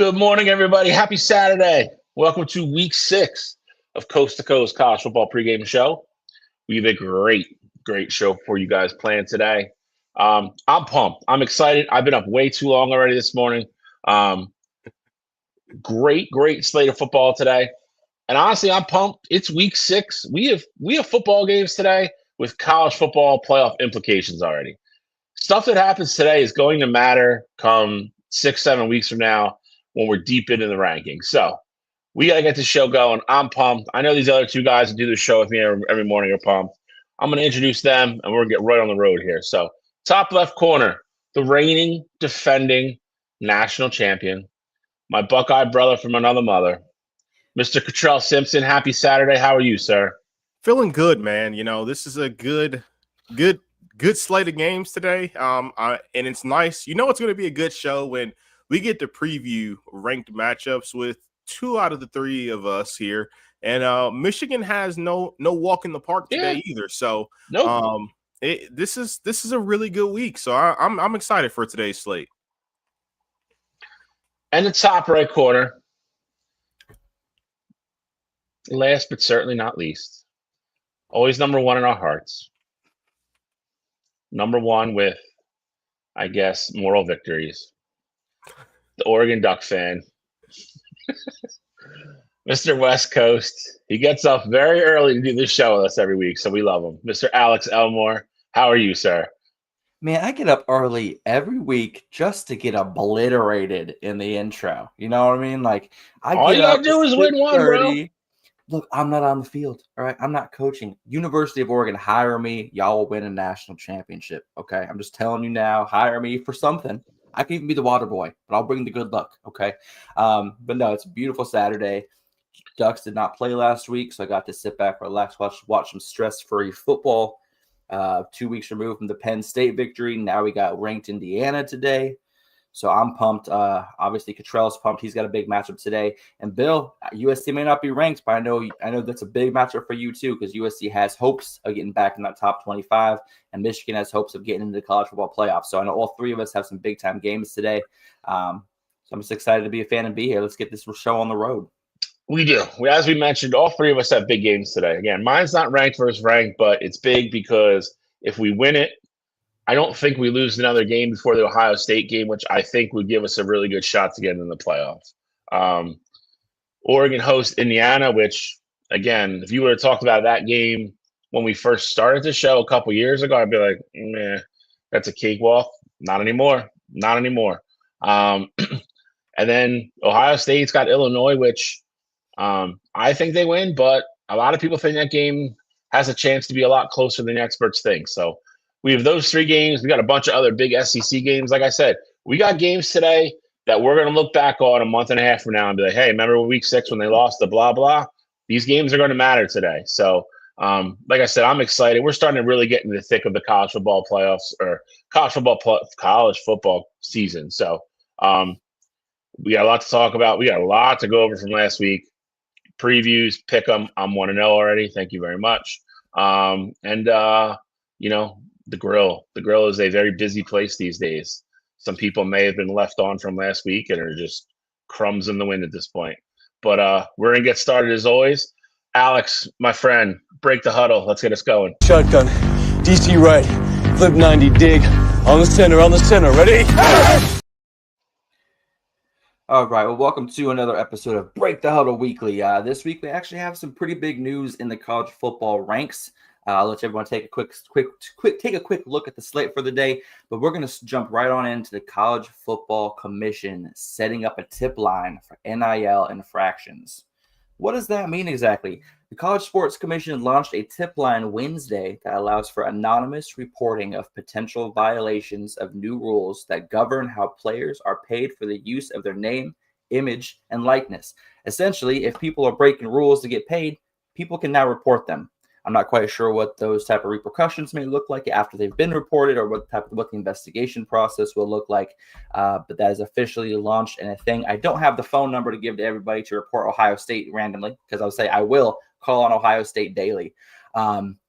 Good morning, everybody. Happy Saturday. Welcome to week 6 of Coast to Coast College Football Pregame Show. We have a great show for you guys planned today. I'm pumped. I'm excited. I've been up way too long already this morning. Great slate of football today. And honestly, I'm pumped. It's week 6. We have football games today with college football playoff implications already. Stuff that happens today is going to matter come 6-7 weeks from now when we're deep into the rankings. So we got to get this show going. I'm pumped. I know these other two guys that do the show with me every morning are pumped. I'm going to introduce them, and we're going to get right on the road here. So top left corner, the reigning, defending national champion, my Buckeye brother from another mother, Mr. Cottrell Simpson. Happy Saturday. How are you, sir? Feeling good, man. You know, this is a good slate of games today. And it's nice. You know, it's going to be a good show when we get to preview ranked matchups with 2 out of the 3 of us here. And Michigan has no walk in the park today either. So nope. This is a really good week. So I'm excited for today's slate. And the top right corner, last but certainly not least, always number 1 in our hearts. Number 1 with, I guess, moral victories. The Oregon Duck fan, Mr. West Coast. He gets up very early to do this show with us every week, so we love him. Mr. Alex Elmore, how are you, sir? Man, I get up early every week just to get obliterated in the intro. You know what I mean? Like, all you gotta do is win one, bro. Look, I'm not on the field. All right, I'm not coaching. University of Oregon, hire me. Y'all will win a national championship. Okay, I'm just telling you now. Hire me for something. I can even be the water boy, but I'll bring the good luck. Okay, but no, it's a beautiful Saturday. Ducks did not play last week, so I got to sit back, relax, watch some stress-free football. 2 weeks removed from the Penn State victory. Now we got ranked Indiana today. So I'm pumped. Obviously, Cottrell's pumped. He's got a big matchup today. And Bill, USC may not be ranked, but I know that's a big matchup for you too, because USC has hopes of getting back in that top 25, and Michigan has hopes of getting into the college football playoffs. So I know all 3 of us have some big-time games today. So I'm just excited to be a fan and be here. Let's get this show on the road. We do. As we mentioned, all 3 of us have big games today. Again, mine's not ranked versus ranked, but it's big because if we win it, I don't think we lose another game before the Ohio State game, which I think would give us a really good shot to get in the playoffs. Oregon hosts Indiana, which, again, if you would have talked about that game when we first started the show a couple years ago, I'd be like, that's a cakewalk. Not anymore. And then Ohio State's got Illinois, which I think they win, but a lot of people think that game has a chance to be a lot closer than the experts think. So we have those 3 games. We got a bunch of other big SEC games. Like I said, we got games today that we're going to look back on a month and a half from now and be like, hey, remember week 6 when they lost the blah, blah? These games are going to matter today. So, like I said, I'm excited. We're starting to really get into the thick of the college football playoffs or college football season. So we got a lot to talk about. We got a lot to go over from last week. Previews, pick them. I'm 1-0 already. Thank you very much. The grill. The grill is a very busy place these days. Some people may have been left on from last week and are just crumbs in the wind at this point. But we're going to get started as always. Alex, my friend, break the huddle. Let's get us going. Shotgun, DC right, flip 90, dig, on the center, ready? All right, well, welcome to another episode of Break the Huddle Weekly. This week, we actually have some pretty big news in the college football ranks. I'll let everyone take a quick look at the slate for the day, but we're going to jump right on into the College Football Commission setting up a tip line for NIL infractions. What does that mean exactly? The College Sports Commission launched a tip line Wednesday that allows for anonymous reporting of potential violations of new rules that govern how players are paid for the use of their name, image, and likeness. Essentially, if people are breaking rules to get paid, people can now report them. I'm not quite sure what those type of repercussions may look like after they've been reported, or what the investigation process will look like. But that is officially launched and a thing. I don't have the phone number to give to everybody to report Ohio State randomly, because I'll say I will call on Ohio State daily,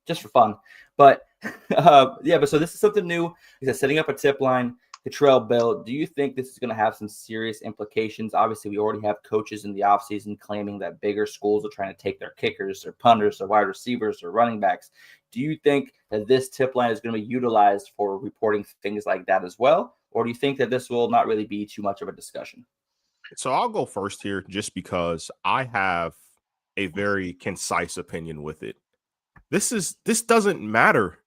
just for fun. But so this is something new. He said setting up a tip line. Cottrell Bell, do you think this is going to have some serious implications? Obviously, we already have coaches in the offseason claiming that bigger schools are trying to take their kickers, their punters, their wide receivers, their running backs. Do you think that this tip line is going to be utilized for reporting things like that as well? Or do you think that this will not really be too much of a discussion? So I'll go first here just because I have a very concise opinion with it. This doesn't matter.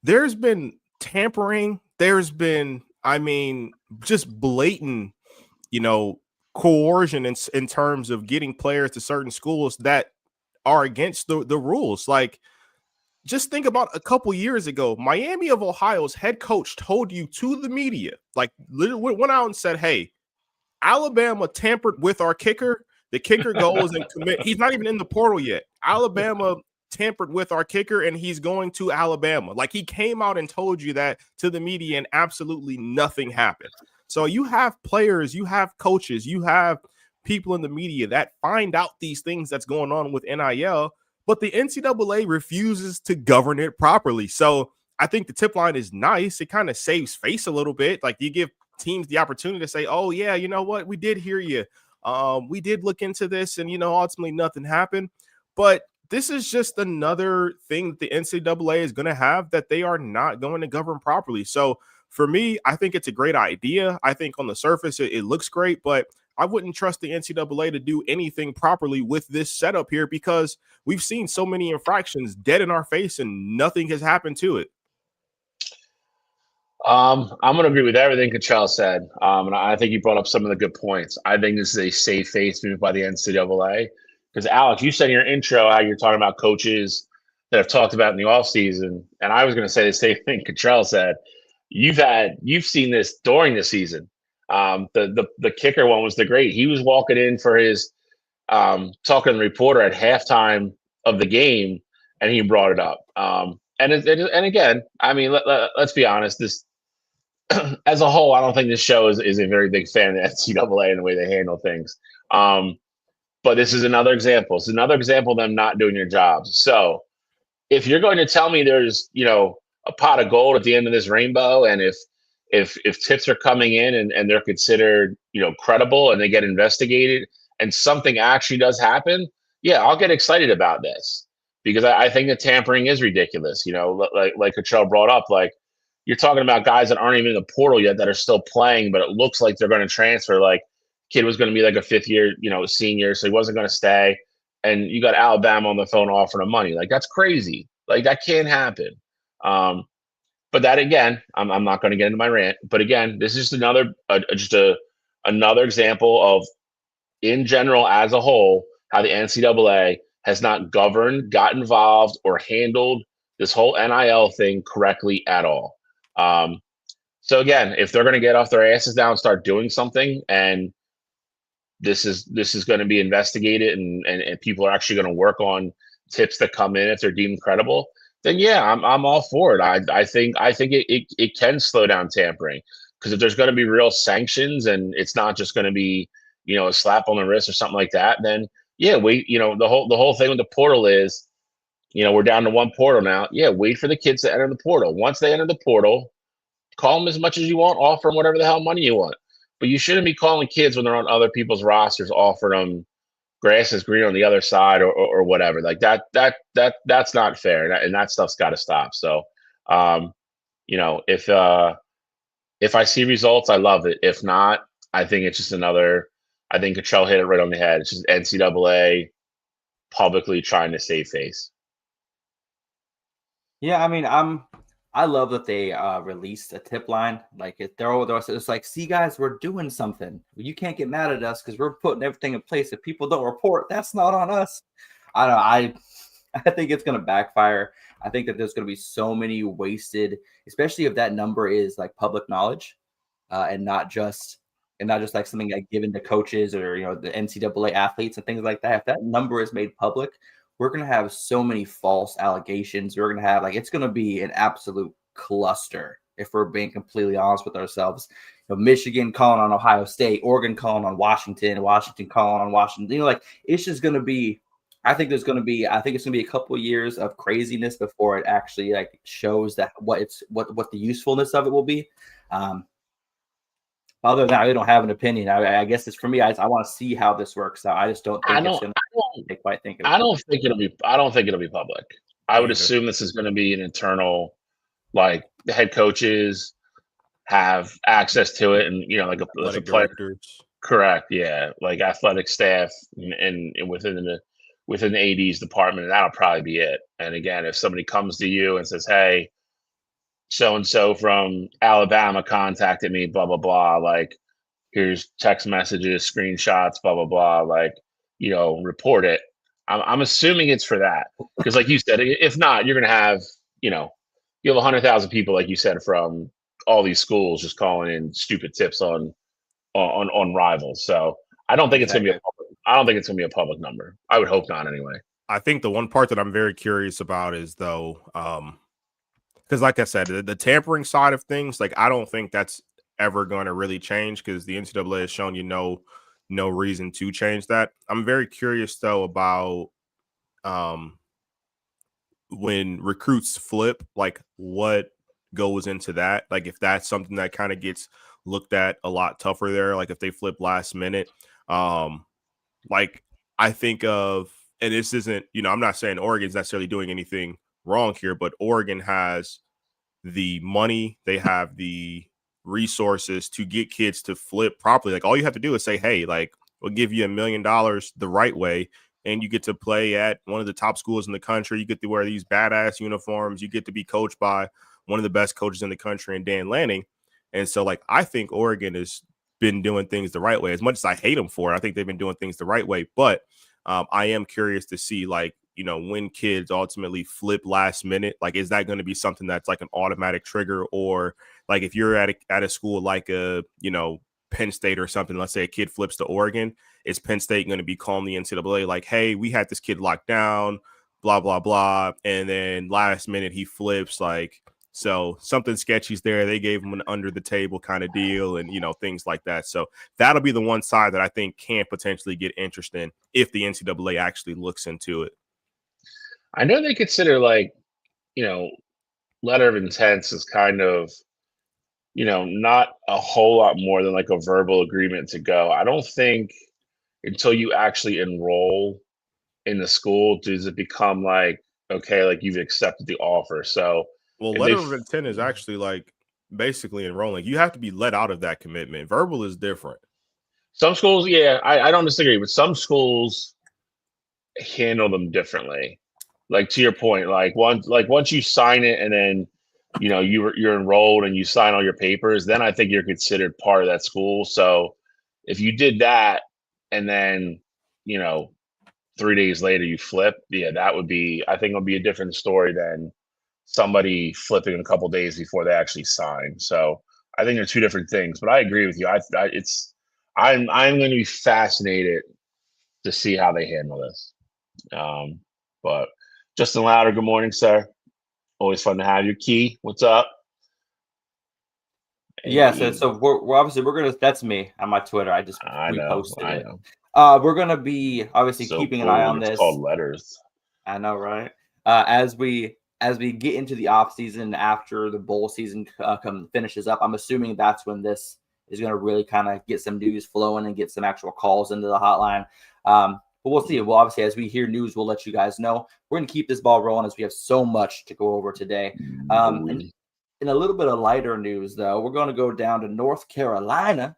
There's been tampering. There's been, just blatant, coercion in terms of getting players to certain schools that are against the rules. Like, just think about a couple years ago, Miami of Ohio's head coach told you to the media, like, literally went out and said, hey, Alabama tampered with our kicker. The kicker goes and commit. He's not even in the portal yet. Alabama tampered with our kicker, and he's going to Alabama. Like, he came out and told you that to the media, and absolutely nothing happened. So you have players, you have coaches, you have people in the media that find out these things that's going on with NIL, but the NCAA refuses to govern it properly. So I think the tip line is nice. It kind of saves face a little bit. Like, you give teams the opportunity to say, oh yeah, you know what, we did hear you, we did look into this, and ultimately nothing happened. But this is just another thing that the NCAA is going to have that they are not going to govern properly. So for me, I think it's a great idea. I think on the surface it looks great, but I wouldn't trust the NCAA to do anything properly with this setup here, because we've seen so many infractions dead in our face and nothing has happened to it. I'm going to agree with everything Cottrell said. And I think you brought up some of the good points. I think this is a safe face move by the NCAA. Because, Alex, you said in your intro how you're talking about coaches that have talked about in the offseason. And I was going to say the same thing Cottrell said. You've seen this during the season. The kicker one was the great. He was walking in for his talking to the reporter at halftime of the game, and he brought it up. And again, let's be honest. This, as a whole, I don't think this show is a very big fan of the NCAA and the way they handle things. But this is another example. It's another example of them not doing their jobs. So if you're going to tell me there's, a pot of gold at the end of this rainbow, and if tips are coming in and they're considered, credible, and they get investigated and something actually does happen, yeah, I'll get excited about this, because I think the tampering is ridiculous. Like Cottrell brought up, like, you're talking about guys that aren't even in the portal yet that are still playing, but it looks like they're going to transfer. Like, kid was going to be like a fifth year, senior, so he wasn't going to stay. And you got Alabama on the phone offering him money. Like, that's crazy. Like, that can't happen. But that, again, I'm not going to get into my rant. But again, this is another example of, in general, as a whole, how the NCAA has not governed, got involved, or handled this whole NIL thing correctly at all. So again, if they're going to get off their asses now and start doing something, and this is going to be investigated, and people are actually going to work on tips that come in if they're deemed credible, then yeah, I'm all for it. I think it can slow down tampering, because if there's going to be real sanctions and it's not just going to be, a slap on the wrist or something like that, then yeah, wait. The whole thing with the portal is, we're down to one portal now. Yeah, wait for the kids to enter the portal. Once they enter the portal, call them as much as you want, offer them whatever the hell money you want. But you shouldn't be calling kids when they're on other people's rosters, offering them grass is green on the other side or whatever. Like, that's not fair, and that stuff's got to stop. So, if I see results, I love it. If not, I think it's just another. I think Cottrell hit it right on the head. It's just NCAA publicly trying to save face. Yeah, I love that they released a tip line. Like, it's like, see, guys, we're doing something. You can't get mad at us because we're putting everything in place. If people don't report, that's not on us. I don't know. I think it's going to backfire. I think that there's going to be so many wasted, especially if that number is like public knowledge, and not just like something like given to coaches or the NCAA athletes and things like that. If that number is made public, we're going to have so many false allegations. We're going to have, it's going to be an absolute cluster, if we're being completely honest with ourselves. Michigan calling on Ohio State, Oregon calling on Washington, Washington calling on Washington. It's just going to be, I think it's going to be a couple of years of craziness before it actually shows that what the usefulness of it will be. Other than that, I really don't have an opinion. I guess it's for me. I want to see how this works out. I just don't think it's going to take quite thinking. I don't think it'll be public. I would assume this is going to be an internal, like the head coaches have access to it, and like a player. Directors. Correct. Yeah, like athletic staff and within the AD's department, and that'll probably be it. And again, if somebody comes to you and says, "Hey, so and so from Alabama contacted me, blah blah blah," like here's text messages, screenshots, blah blah blah, like report it. I'm assuming it's for that because, like you said, if not, you're gonna have you have 100,000 people, like you said, from all these schools just calling in stupid tips on rivals. So I don't think it's gonna be a public number. I would hope not, anyway. I think the one part that I'm very curious about is though, because like I said, the tampering side of things, like I don't think that's ever going to really change because the NCAA has shown no reason to change that. I'm very curious though about when recruits flip, like what goes into that, like if that's something that kind of gets looked at a lot tougher there, like if they flip last minute. Like I think of, and this isn't, I'm not saying Oregon's necessarily doing anything wrong here, but Oregon has the money, they have the resources to get kids to flip properly. Like all you have to do is say, hey, like we'll give you $1 million the right way, and you get to play at one of the top schools in the country. You get to wear these badass uniforms. You get to be coached by one of the best coaches in the country in Dan Lanning. And so, like, I think Oregon has been doing things the right way. As much as I hate them for it, I think they've been doing things the right way. But I am curious to see, like, when kids ultimately flip last minute, like, is that going to be something that's like an automatic trigger? Or like if you're at a school like Penn State or something, let's say a kid flips to Oregon, is Penn State going to be calling the NCAA like, hey, we had this kid locked down, blah, blah, blah. And then last minute he flips, like, so something sketchy's there. They gave him an under the table kind of deal and, things like that. So that'll be the one side that I think can potentially get interesting if the NCAA actually looks into it. I know they consider letter of intents is kind of, not a whole lot more than like a verbal agreement to go. I don't think until you actually enroll in the school does it become like, okay, like you've accepted the offer. So, well, letter of intent is actually like basically enrolling. You have to be let out of that commitment. Verbal is different. Some schools, yeah, I don't disagree, but some schools handle them differently. Like to your point, once you sign it and then you're enrolled and you sign all your papers, then I think you're considered part of that school. So if you did that and then 3 days later you flip, yeah, I think it'll be a different story than somebody flipping a couple days before they actually sign. So I think they're two different things. But I agree with you. I'm going to be fascinated to see how they handle this. But Justin Louder, good morning, sir. Always fun to have you. Key, what's up? Yeah, so we're obviously gonna. That's me on my Twitter. I just reposted it. We're gonna be obviously keeping an eye on this. It's called letters. I know, right? As we get into the off season after the bowl season finishes up, I'm assuming that's when this is going to really kind of get some news flowing and get some actual calls into the hotline. But we'll see. Well, obviously, as we hear news, we'll let you guys know. We're going to keep this ball rolling as we have so much to go over today. And in a little bit of lighter news, though, we're going to go down to North Carolina.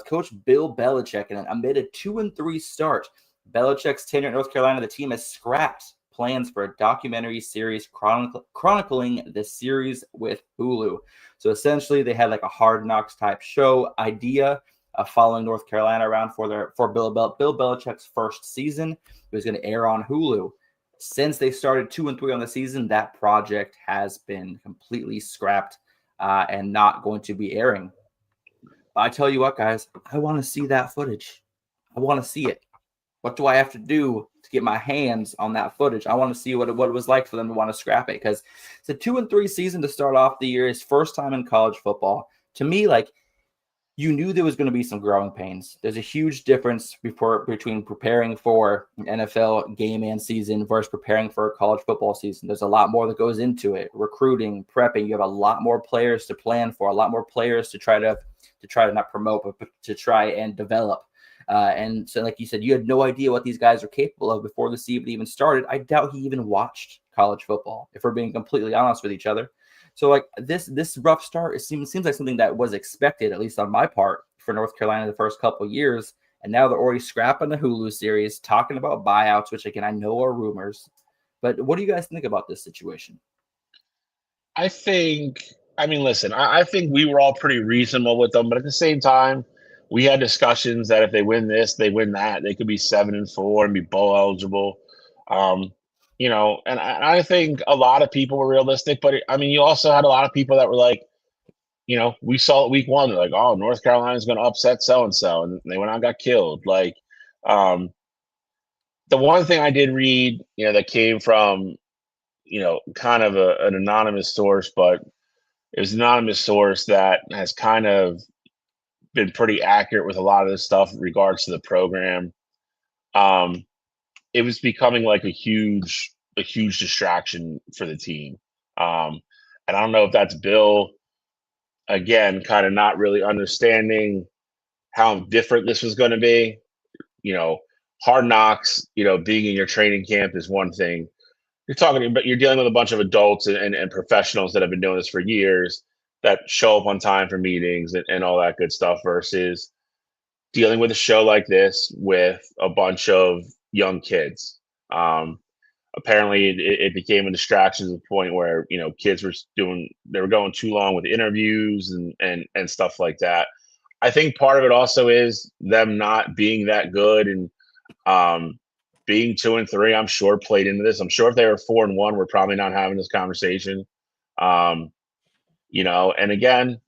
Coach Bill Belichick, and amid a 2-3 start, Belichick's tenure at North Carolina, the team has scrapped plans for a documentary series chronicling the series with Hulu. So essentially, they had like a Hard Knocks type show idea following North Carolina around for Bill Belichick's first season. It was going to air on Hulu. Since they started 2-3 on the season, that project has been completely scrapped and not going to be airing. But I tell you what, guys, I want to see that footage. I want to see it. What do I have to do to get my hands on that footage? I want to see what it was like for them to want to scrap it, because it's a 2-3 season to start off the year. His first time in college football. To me, like, you knew there was going to be some growing pains. There's a huge difference between preparing for an NFL game and season versus preparing for a college football season. There's a lot more that goes into it. Recruiting, prepping. You have a lot more players to plan for, a lot more players to try to not promote, but to try and develop. And so, like you said, you had no idea what these guys are capable of before the season even started. I doubt he even watched college football, if we're being completely honest with each other. So like this rough start, it seems like something that was expected, at least on my part, for North Carolina the first couple of years. And now they're already scrapping the Hulu series, talking about buyouts, which again I know are rumors. But what do you guys think about this situation? I mean, listen, I think we were all pretty reasonable with them, but at the same time, we had discussions that if they win this, they win that, they could be 7-4 and be bowl eligible. And I think a lot of people were realistic, but I mean, you also had a lot of people that were like, we saw it week one. They're like, oh, North Carolina's going to upset so-and-so. And they went out and got killed. Like, the one thing I did read, that came from, kind of an anonymous source, but it was an anonymous source that has kind of been pretty accurate with a lot of this stuff in regards to the program. It was becoming like a huge distraction for the team. And I don't know if that's Bill, again, kind of not really understanding how different this was going to be. Hard knocks, being in your training camp is one thing. You're dealing with a bunch of adults and professionals that have been doing this for years that show up on time for meetings and all that good stuff versus dealing with a show like this with a bunch of young kids. Apparently it became a distraction to the point where, kids they were going too long with interviews and stuff like that. I think part of it also is them not being that good and being 2-3, I'm sure played into this. I'm sure if they were 4-1, we're probably not having this conversation. And again,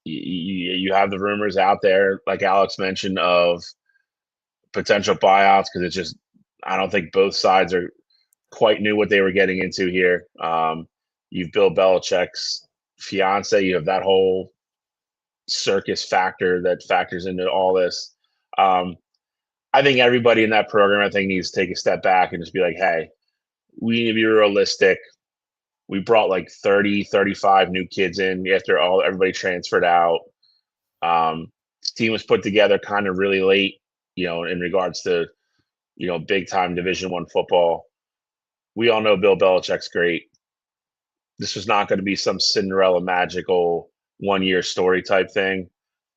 you have the rumors out there, like Alex mentioned, of potential buyouts because it's just, I don't think both sides are quite knew what they were getting into here. You've Bill Belichick's fiance, you have that whole circus factor that factors into all this. I think everybody in that program, needs to take a step back and just be like, hey, we need to be realistic. We brought like 30, 35 new kids in after everybody transferred out. This team was put together kind of really late, in regards to, big time Division I football. We all know Bill Belichick's great. This was not going to be some Cinderella magical 1-year story type thing.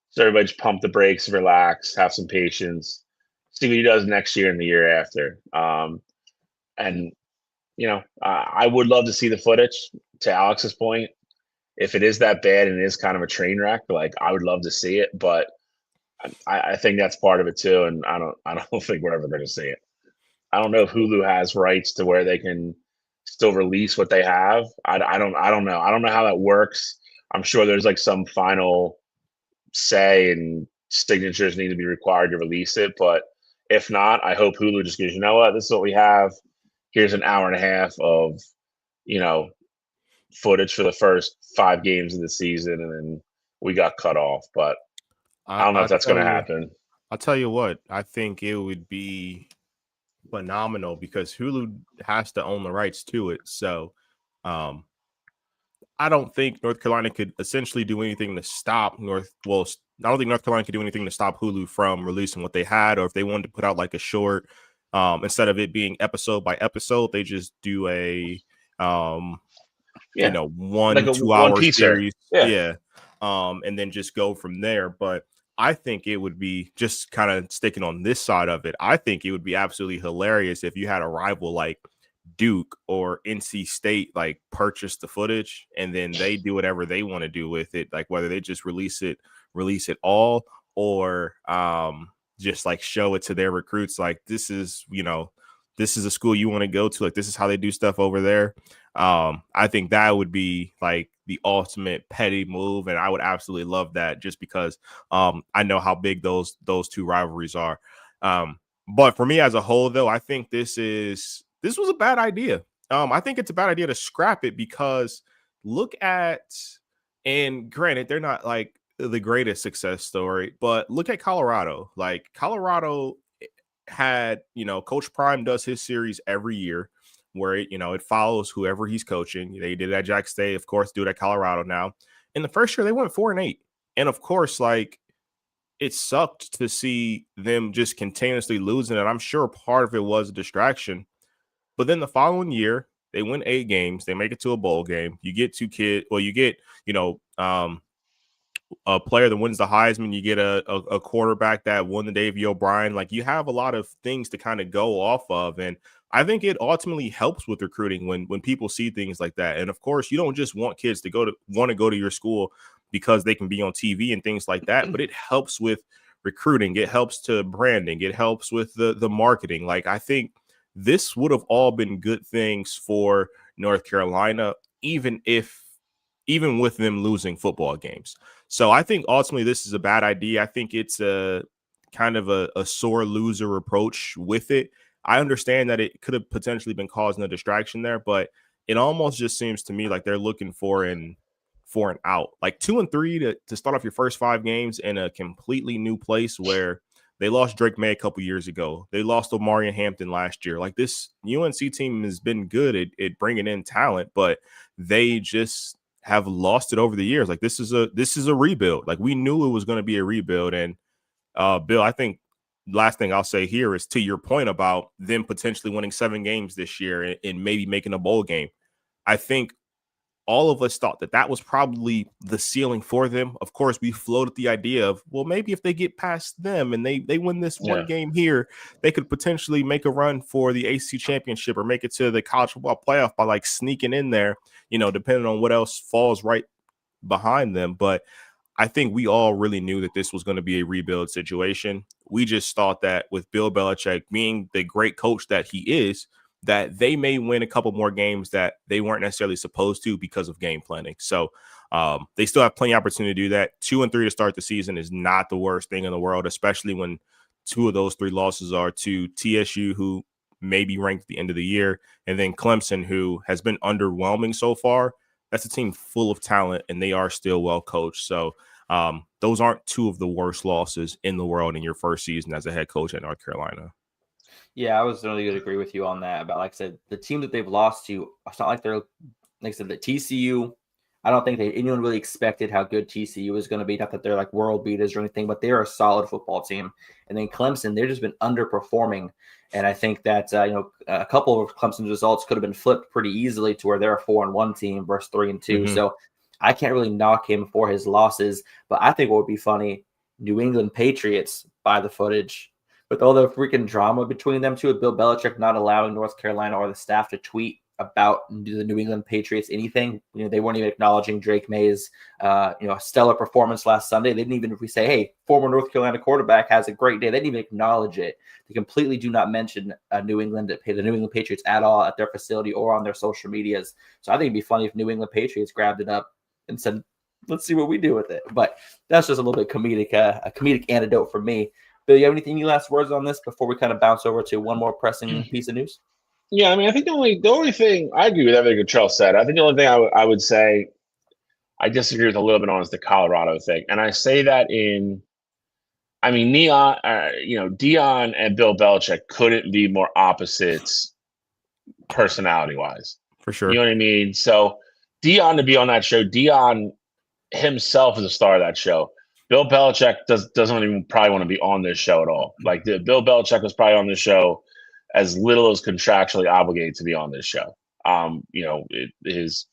So everybody just pump the brakes, relax, have some patience, see what he does next year and the year after. I would love to see the footage, to Alex's point. If it is that bad and it is kind of a train wreck, like I would love to see it, but I think that's part of it too. And I don't think we're ever going to see it. I don't know if Hulu has rights to where they can still release what they have. I don't know. I don't know how that works. I'm sure there's like some final say and signatures need to be required to release it. But if not, I hope Hulu just goes, you know what, this is what we have. Here's an hour and a half of, footage for the first 5 games of the season, and then we got cut off. But I don't know if that's going to happen. I'll tell you what, I think it would be phenomenal because Hulu has to own the rights to it. So I don't think North Carolina could essentially do anything to stop I don't think North Carolina could do anything to stop Hulu from releasing what they had, or if they wanted to put out like a short, instead of it being episode by episode, they just do a 1-2 hour series. Yeah. And then just go from there. But I think it would be, just kind of sticking on this side of it, I think it would be absolutely hilarious if you had a rival like Duke or NC State like purchase the footage and then they do whatever they want to do with it, like whether they just release it all, or just like show it to their recruits, like this is a school you want to go to, like this is how they do stuff over there. I think that would be like the ultimate petty move, and I would absolutely love that, just because I know how big those two rivalries are. But for me as a whole, though, I think this was a bad idea. I think it's a bad idea to scrap it, because look at, and granted, they're not like the greatest success story, but look at Colorado. Like Colorado had, Coach Prime does his series every year where it follows whoever he's coaching. They did it at Jack State, of course, do it at Colorado now. In the first year, they went 4-8. And of course, like it sucked to see them just continuously losing. And I'm sure part of it was a distraction. But then the following year, they win 8 games. They make it to a bowl game. You get a player that wins the Heisman. You get a quarterback that won the Davey O'Brien. Like you have a lot of things to kind of go off of. And I think it ultimately helps with recruiting when people see things like that. And of course, you don't just want kids to want to go to your school because they can be on TV and things like that, but it helps with recruiting. It helps to branding. It helps with the marketing. Like I think this would have all been good things for North Carolina, even with them losing football games. So I think ultimately this is a bad idea. I think it's a kind of a sore loser approach with it. I understand that it could have potentially been causing a distraction there, but it almost just seems to me like they're looking for an out. Like 2-3 to start off your first 5 games in a completely new place where they lost Drake May a couple years ago. They lost Omarion Hampton last year. Like this UNC team has been good at bringing in talent, but they just have lost it over the years. Like this is a rebuild. Like we knew it was going to be a rebuild. And Bill, I think last thing I'll say here is to your point about them potentially winning 7 games this year and maybe making a bowl game. I think all of us thought that was probably the ceiling for them. Of course, we floated the idea of, well, maybe if they get past them and they win this one game here, they could potentially make a run for the ACC championship or make it to the college football playoff by like sneaking in there, depending on what else falls right behind them. But I think we all really knew that this was going to be a rebuild situation. We just thought that with Bill Belichick being the great coach that he is, that they may win a couple more games that they weren't necessarily supposed to because of game planning. So they still have plenty of opportunity to do that. 2-3 to start the season is not the worst thing in the world, especially when 2 of those 3 losses are to TSU, who may be ranked at the end of the year, and then Clemson, who has been underwhelming so far. That's a team full of talent, and they are still well coached. So those aren't 2 of the worst losses in the world in your first season as a head coach at North Carolina. Yeah, I was really going to agree with you on that. About, like I said, the team that they've lost to, it's not like they're, like I said, the TCU. I don't think anyone really expected how good TCU was going to be. Not that they're like world beaters or anything, but they're a solid football team. And then Clemson, they've just been underperforming. And I think that a couple of Clemson's results could have been flipped pretty easily to where they're a 4-1 team versus 3-2. Mm-hmm. So I can't really knock him for his losses. But I think what would be funny, New England Patriots by the footage. With all the freaking drama between them two, with Bill Belichick not allowing North Carolina or the staff to tweet about the New England Patriots anything. They weren't even acknowledging Drake May's stellar performance last Sunday. They didn't even, if we say, hey, former North Carolina quarterback has a great day, they didn't even acknowledge it. They completely do not mention the New England Patriots at all at their facility or on their social medias. So I think it'd be funny if New England Patriots grabbed it up and said, let's see what we do with it. But that's just a little bit comedic, a comedic anecdote for me. Bill, you have any last words on this before we kind of bounce over to one more pressing piece of news? Yeah, I mean, I think the only thing I agree with everything Charles said. I think the only thing I would say I disagree with a little bit on is the Colorado thing, and I say that Deion and Bill Belichick couldn't be more opposites personality wise, for sure. You know what I mean? So Deion to be on that show, Deion himself is a star of that show. Bill Belichick doesn't even probably want to be on this show at all. Like Bill Belichick was probably on this show as little as contractually obligated to be on this show. His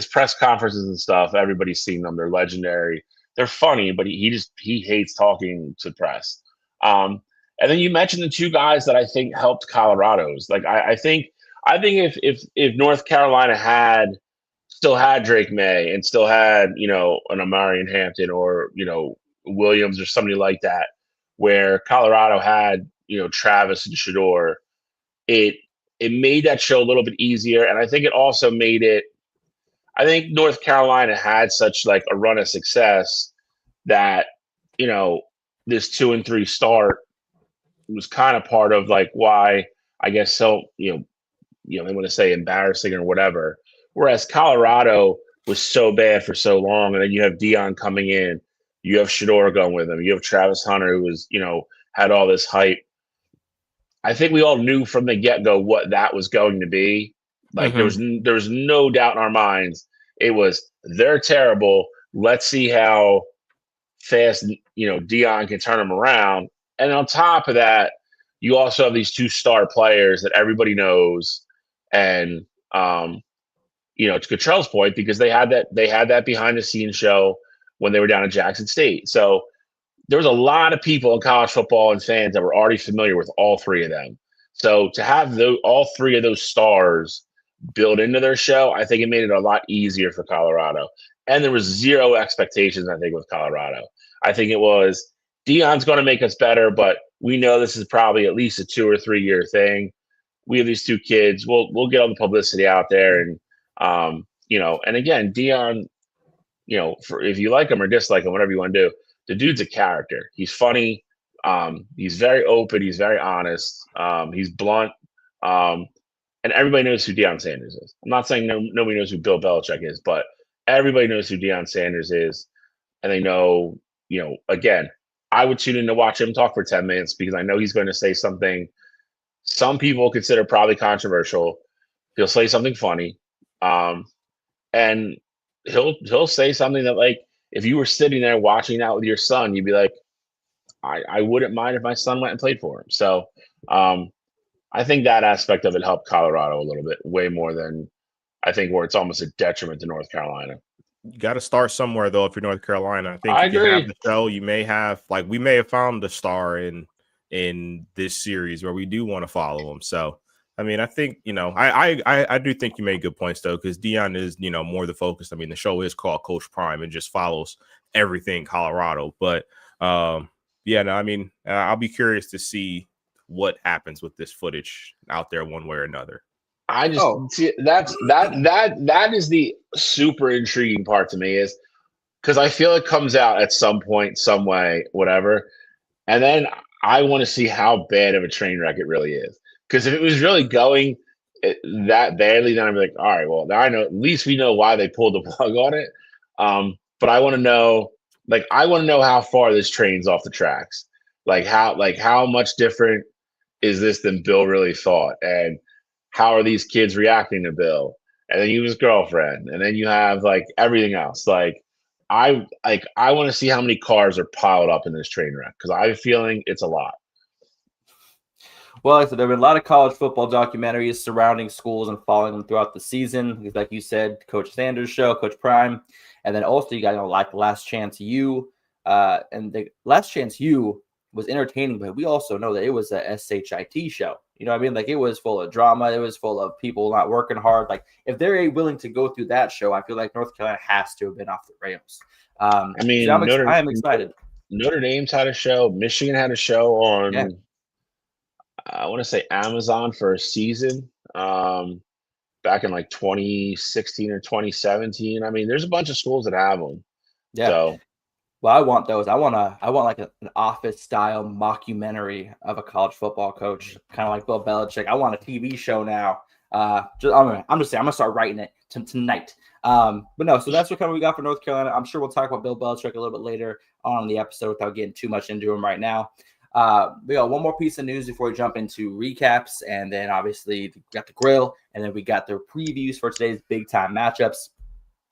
press conferences and stuff, everybody's seen them. They're legendary. They're funny, but he hates talking to press. And then you mentioned the 2 guys that I think helped Colorado's. Like I think if North Carolina still had Drake May and still had, an Omarion Hampton or, Williams or somebody like that, where Colorado had, Travis and Shador, it made that show a little bit easier. And I think it also made it, I think North Carolina had such like a run of success that, this 2-3 start was kind of part of like why I guess so, they want to say embarrassing or whatever. Whereas Colorado was so bad for so long, and then you have Deion coming in, You have Shador going with him. You have Travis Hunter, who was, had all this hype. I think we all knew from the get-go what that was going to be. Like there was no doubt in our minds. It was, they're terrible. Let's see how fast, Dion can turn them around. And on top of that, you also have these 2 star players that everybody knows. And, to Cottrell's point, because they had that behind the scenes show when they were down at Jackson State. So there was a lot of people in college football and fans that were already familiar with all 3 of them. So to have all 3 of those stars build into their show, I think it made it a lot easier for Colorado. And there was 0 expectations, I think, with Colorado. I think it was, Dion's going to make us better, but we know this is probably at least a 2 or 3 year thing. We have these 2 kids. We'll get all the publicity out there, and and again, Dion, if you like him or dislike him, whatever you want to do, the dude's a character. He's funny. He's very open. He's very honest. He's blunt. And everybody knows who Deion Sanders is. I'm not saying nobody knows who Bill Belichick is, but everybody knows who Deion Sanders is. And they know, again, I would tune in to watch him talk for 10 minutes because I know he's going to say something some people consider probably controversial. He'll say something funny. And he'll say something that, like, if you were sitting there watching that with your son, you'd be like, I wouldn't mind if my son went and played for him. So I think that aspect of it helped Colorado a little bit, way more than I think where it's almost a detriment to North Carolina. You got to start somewhere, though. If you're North Carolina, I think I if you agree. have the show, you may have, like, we may have found the star in this series where we do want to follow him. So, I mean, I think, I do think you made good points, though, because Dion is, more the focus. I mean, the show is called Coach Prime and just follows everything Colorado. But, I'll be curious to see what happens with this footage out there one way or another. I just see that is the super intriguing part to me, is because I feel it comes out at some point, some way, whatever. And then I want to see how bad of a train wreck it really is. Because if it was really going that badly, then I'd be like, all right, well, now I know, at least we know why they pulled the plug on it. But I want to know, how far this train's off the tracks. How much different is this than Bill really thought? And how are these kids reacting to Bill? And then you have his girlfriend, and then you have everything else. I want to see how many cars are piled up in this train wreck, because I have a feeling it's a lot. Well, like I said, there have been a lot of college football documentaries surrounding schools and following them throughout the season. Like you said, Coach Sanders show, Coach Prime, and then also you got Last Chance U, and the Last Chance U was entertaining, but we also know that it was a SHIT show. You know what I mean? It was full of drama. It was full of people not working hard. If they're willing to go through that show, I feel like North Carolina has to have been off the rails. I am excited. Notre Dame's had a show. Michigan had a show on, I want to say Amazon for a season back in 2016 or 2017. I mean, there's a bunch of schools that have them. Yeah. So, well, I want those. I want an office style mockumentary of a college football coach, kind of like Bill Belichick. I want a TV show now. I'm just saying, I'm gonna start writing it tonight. But no, so that's what kind of we got for North Carolina. I'm sure we'll talk about Bill Belichick a little bit later on in the episode without getting too much into him right now. We got one more piece of news before we jump into recaps, and then obviously we got the grill, and then we got the previews for today's big time matchups.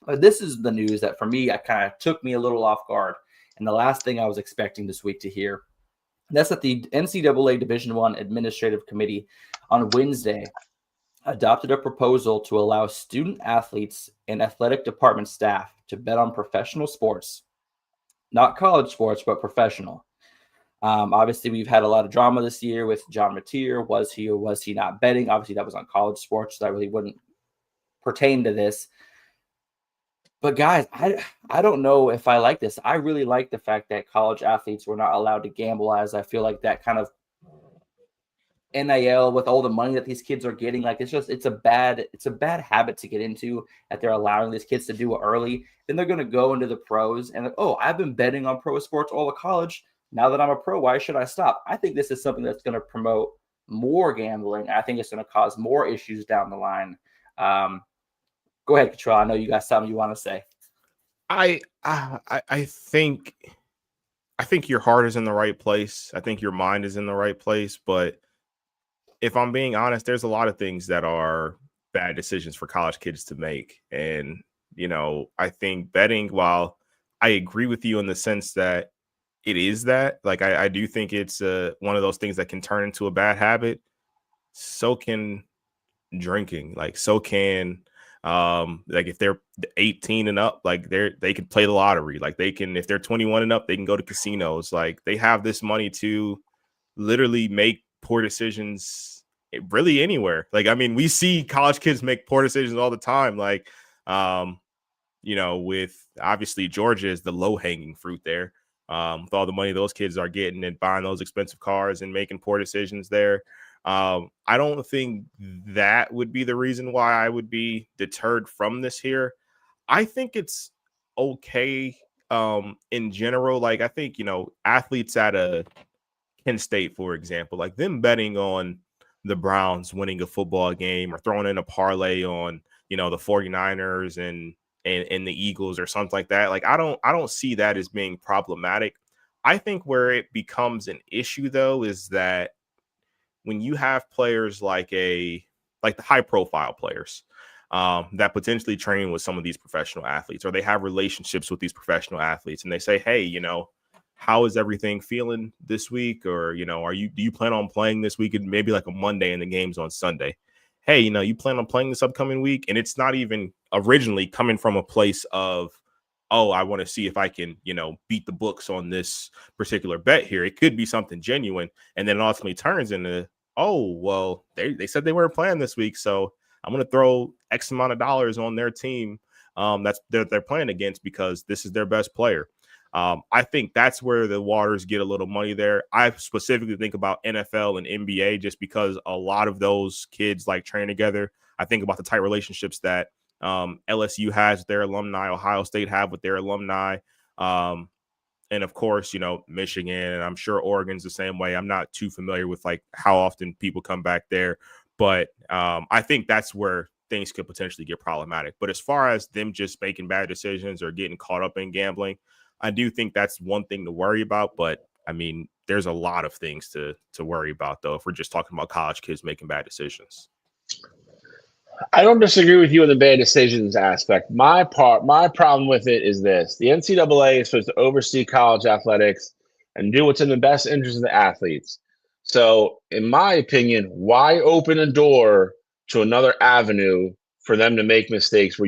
But this is the news that for me, I kind of took me a little off guard, and the last thing I was expecting this week to hear. That's that the NCAA Division I Administrative Committee on Wednesday adopted a proposal to allow student athletes and athletic department staff to bet on professional sports, not college sports, but professional. Obviously, we've had a lot of drama this year with John Mateer. Was he or was he not betting? Obviously, that was on college sports, so that really wouldn't pertain to this. But guys, I don't know if I like this. I really like the fact that college athletes were not allowed to gamble, as I feel like that kind of NIL with all the money that these kids are getting, it's a bad habit to get into, that they're allowing these kids to do it early. Then they're going to go into the pros and I've been betting on pro sports all of college. Now that I'm a pro, why should I stop? I think this is something that's going to promote more gambling. I think it's going to cause more issues down the line. Go ahead, Cottrell. I know you got something you want to say. I think your heart is in the right place. I think your mind is in the right place. But if I'm being honest, there's a lot of things that are bad decisions for college kids to make. And, I think betting, while I agree with you in the sense that it is that, like, I do think it's one of those things that can turn into a bad habit. So can drinking, like, so can like, if they're 18 and up, like, they can play the lottery, like, they can, if they're 21 and up, they can go to casinos, like, they have this money to literally make poor decisions really anywhere. Like, I mean, we see college kids make poor decisions all the time, like, with, obviously, Georgia is the low-hanging fruit there, with all the money those kids are getting and buying those expensive cars and making poor decisions there. I don't think that would be the reason why I would be deterred from this here. I think it's okay in general. Like, I think, athletes at a Penn State, for example, like, them betting on the Browns winning a football game or throwing in a parlay on, the 49ers and the Eagles or something like that. Like, I don't see that as being problematic. I think where it becomes an issue, though, is that when you have players like the high profile players that potentially train with some of these professional athletes, or they have relationships with these professional athletes, and they say, hey, how is everything feeling this week? Or, do you plan on playing this week? And maybe like a Monday and the game's on Sunday. Hey, you plan on playing this upcoming week? And it's not even originally coming from a place of, oh, I want to see if I can, beat the books on this particular bet here. It could be something genuine. And then it ultimately turns into, oh, well, they said they weren't playing this week, so I'm going to throw X amount of dollars on their team they're playing against because this is their best player. I think that's where the waters get a little muddy there. I specifically think about NFL and NBA just because a lot of those kids like train together. I think about the tight relationships that LSU has with their alumni, Ohio State have with their alumni. And of course, Michigan, and I'm sure Oregon's the same way. I'm not too familiar with like how often people come back there, but I think that's where things could potentially get problematic. But as far as them just making bad decisions or getting caught up in gambling, I do think that's one thing to worry about. But I mean, there's a lot of things to worry about, though, if we're just talking about college kids making bad decisions. I don't disagree with you on the bad decisions aspect. My problem with it is this: the NCAA is supposed to oversee college athletics and do what's in the best interest of the athletes. So, in my opinion, why open a door to another avenue for them to make mistakes where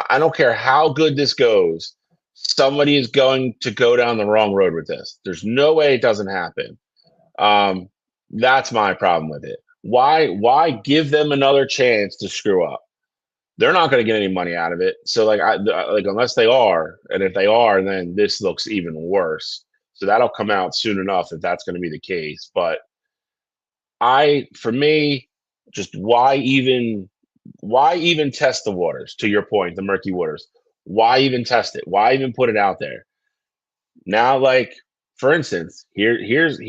I don't care how good this goes, somebody is going to go down the wrong road with this. There's no way it doesn't happen. That's my problem with it. Why give them another chance to screw up? They're not going to get any money out of it. So like unless they are, and if they are, then this looks even worse. So that'll come out soon enough if that's going to be the case. But for me, just why even test the waters? To your point, the murky waters. Why even test it? Why even put it out there? Now, like, for instance, here's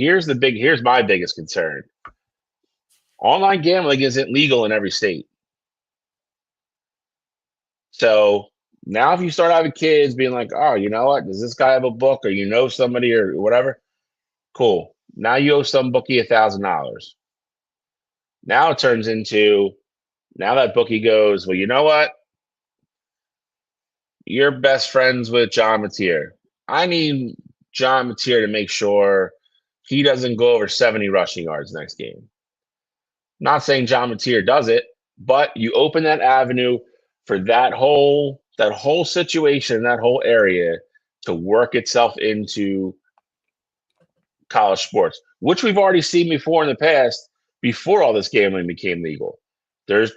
my biggest concern. Online gambling isn't legal in every state. So now if you start having kids being like, oh, you know what? Does this guy have a book, or somebody or whatever? Cool. Now you owe some bookie $1,000. Now it turns into, now that bookie goes, well, you know what? You're best friends with John Mateer. I need John Mateer to make sure he doesn't go over 70 rushing yards next game. Not saying John Mateer does it, but you open that avenue for that whole situation, that whole area to work itself into college sports, which we've already seen before in the past, before all this gambling became legal. There's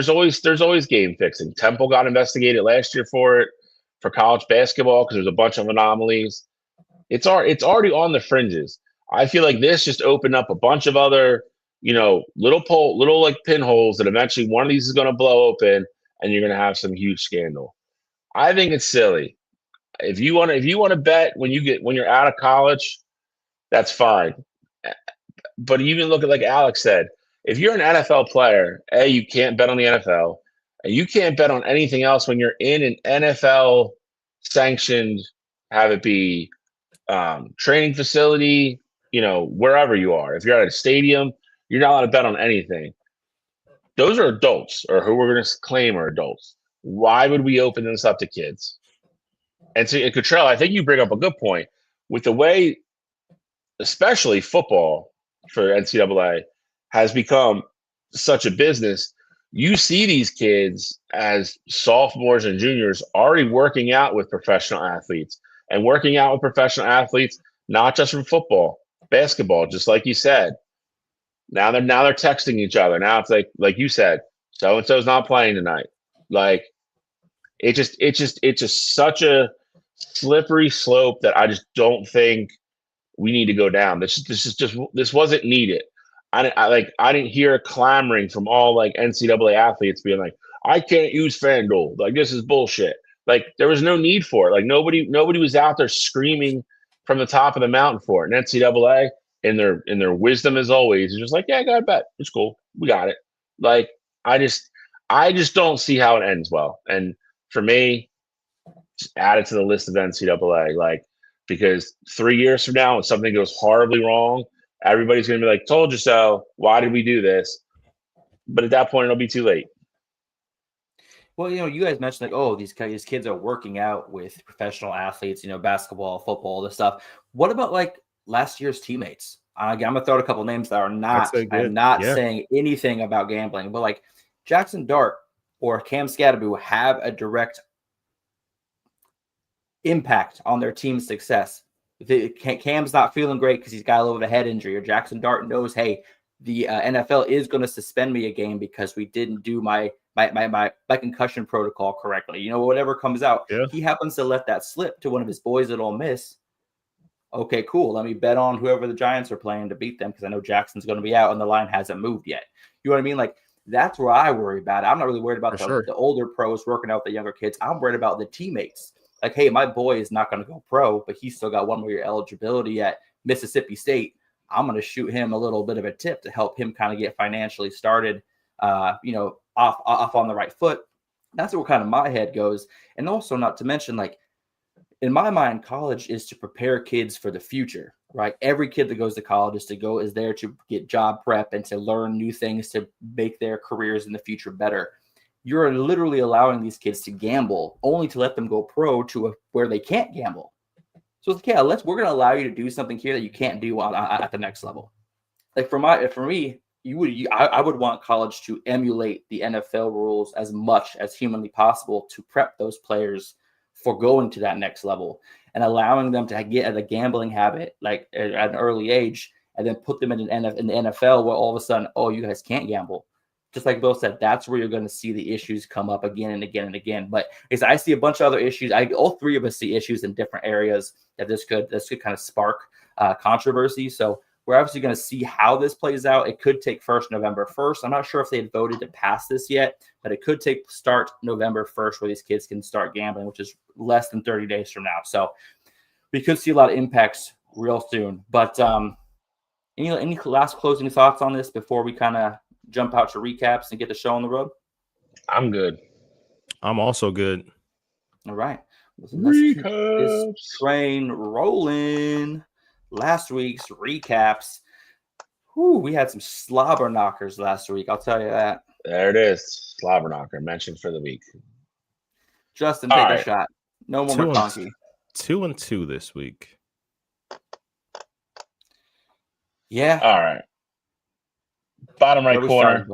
always game fixing. Temple got investigated last year for college basketball because there's a bunch of anomalies. It's already on the fringes. I feel like this just opened up a bunch of other, little like pinholes that eventually one of these is going to blow open, and you're going to have some huge scandal. I think it's silly. If you want to bet when you're out of college, that's fine. But even look at, like Alex said, if you're an NFL player, A, you can't bet on the NFL. And you can't bet on anything else when you're in an NFL sanctioned, have it be training facility, wherever you are. If you're at a stadium, you're not allowed to bet on anything. Those are adults, or who we're going to claim are adults. Why would we open this up to kids? And so, Cottrell, I think you bring up a good point with the way, especially football for NCAA, has become such a business. You see these kids as sophomores and juniors already working out with professional athletes and working out with professional athletes, not just from football, basketball, just like you said. Now they're texting each other. Now it's like you said, so and so's not playing tonight. Like it's just such a slippery slope that I just don't think we need to go down. This wasn't needed. I didn't hear clamoring from all like NCAA athletes being like, I can't use FanDuel. Like this is bullshit. Like there was no need for it. Like nobody was out there screaming from the top of the mountain for it. And NCAA in their wisdom as always is just like, yeah, go ahead, bet. It's cool. We got it. Like I just don't see how it ends well. And for me, just add it to the list of NCAA. Like because 3 years from now, when something goes horribly wrong, everybody's going to be like, told you so. Why did we do this? But at that point, it'll be too late. Well, you guys mentioned like, oh, these kids are working out with professional athletes, basketball, football, this stuff. What about like last year's teammates? I'm going to throw out a couple names that are not, I'm not saying anything about gambling, but like Jackson Dart or Cam Scadaboo have a direct impact on their team's success. Cam's not feeling great because he's got a little bit of head injury, or Jackson Dart knows, hey, the NFL is going to suspend me a game because we didn't do my concussion protocol correctly. Whatever comes out, he happens to let that slip to one of his boys at Ole Miss. Okay, cool. Let me bet on whoever the Giants are playing to beat them because I know Jackson's going to be out and the line hasn't moved yet. You know what I mean? Like that's where I worry about it. I'm not really worried about the older pros working out the younger kids. I'm worried about the teammates. Like, hey, my boy is not going to go pro, but he's still got one more year eligibility at Mississippi State. I'm going to shoot him a little bit of a tip to help him kind of get financially started, off on the right foot. That's where kind of my head goes. And also not to mention, like, in my mind, college is to prepare kids for the future, right? Every kid that goes to college is there to get job prep and to learn new things to make their careers in the future better. You're literally allowing these kids to gamble only to let them go pro to where they can't gamble. So it's like, yeah, we're going to allow you to do something here that you can't do at the next level. Like for me, I would want college to emulate the NFL rules as much as humanly possible to prep those players for going to that next level and allowing them to get a gambling habit like at an early age, and then put them in the NFL where all of a sudden, oh, you guys can't gamble. Just like Bill said, that's where you're going to see the issues come up again and again and again. But I see a bunch of other issues. All three of us see issues in different areas that this could kind of spark controversy. So we're obviously going to see how this plays out. It could take November 1st. I'm not sure if they had voted to pass this yet, but it could start November 1st where these kids can start gambling, which is less than 30 days from now. So we could see a lot of impacts real soon. But any last closing thoughts on this before we kind of jump out to recaps and get the show on the road? I'm good. I'm also good. All right. Let's keep this train rolling. Last week's recaps. We had some slobber knockers last week. I'll tell you that. There it is. Slobber knocker mentioned for the week. Justin, take a shot. No more McConkey. 2-2 this week. Yeah. All right. Bottom right corner.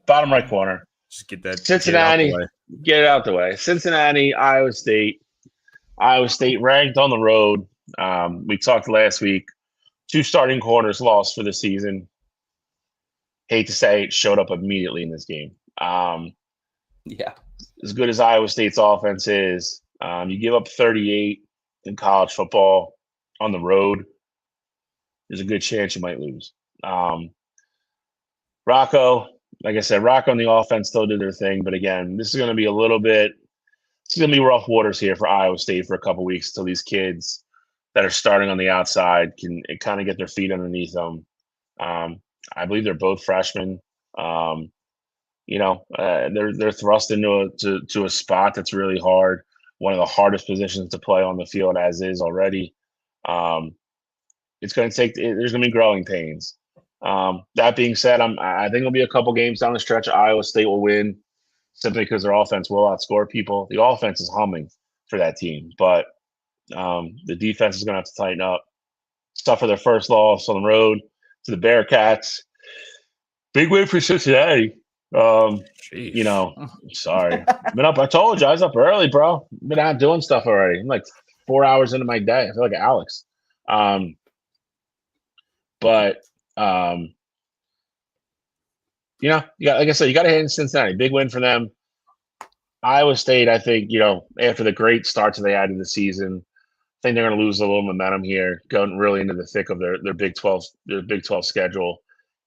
Bottom right corner. Just get that. Cincinnati. Get it out the way. Cincinnati, Iowa State. Iowa State ranked on the road. We talked last week. 2 starting corners lost for the season. Hate to say it, showed up immediately in this game. Yeah. As good as Iowa State's offense is, you give up 38 in college football on the road, there's a good chance you might lose. Rocco, like I said, Rocco and the offense still did their thing. But again, this is going to be it's going to be rough waters here for Iowa State for a couple weeks till these kids that are starting on the outside can kind of get their feet underneath them. I believe they're both freshmen. they're thrust into a spot that's really hard, one of the hardest positions to play on the field as is already. It's going to take. There's going to be growing pains. That being said, I think it'll be a couple games down the stretch. Iowa State will win simply because their offense will outscore people. The offense is humming for that team, but the defense is going to have to tighten up. Suffer their first loss on the road to the Bearcats. Big win for Cincinnati. Sorry. I told you I was up early, bro. Been out doing stuff already. I'm like 4 hours into my day. I feel like Alex. But like I said, you got to hit in Cincinnati. Big win for them. Iowa State, I think, after the great starts they had in the season, I think they're going to lose a little momentum here, going really into the thick of their Big 12 schedule.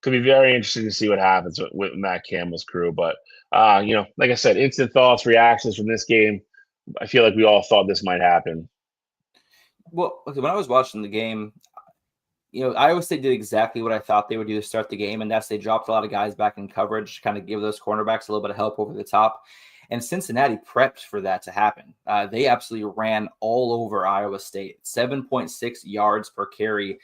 Could be very interesting to see what happens with Matt Campbell's crew. But like I said, instant thoughts, reactions from this game. I feel like we all thought this might happen. Well, when I was watching the game, Iowa State did exactly what I thought they would do to start the game, and that's they dropped a lot of guys back in coverage, kind of give those cornerbacks a little bit of help over the top. And Cincinnati prepped for that to happen. They absolutely ran all over Iowa State, 7.6 yards per carry.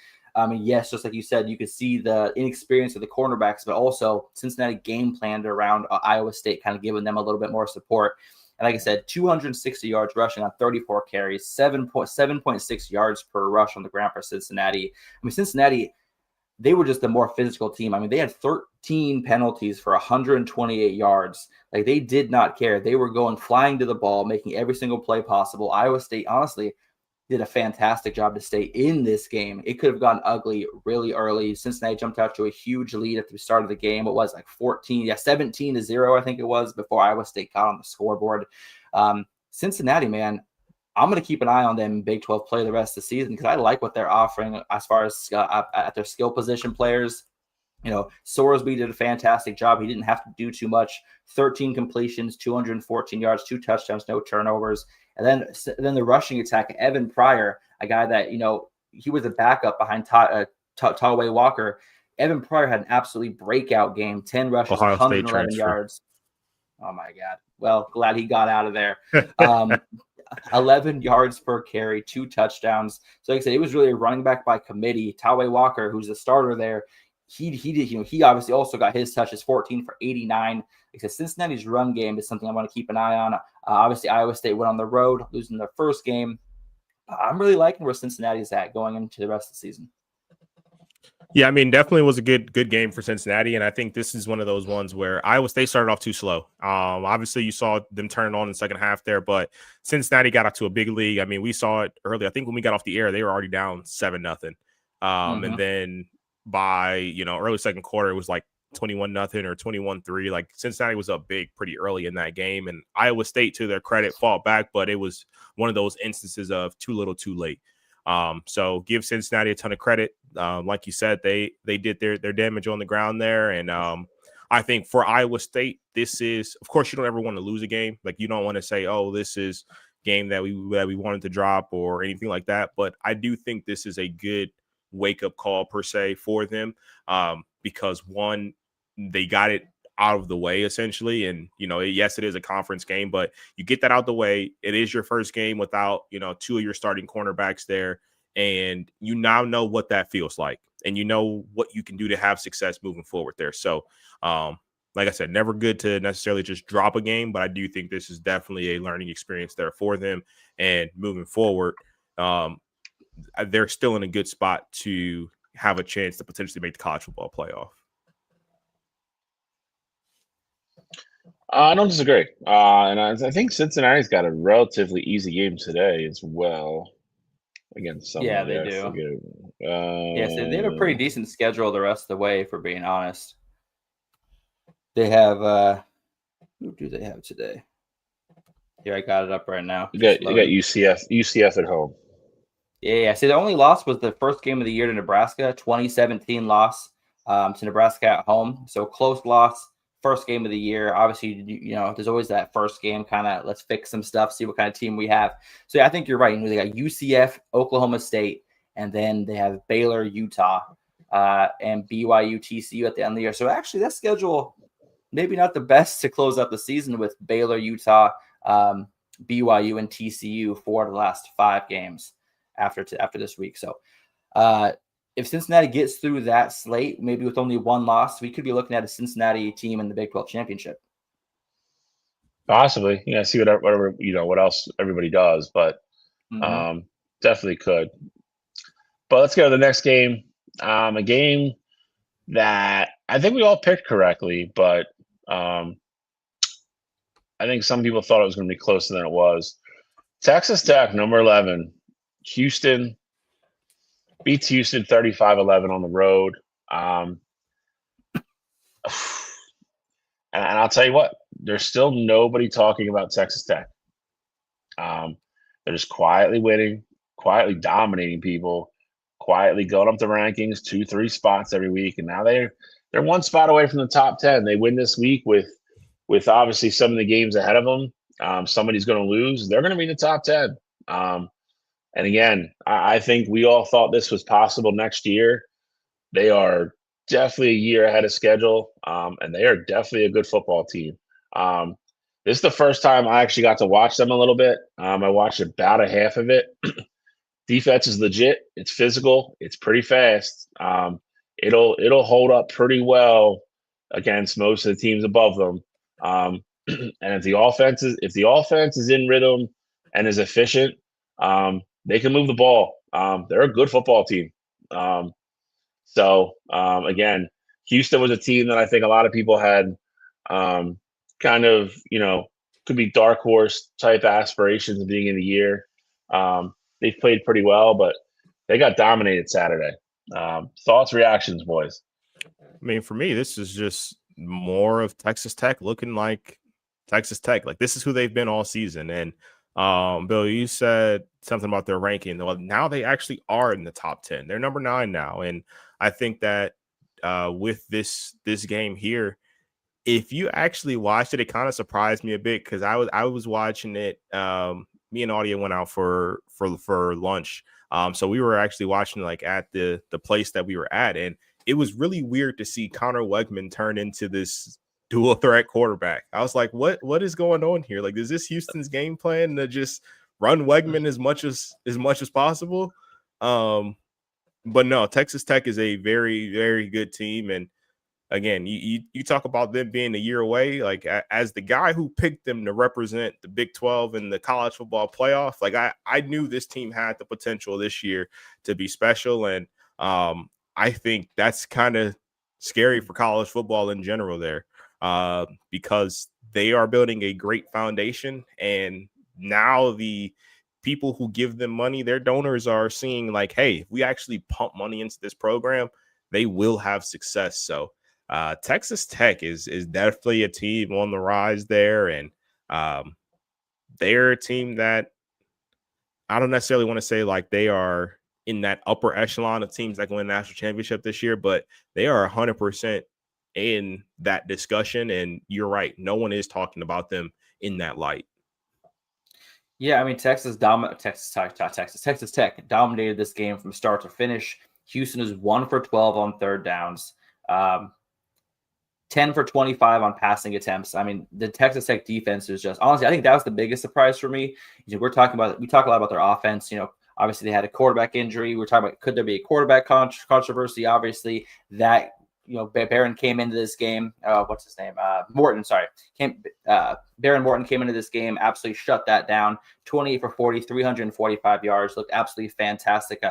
Yes, just like you said, you could see the inexperience of the cornerbacks, but also Cincinnati game planned around Iowa State, kind of giving them a little bit more support. And like I said, 260 yards rushing on 34 carries, 7.6 yards per rush on the ground for Cincinnati. Cincinnati, they were just a more physical team. They had 13 penalties for 128 yards. Like, they did not care. They were flying to the ball, making every single play possible. Iowa State, honestly, did a fantastic job to stay in this game. It could have gotten ugly really early. Cincinnati jumped out to a huge lead at the start of the game. It was like 17-0, I think it was, before Iowa State got on the scoreboard. Cincinnati, man, I'm going to keep an eye on them in Big 12 play the rest of the season because I like what they're offering as far as at their skill position players. Sorsby did a fantastic job. He didn't have to do too much. 13 completions, 214 yards, 2 touchdowns, no turnovers. And then the rushing attack, Evan Pryor, a guy that, he was a backup behind Taway Walker. Evan Pryor had an absolutely breakout game, 10 rushes, 111 yards. Oh, my God. Well, glad he got out of there. 11 yards per carry, 2 touchdowns. So like I said, it was really a running back by committee. Taway Walker, who's the starter there, he did, he obviously also got his touches, 14 for 89. Like I said, Cincinnati's run game is something I want to keep an eye on. Obviously, Iowa State went on the road, losing their first game. I'm really liking where Cincinnati's at going into the rest of the season. Yeah, definitely was a good game for Cincinnati, and I think this is one of those ones where Iowa State started off too slow. Obviously, you saw them turn on in the second half there, but Cincinnati got out to a big lead. We saw it early. I think when we got off the air, they were already down 7-0, and then by early second quarter, it was like 21-0 or 21-3. Like, Cincinnati was up big pretty early in that game, and Iowa State, to their credit, fought back, but it was one of those instances of too little, too late. So give Cincinnati a ton of credit. Like you said, they did their damage on the ground there, and I think for Iowa State, this is, of course, you don't ever want to lose a game. Like, you don't want to say, oh, this is game that we wanted to drop or anything like that. But I do think this is a good wake-up call per se for them, because one, they got it out of the way essentially, and yes, it is a conference game, but you get that out of the way. It is your first game without 2 of your starting cornerbacks there, and you now know what that feels like, and you know what you can do to have success moving forward there. So like I said, never good to necessarily just drop a game, but I do think this is definitely a learning experience there for them, and moving forward, they're still in a good spot to have a chance to potentially make the college football playoff. I don't disagree. And I think Cincinnati's got a relatively easy game today as well against someone. Yeah, they do. Yes, they have a pretty decent schedule the rest of the way, for being honest. They have who do they have today? Here, I got it up right now. You got UCF at home. Yeah. See, the only loss was the first game of the year to Nebraska, 2017 loss to Nebraska at home. So close loss, first game of the year. Obviously, there's always that first game, kind of let's fix some stuff, see what kind of team we have. So yeah, I think you're right. They got UCF, Oklahoma State, and then they have Baylor, Utah, and BYU, TCU at the end of the year. So actually, that schedule maybe not the best to close out the season with Baylor, Utah, BYU, and TCU for the last 5 games after this week. So if Cincinnati gets through that slate, maybe with only 1 loss, we could be looking at a Cincinnati team in the Big 12 championship. Possibly. Yeah, see whatever what else everybody does, but definitely could. But let's go to the next game. A game that I think we all picked correctly, but I think some people thought it was going to be closer than it was. Texas Tech, number 11, Houston beats Houston 35-11 on the road. And I'll tell you what, there's still nobody talking about Texas Tech. They're just quietly winning, quietly dominating people, quietly going up the rankings 2-3 spots every week, and now they're 1 spot away from the top 10. They win this week with obviously some of the games ahead of them. Somebody's going to lose. They're going to be in the top 10. And again, I think we all thought this was possible next year. They are definitely a year ahead of schedule, and they are definitely a good football team. This is the first time I actually got to watch them a little bit. I watched about a half of it. Defense is legit. It's physical. It's pretty fast. It'll hold up pretty well against most of the teams above them. And if the offense is in rhythm and is efficient, they can move the ball. They're a good football team. So again, Houston was a team that I think a lot of people had kind of, could be dark horse type aspirations of being in the year. They've played pretty well, but they got dominated Saturday. Thoughts, reactions, boys? I mean, for me, this is just more of Texas Tech looking like Texas Tech. Like, this is who they've been all season. And Bill, you said something about their ranking. Well, now they actually are in the top 10. They're number 9 now. And I think that with this game here, if you actually watched it, it kind of surprised me a bit because I was watching it. Me and Audio went out for lunch. So we were actually watching like at the place that we were at, and it was really weird to see Connor Wegman turn into this dual threat quarterback. I was like, what is going on here? Like, is this Houston's game plan to just run Wegman as much as possible? But no, Texas Tech is a very, very good team. And again, you talk about them being a year away. Like, as the guy who picked them to represent the Big 12 in the college football playoff, like I knew this team had the potential this year to be special. And I think that's kind of scary for college football in general there, because they are building a great foundation. And now the people who give them money, their donors, are seeing like, hey, if we actually pump money into this program, they will have success. So Texas Tech is definitely a team on the rise there. And they're a team that I don't necessarily want to say like they are in that upper echelon of teams that go in the national championship this year, but they are 100% in that discussion. And you're right, no one is talking about them in that light. Yeah, I mean, Texas Tech dominated this game from start to finish. Houston is 1 for 12 on third downs, 10 for 25 on passing attempts. I mean, the Texas Tech defense is just, honestly, I think that was the biggest surprise for me. We talk a lot about their offense. Obviously they had a quarterback injury. We're talking about, could there be a quarterback controversy? Obviously that, Barron came into this game. What's his name? Morton, sorry. Baron Morton came into this game, absolutely shut that down. 28 for 40, 345 yards. Looked absolutely fantastic.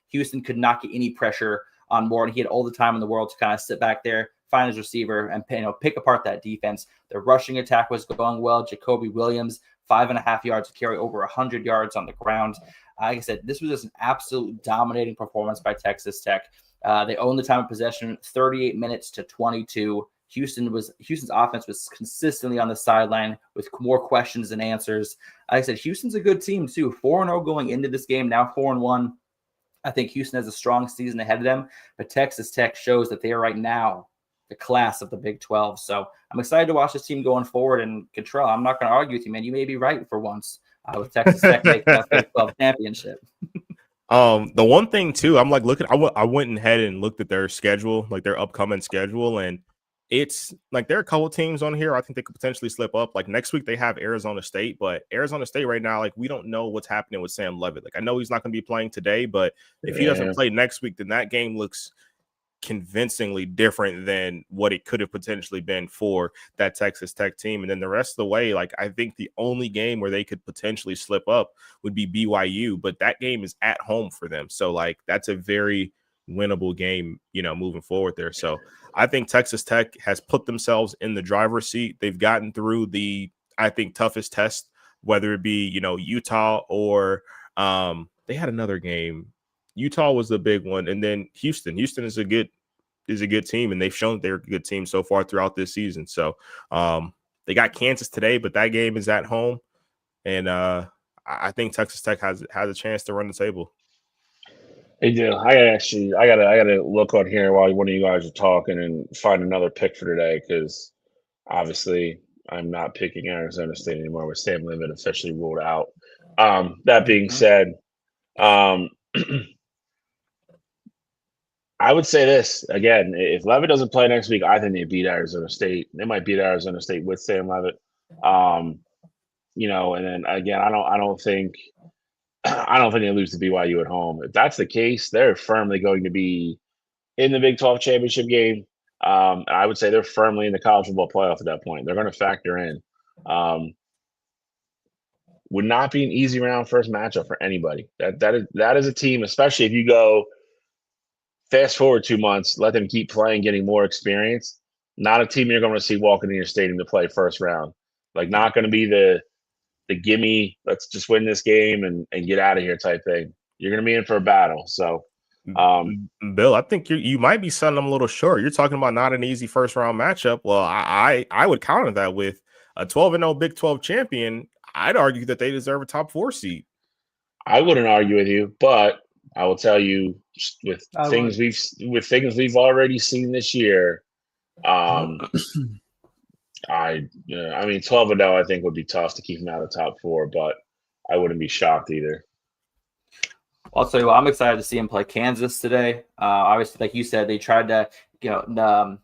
Houston could not get any pressure on Morton. He had all the time in the world to kind of sit back there, find his receiver, and pick apart that defense. The rushing attack was going well. Jacoby Williams, 5.5 yards to carry, over 100 yards on the ground. Like I said, this was just an absolute dominating performance by Texas Tech. They owned the time of possession 38 minutes to 22. Houston's offense was consistently on the sideline with more questions than answers. Like I said, Houston's a good team too. 4-0 going into this game, now 4-1. I think Houston has a strong season ahead of them, but Texas Tech shows that they are right now the class of the Big 12. So I'm excited to watch this team going forward. And Cottrell, I'm not going to argue with you, man. You may be right for once with Texas Tech making that Big 12 championship. The one thing too, I'm like looking. I went ahead and looked at their schedule, like their upcoming schedule, and it's like there are a couple teams on here I think they could potentially slip up. Like next week they have Arizona State, but Arizona State right now, like we don't know what's happening with Sam Levitt. Like I know he's not going to be playing today, but if he doesn't play next week, then that game looks convincingly different than what it could have potentially been for that Texas Tech team. And then the rest of the way, like I think the only game where they could potentially slip up would be BYU, but that game is at home for them. So like that's a very winnable game, you know, moving forward there. So I think Texas Tech has put themselves in the driver's seat. They've gotten through the, I think, toughest test, whether it be, you know, Utah or they had another game. Utah was the big one, and then Houston. Houston is a good team, and they've shown they're a good team so far throughout this season. So they got Kansas today, but that game is at home, and I think Texas Tech has a chance to run the table. They do. I gotta look on here while one of you guys are talking and find another pick for today because obviously I'm not picking Arizona State anymore with Sam Levitt officially ruled out. That being said, I would say this again: if Levitt doesn't play next week, I think they beat Arizona State. They might beat Arizona State with Sam Levitt. You know, and then again, I don't think they lose to BYU at home. If that's the case, they're firmly going to be in the Big 12 championship game. I would say they're firmly in the college football playoff at that point. They're going to factor in. Would not be an easy round first matchup for anybody. That is a team, especially if you go fast forward 2 months, let them keep playing, getting more experience. Not a team you're going to see walking in your stadium to play first round. Like not going to be the gimme, let's just win this game and get out of here type thing. You're going to be in for a battle. So, Bill, I think you might be selling them a little short. You're talking about not an easy first round matchup. Well, I would counter that with a 12-0 Big 12 champion. I'd argue that they deserve a top 4 seed. I wouldn't argue with you, but I will tell you with things we've already seen this year. I mean, 12-0, I think would be tough to keep them out of the top 4, but I wouldn't be shocked either. I'll tell you what, I'm excited to see him play Kansas today. Obviously, like you said, they tried to,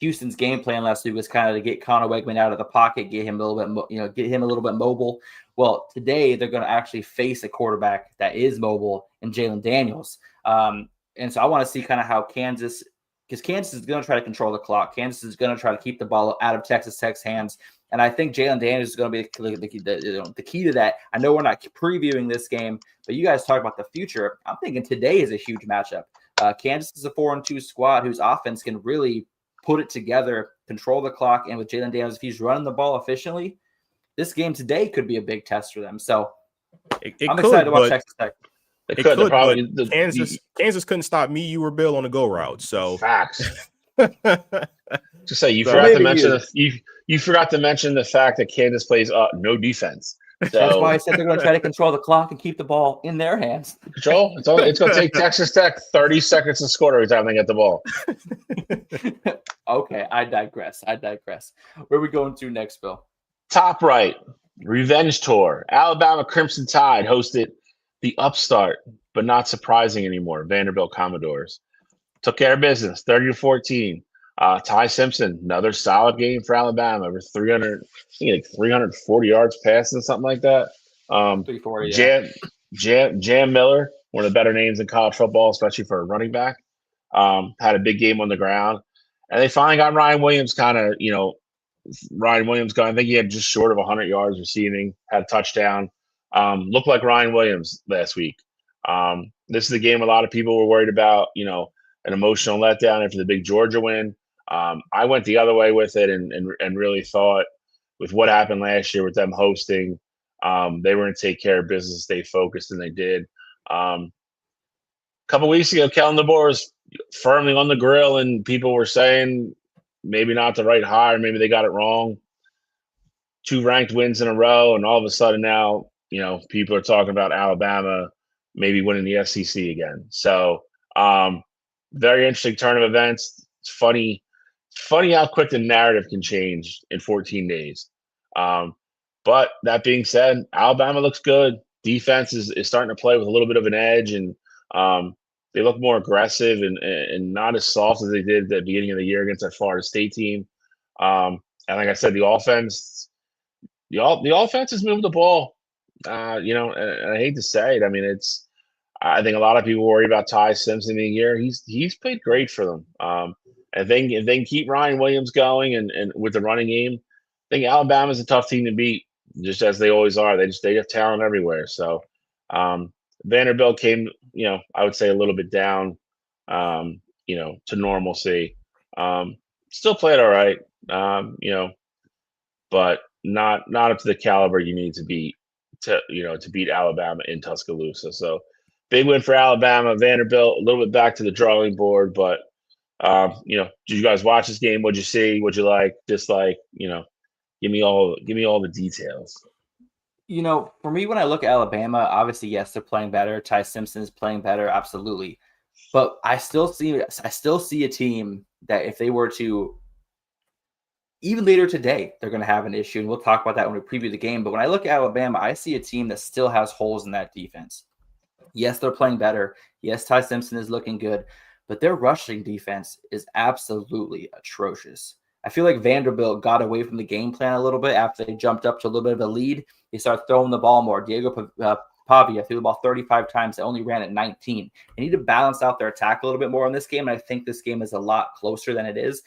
Houston's game plan last week was kind of to get Connor Wegman out of the pocket, get him a little bit mobile. Well, today they're going to actually face a quarterback that is mobile in Jalen Daniels. And so I want to see kind of how Kansas, because Kansas is going to try to control the clock. Kansas is going to try to keep the ball out of Texas Tech's hands. And I think Jalen Daniels is going to be the key to that. I know we're not previewing this game, but you guys talk about the future. I'm thinking today is a huge matchup. Kansas is a 4-2 squad whose offense can really put it together, control the clock, and with Jalen Daniels, if he's running the ball efficiently, this game today could be a big test for them. So I'm excited to watch Texas Tech. Kansas couldn't stop me, you, or Bill on the go route. So facts. Just say you forgot to mention the fact that Kansas plays no defense. So, that's why I said they're going to try to control the clock and keep the ball in their hands. Control. It's going to take Texas Tech 30 seconds to score every time they get the ball. Okay, I digress. Where are we going to next, Bill? Top right, revenge tour. Alabama Crimson Tide hosted the upstart, but not surprising anymore, Vanderbilt Commodores. Took care of business, 30-14. Ty Simpson, another solid game for Alabama, over 340 yards passing, something like that. 340, yeah. Jam Miller, one of the better names in college football, especially for a running back. Had a big game on the ground. And they finally got Ryan Williams going. I think he had just short of 100 yards receiving, had a touchdown. Looked like Ryan Williams last week. This is the game a lot of people were worried about, an emotional letdown after the big Georgia win. I went the other way with it and really thought with what happened last year with them hosting, they were going to take care of business, stay focused, and they did. A couple weeks ago, Kellen DeBoer was firmly on the grill, and people were saying maybe not the right hire, maybe they got it wrong. 2 ranked wins in a row, and all of a sudden now, people are talking about Alabama maybe winning the SEC again. So, very interesting turn of events. It's funny how quick the narrative can change in 14 days. But that being said, Alabama looks good. Defense is starting to play with a little bit of an edge, and They look more aggressive and not as soft as they did at the beginning of the year against that Florida State team. And like I said, the offense is moving the ball. And I hate to say it. I mean, I think a lot of people worry about Ty Simpson in the year. He's played great for them. And if they can keep Ryan Williams going and with the running game, I think Alabama's a tough team to beat, just as they always are. They have talent everywhere. So Vanderbilt came, I would say a little bit down, to normalcy. Still played all right, but not up to the caliber you need to beat to beat Alabama in Tuscaloosa. So big win for Alabama. Vanderbilt a little bit back to the drawing board, but did you guys watch this game? What'd you see? What'd you like? Dislike? Give me all the details. For me, when I look at Alabama, obviously, yes, they're playing better. Ty Simpson is playing better, absolutely. But I still see a team that if they were to, even later today, they're going to have an issue. And we'll talk about that when we preview the game. But when I look at Alabama, I see a team that still has holes in that defense. Yes, they're playing better. Yes, Ty Simpson is looking good. But their rushing defense is absolutely atrocious. I feel like Vanderbilt got away from the game plan a little bit after they jumped up to a little bit of a lead. They started throwing the ball more. Diego Pavia threw the ball 35 times. They only ran at 19. They need to balance out their attack a little bit more in this game, and I think this game is a lot closer than it is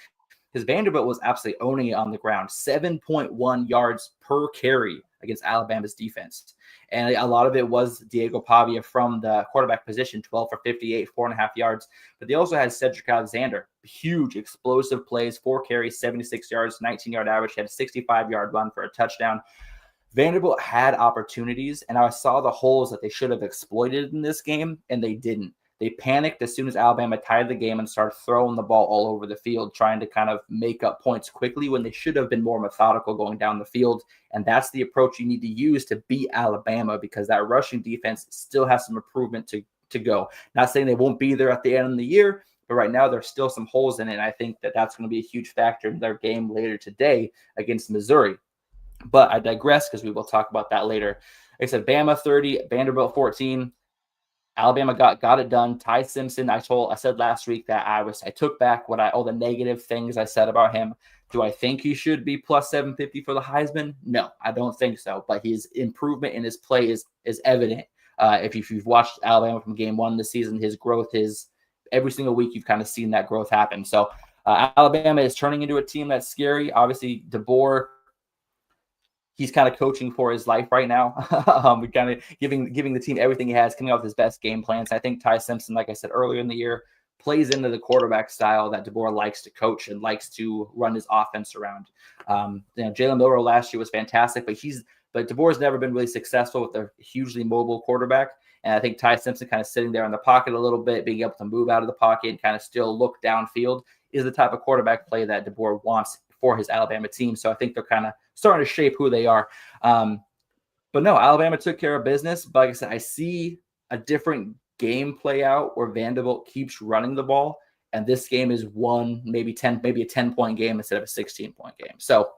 because Vanderbilt was absolutely owning it on the ground. 7.1 yards per carry against Alabama's defense. And a lot of it was Diego Pavia from the quarterback position, 12 for 58, 4.5 yards. But they also had Cedric Alexander, huge explosive plays, 4 carries, 76 yards, 19-yard average. He had a 65-yard run for a touchdown. Vanderbilt had opportunities, and I saw the holes that they should have exploited in this game, and they didn't. They panicked as soon as Alabama tied the game and started throwing the ball all over the field, trying to kind of make up points quickly when they should have been more methodical going down the field. And that's the approach you need to use to beat Alabama because that rushing defense still has some improvement to go. Not saying they won't be there at the end of the year, but right now there's still some holes in it. And I think that that's going to be a huge factor in their game later today against Missouri. But I digress because we will talk about that later. Like I said, Bama 30, Vanderbilt 14. Alabama got it done. Ty Simpson, I said last week that I took back all the negative things I said about him. Do I think he should be plus 750 for the Heisman? No, I don't think so. But his improvement in his play is evident. If you've watched Alabama from game one this season, his growth is every single week you've kind of seen that growth happen. So Alabama is turning into a team that's scary. Obviously, DeBoer, he's kind of coaching for his life right now. We're kind of giving the team everything he has, coming up with his best game plans. I think Ty Simpson, like I said earlier in the year, plays into the quarterback style that DeBoer likes to coach and likes to run his offense around. Jalen Milroe last year was fantastic, but DeBoer's never been really successful with a hugely mobile quarterback. And I think Ty Simpson kind of sitting there in the pocket a little bit, being able to move out of the pocket and kind of still look downfield is the type of quarterback play that DeBoer wants for his Alabama team. So I think they're kind of starting to shape who they are. But no, Alabama took care of business. But like I said, I see a different game play out where Vanderbilt keeps running the ball. And this game is maybe a 10-point game instead of a 16-point game. So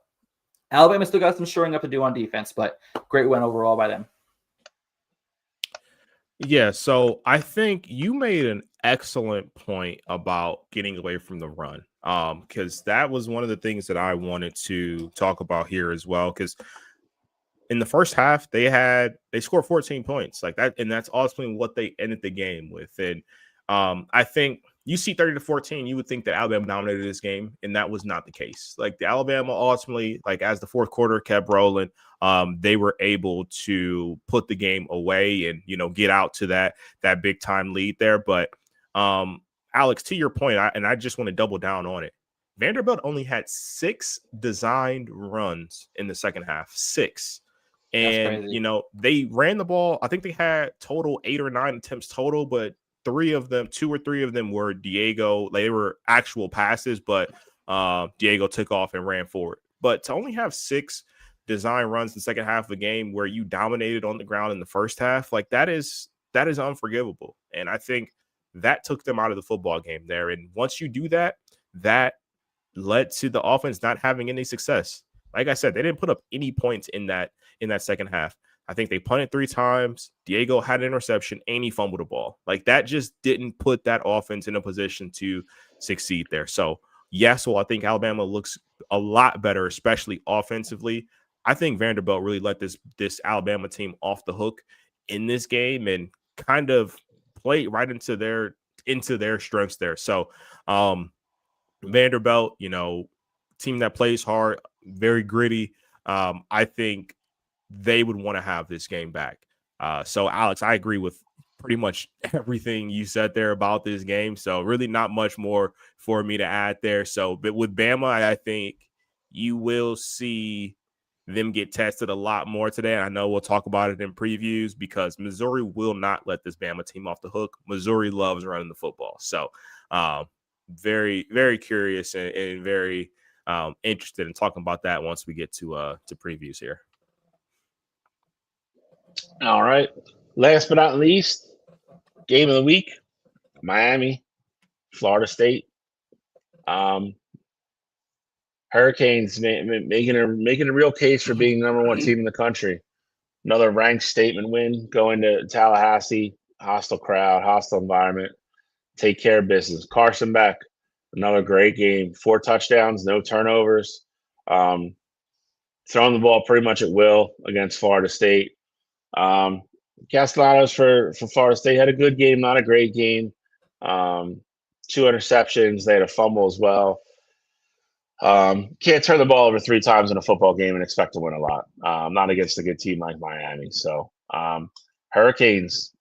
Alabama still got some shoring up to do on defense, but great win overall by them. Yeah, so I think you made an excellent point about getting away from the run, because that was one of the things that I wanted to talk about here as well, because in the first half, they scored 14 points like that, and that's ultimately what they ended the game with. And I think you see 30-14, you would think that Alabama dominated this game, and that was not the case. Like the Alabama ultimately, like as the fourth quarter kept rolling, they were able to put the game away and get out to that big time lead there. But Alex, to your point, I just want to double down on it. Vanderbilt only had 6 designed runs in the second half, 6. And, they ran the ball. I think they had total 8 or 9 attempts total, but 2 or 3 of them were Diego. They were actual passes, but Diego took off and ran forward. But to only have 6 design runs in the second half of the game where you dominated on the ground in the first half, like that is unforgivable. And I think that took them out of the football game there. And once you do that, that led to the offense not having any success. Like I said, they didn't put up any points in that second half. I think they punted 3 times. Diego had an interception and he fumbled the ball. Like, that just didn't put that offense in a position to succeed there. So, yes, well, I think Alabama looks a lot better, especially offensively. I think Vanderbilt really let this Alabama team off the hook in this game and kind of play right into their strengths there. So, Vanderbilt, team that plays hard, very gritty. I think they would want to have this game back. So, Alex, I agree with pretty much everything you said there about this game. So, really not much more for me to add there. So, but with Bama, I think you will see them get tested a lot more today. And I know we'll talk about it in previews because Missouri will not let this Bama team off the hook. Missouri loves running the football. So, very, very curious and very interested in talking about that once we get to previews here. All right. Last but not least, game of the week, Miami, Florida State. Hurricanes making a real case for being the number 1 team in the country. Another ranked statement win, going to Tallahassee, hostile crowd, hostile environment, take care of business. Carson Beck, another great game, 4 touchdowns, no turnovers, throwing the ball pretty much at will against Florida State. Castellanos for Florida State had a good game, not a great game. 2 interceptions. They had a fumble as well. Can't turn the ball over 3 times in a football game and expect to win a lot. Not against a good team like Miami. So Hurricanes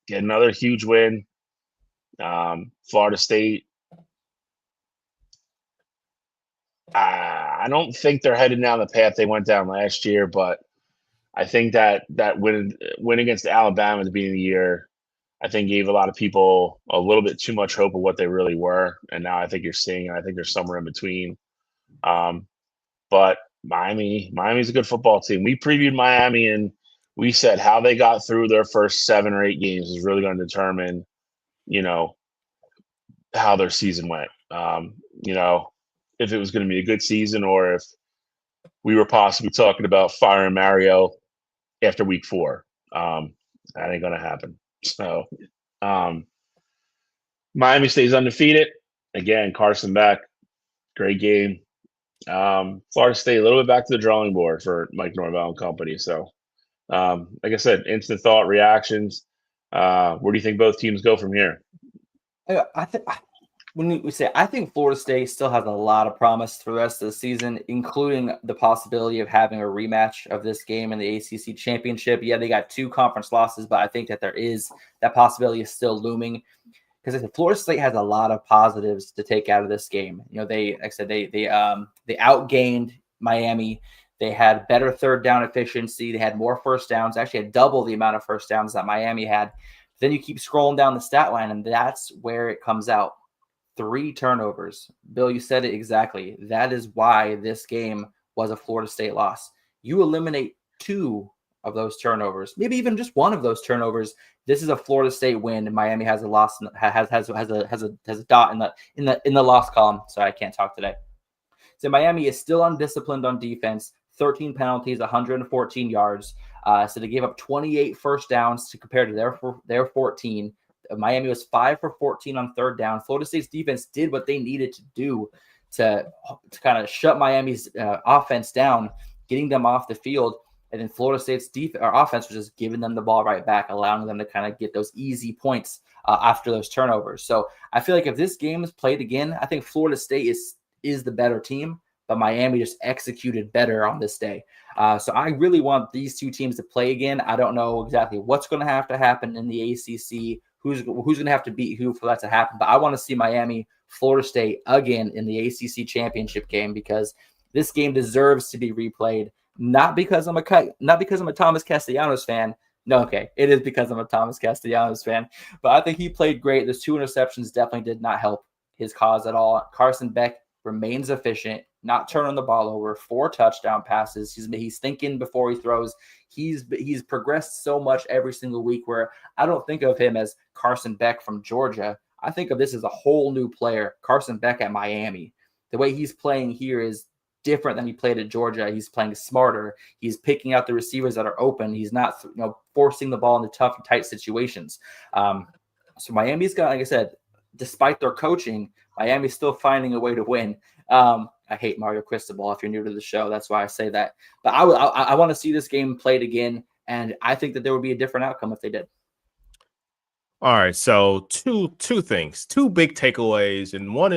get another huge win. Florida State, I don't think they're headed down the path they went down last year, but I think that win against Alabama at the beginning of the year, I think gave a lot of people a little bit too much hope of what they really were. And now I think you're seeing, I think there's somewhere in between. But Miami's a good football team. We previewed Miami and we said how they got through their first 7 or 8 games is really going to determine, how their season went. If it was going to be a good season or if we were possibly talking about firing Mario after week 4. That ain't going to happen. So Miami stays undefeated. Again, Carson Beck, great game. Florida State, a little bit back to the drawing board for Mike Norvell and company. So, like I said, instant thought reactions. Where do you think both teams go from here? I think when we say, I think Florida State still has a lot of promise for the rest of the season, including the possibility of having a rematch of this game in the ACC championship. Yeah, they got 2 conference losses, but I think that that possibility is still looming. Because Florida State has a lot of positives to take out of this game. They outgained Miami. They had better third down efficiency. They had more first downs. Actually, had double the amount of first downs that Miami had. Then you keep scrolling down the stat line, and that's where it comes out. 3 turnovers. Bill, you said it exactly. That is why this game was a Florida State loss. You eliminate 2 of those turnovers, maybe even just 1 of those turnovers. This is a Florida State win, and Miami has a loss, has a dot in the loss column. Sorry, I can't talk today. So Miami is still undisciplined on defense. 13 penalties, 114 yards. So they gave up 28 first downs to compare to their 14. Miami was 5 for 14 on third down. Florida State's defense did what they needed to do to kind of shut Miami's offense down, getting them off the field. And then Florida State's offense was just giving them the ball right back, allowing them to kind of get those easy points after those turnovers. So I feel like if this game is played again, I think Florida State is the better team, but Miami just executed better on this day. So I really want these 2 teams to play again. I don't know exactly what's going to have to happen in the ACC, who's going to have to beat who for that to happen. But I want to see Miami, Florida State again in the ACC championship game, because this game deserves to be replayed. Not because I'm a Thomas Castellanos fan. No, okay, it is because I'm a Thomas Castellanos fan. But I think he played great. Those 2 interceptions definitely did not help his cause at all. Carson Beck remains efficient, not turning the ball over. 4 touchdown passes. He's thinking before he throws. He's progressed so much every single week, where I don't think of him as Carson Beck from Georgia. I think of this as a whole new player, Carson Beck at Miami. The way he's playing here is different than he played at Georgia. He's playing smarter. He's picking out the receivers that are open. He's not, forcing the ball into tough and tight situations. So Miami's got, like I said, despite their coaching, Miami's still finding a way to win. I hate Mario Cristobal if you're new to the show. That's why I say that. But I want to see this game played again, and I think that there would be a different outcome if they did. All right, so two things, two big takeaways, and one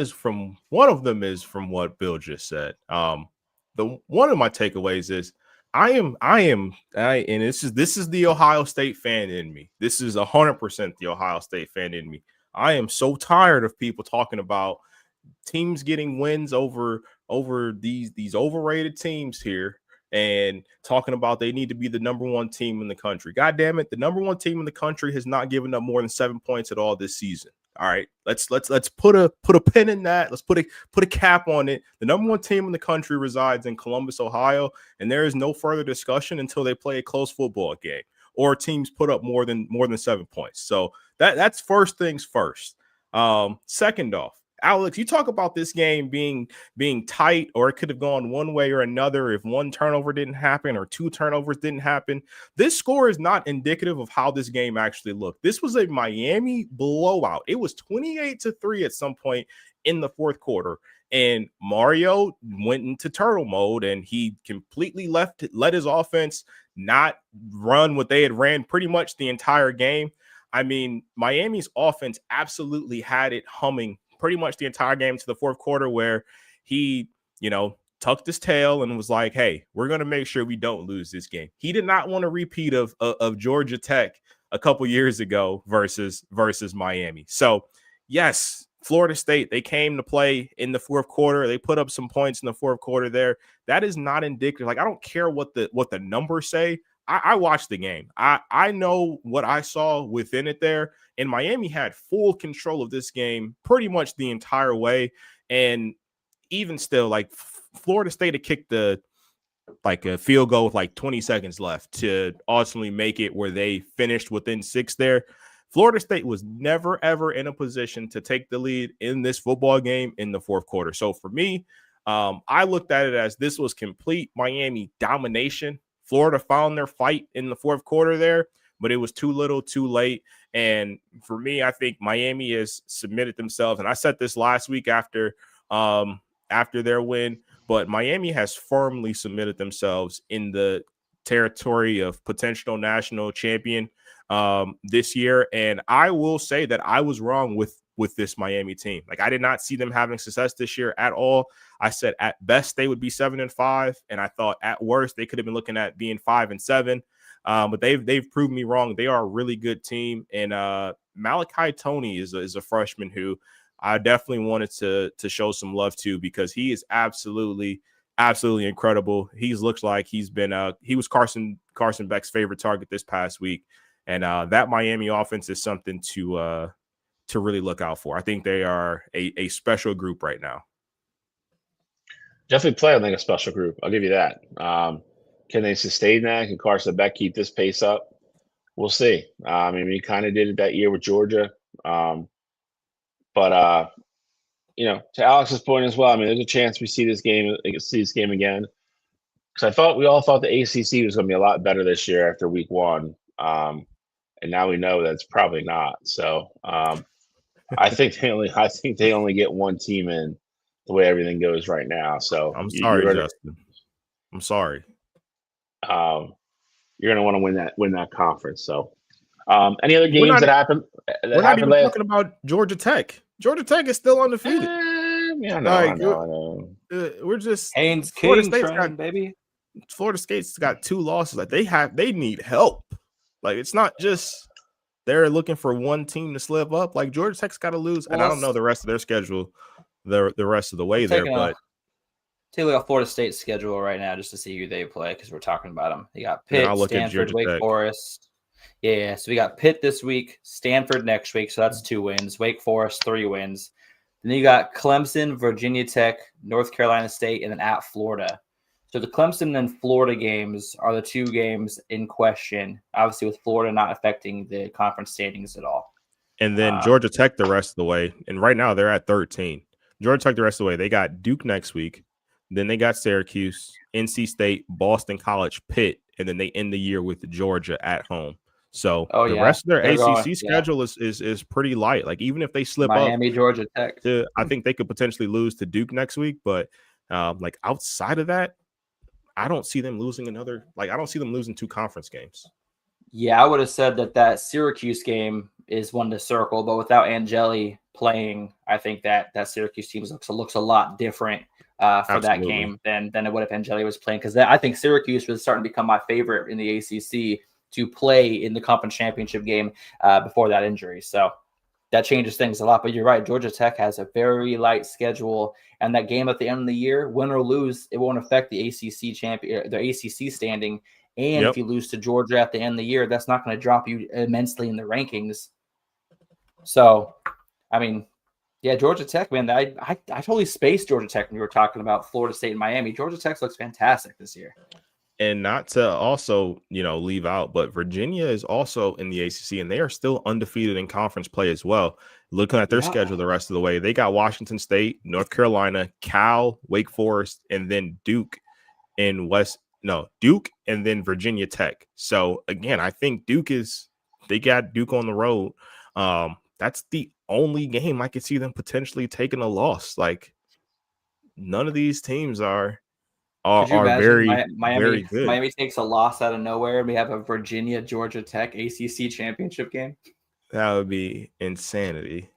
of them is from what Bill just said. The one of my takeaways is and this is the Ohio State fan in me. This is 100% the Ohio State fan in me. I am so tired of people talking about teams getting wins over these overrated teams here and talking about they need to be the number one team in the country. God damn it, the number one team in the country has not given up more than 7 points at all this season. All right, let's put a pin in that. Let's put a cap on it. The number one team in the country resides in Columbus, Ohio, and there is no further discussion until they play a close football game or teams put up more than 7 points. So that's first things first. Second off, Alex, you talk about this game being tight, or it could have gone one way or another if one turnover didn't happen or two turnovers didn't happen. This score is not indicative of how this game actually looked. This was a Miami blowout. It was 28-3 at some point in the fourth quarter, and Mario went into turtle mode, and he completely let his offense not run what they had ran pretty much the entire game. I mean, Miami's offense absolutely had it humming pretty much the entire game to the fourth quarter, where he, tucked his tail and was like, hey, we're going to make sure we don't lose this game. He did not want a repeat of Georgia Tech a couple years ago versus Miami. So, yes, Florida State, they came to play in the fourth quarter. They put up some points in the fourth quarter there. That is not indicative. Like, I don't care what the numbers say. I watched the game. I know what I saw within it there. And Miami had full control of this game pretty much the entire way. And even still, like, Florida State had kicked a field goal with 20 seconds left to ultimately make it where they finished within 6 there. Florida State was never, ever in a position to take the lead in this football game in the fourth quarter. So for me, I looked at it as this was complete Miami domination. Florida found their fight in the fourth quarter there, but it was too little, too late. And for me, I think Miami has submitted themselves. And I said this last week after their win, but Miami has firmly submitted themselves in the territory of potential national champion this year. And I will say that I was wrong with this Miami team. Like, I did not see them having success this year at all. I said at best they would be 7-5, and I thought at worst they could have been looking at being 5-7. But they've proved me wrong. They are a really good team, and Malachi Toney is a freshman who I definitely wanted to show some love to, because he is absolutely incredible. He looks like he was Carson Beck's favorite target this past week, and that Miami offense is something to really look out for. I think they are a special group right now. Definitely playing like a special group. I'll give you that. Can they sustain that? Can Carson Beck keep this pace up? We'll see. I mean, we kind of did it that year with Georgia. But to Alex's point as well, I mean, there's a chance we see this game again. Because we all thought the ACC was going to be a lot better this year after week 1. And now we know that's probably not. So I think they only get one team in the way everything goes right now. So I'm sorry, Justin. I'm sorry. You're going to want to win that conference. So any other games that happened? We're not even talking about Georgia Tech. Georgia Tech is still undefeated. Yeah, I know. We're just Haynes Florida King State's train, baby. Florida State's got 2 losses. Like, they need help. Like, it's not just they're looking for one team to slip up. Like, Georgia Tech's got to lose, and I don't know the rest of their schedule, the rest of the way there. But take a look at Florida State's schedule right now just to see who they play, because we're talking about them. They got Pitt, Stanford, Wake Forest. Yeah, so we got Pitt this week, Stanford next week, so that's 2 wins. Wake Forest, 3 wins. Then you got Clemson, Virginia Tech, North Carolina State, and then at Florida. So the Clemson and Florida games are the 2 games in question, obviously with Florida not affecting the conference standings at all. And then Georgia Tech the rest of the way. And right now they're at 13. Georgia Tech the rest of the way. They got Duke next week. Then they got Syracuse, NC State, Boston College, Pitt, and then they end the year with Georgia at home. So the rest of their ACC schedule is pretty light. Like even if they slip Miami, up, Georgia Tech, I think they could potentially lose to Duke next week. But like outside of that, I don't see them losing I don't see them losing 2 conference games. Yeah, I would have said that Syracuse game is one to circle, but without Angeli playing, I think that Syracuse team looks a lot different for that game than it would if Angeli was playing. Because I think Syracuse was starting to become my favorite in the ACC to play in the conference championship game before that injury. So that changes things a lot. But you're right, Georgia Tech has a very light schedule, and that game at the end of the year, win or lose, it won't affect the ACC standing. And if you lose to Georgia at the end of the year, that's not going to drop you immensely in the rankings. So, I mean, yeah, Georgia Tech, man, I totally spaced Georgia Tech when we were talking about Florida State and Miami. Georgia Tech looks fantastic this year. And not to also, leave out, but Virginia is also in the ACC, and they are still undefeated in conference play as well. Looking at their schedule the rest of the way, they got Washington State, North Carolina, Cal, Wake Forest, and then Duke and then Virginia Tech. So again, I think they got Duke on the road. That's the only game I could see them potentially taking a loss. Like none of these teams are very, very good. Miami takes a loss out of nowhere, and we have a Virginia Georgia Tech ACC championship game. That would be insanity.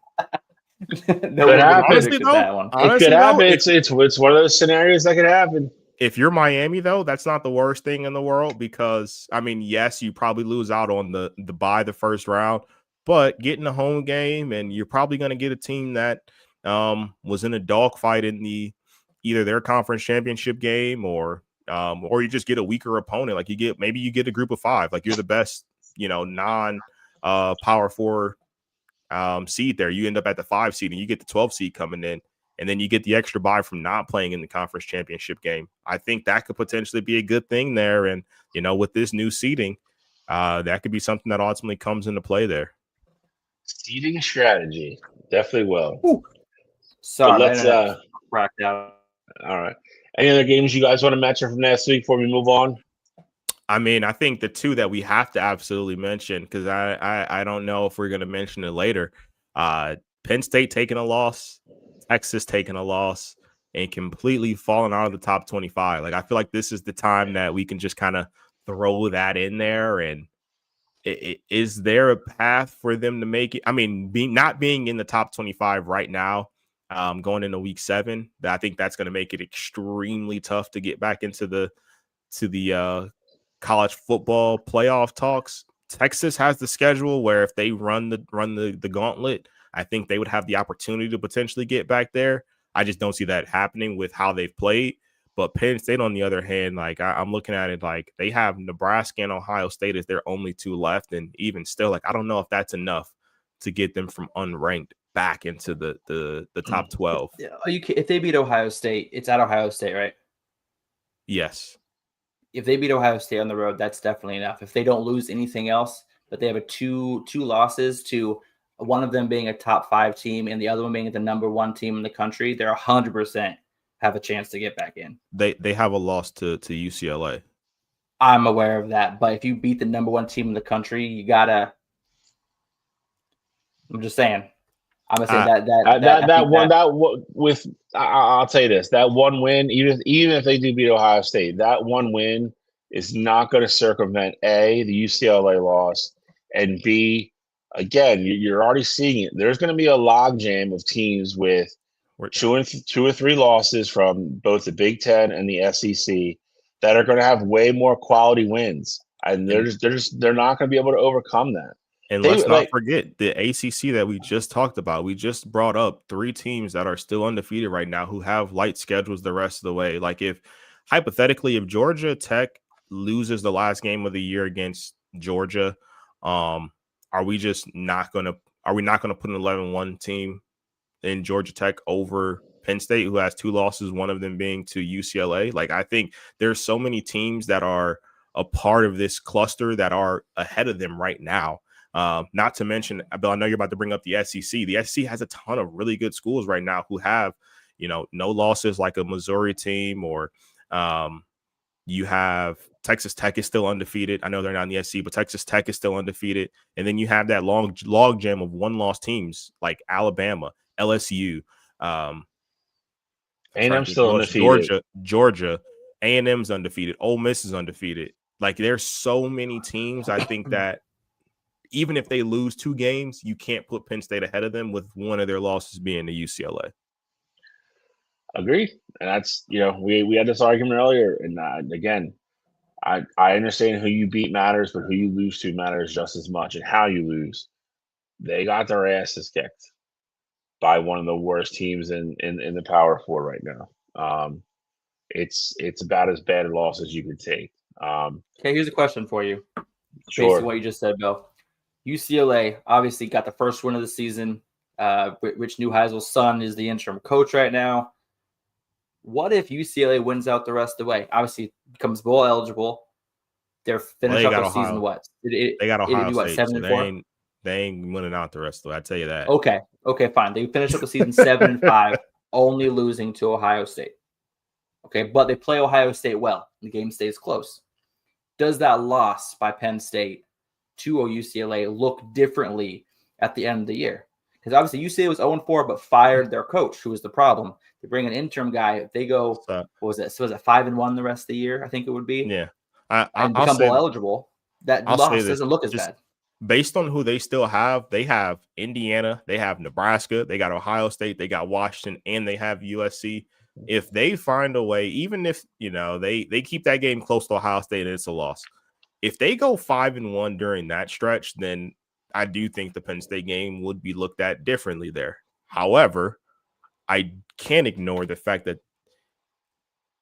No one honestly, that one. It could happen. It's one of those scenarios that could happen. If you're Miami, though, that's not the worst thing in the world because, I mean, yes, you probably lose out on the bye the first round, but getting a home game, and you're probably going to get a team that was in a dogfight in either their conference championship game or you just get a weaker opponent. Like maybe you get a group of 5, like you're the best, non power 4 seed there. You end up at the 5 seed and you get the 12 seed coming in, and then you get the extra bye from not playing in the conference championship game. I think that could potentially be a good thing there. And, with this new seeding, that could be something that ultimately comes into play there. Seeding strategy. Definitely will. Ooh. Sorry, let's cracked out. All right. Any other games you guys want to mention from last week before we move on? I mean, I think the 2 that we have to absolutely mention, because I don't know if we're going to mention it later. Penn State taking a loss, Texas taking a loss, and completely falling out of the top 25. Like, I feel like this is the time that we can just kind of throw that in there. And is there a path for them to make it? I mean, not being in the top 25 right now, going into week 7, I think that's going to make it extremely tough to get back into the college football playoff talks. Texas has the schedule where if they run the gauntlet, I think they would have the opportunity to potentially get back there. I just don't see that happening with how they've played. But Penn State, on the other hand, like I'm looking at it like they have Nebraska and Ohio State as their only 2 left, and even still, like I don't know if that's enough to get them from unranked back into the top 12. If they beat Ohio State, it's at Ohio State, right? Yes. If they beat Ohio State on the road, that's definitely enough. If they don't lose anything else, but they have two losses to one of them being a top 5 team and the other one being the number 1 team in the country, they're 100% have a chance to get back in. They have a loss to UCLA. I'm aware of that, but if you beat the number 1 team in the country, you gotta. I'm just saying. I'm gonna say I'll tell you this: that one win, even if they do beat Ohio State, that one win is not going to circumvent A, the UCLA loss, and B, again, you're already seeing it. There's going to be a logjam of teams with 2 or 3 losses from both the Big Ten and the SEC that are going to have way more quality wins, and they're not going to be able to overcome that. And let's not forget the ACC that we just talked about. We just brought up 3 teams that are still undefeated right now who have light schedules the rest of the way. Like if Georgia Tech loses the last game of the year against Georgia, are we not going to put an 11-1 team in Georgia Tech over Penn State, who has 2 losses, one of them being to UCLA? Like I think there's so many teams that are a part of this cluster that are ahead of them right now. Not to mention, Bill, I know you're about to bring up the SEC. The SEC has a ton of really good schools right now who have, no losses like a Missouri team, or you have Texas Tech is still undefeated. I know they're not in the SEC, but Texas Tech is still undefeated. And then you have that log jam of one-loss teams like Alabama, LSU, A&M's still undefeated. Georgia, A&M's undefeated. Ole Miss is undefeated. Like, there's so many teams. I think that even if they lose 2 games, you can't put Penn State ahead of them, with one of their losses being to UCLA. Agreed. And that's, we had this argument earlier. And again, I understand who you beat matters, but who you lose to matters just as much, and how you lose. They got their asses kicked by one of the worst teams in the Power Four right now. It's about as bad a loss as you could take. Okay, here's a question for you. Sure. Based on what you just said, Bill. UCLA obviously got the first win of the season. Rich Neuheisel's son is the interim coach right now. What if UCLA wins out the rest of the way? Obviously, becomes bowl eligible. They're finished up the season. What? They got Ohio State. 7-4? They ain't winning out the rest of it. I tell you that. Okay, fine. They finished up the season 7-5, only losing to Ohio State. Okay, but they play Ohio State well. The game stays close. Does that loss by Penn State to UCLA look differently at the end of the year? Because obviously UCLA was 0-4, but fired their coach, who was the problem. They bring an interim guy. If they go, what was it? So was it 5-1 the rest of the year? I think it would be. Yeah, and become bowl eligible. That loss doesn't look as bad. Based on who they still have, they have Indiana, they have Nebraska, they got Ohio State, they got Washington, and they have USC. If they find a way, even if they keep that game close to Ohio State and it's a loss, if they go 5-1 during that stretch, then I do think the Penn State game would be looked at differently there. However, I can't ignore the fact that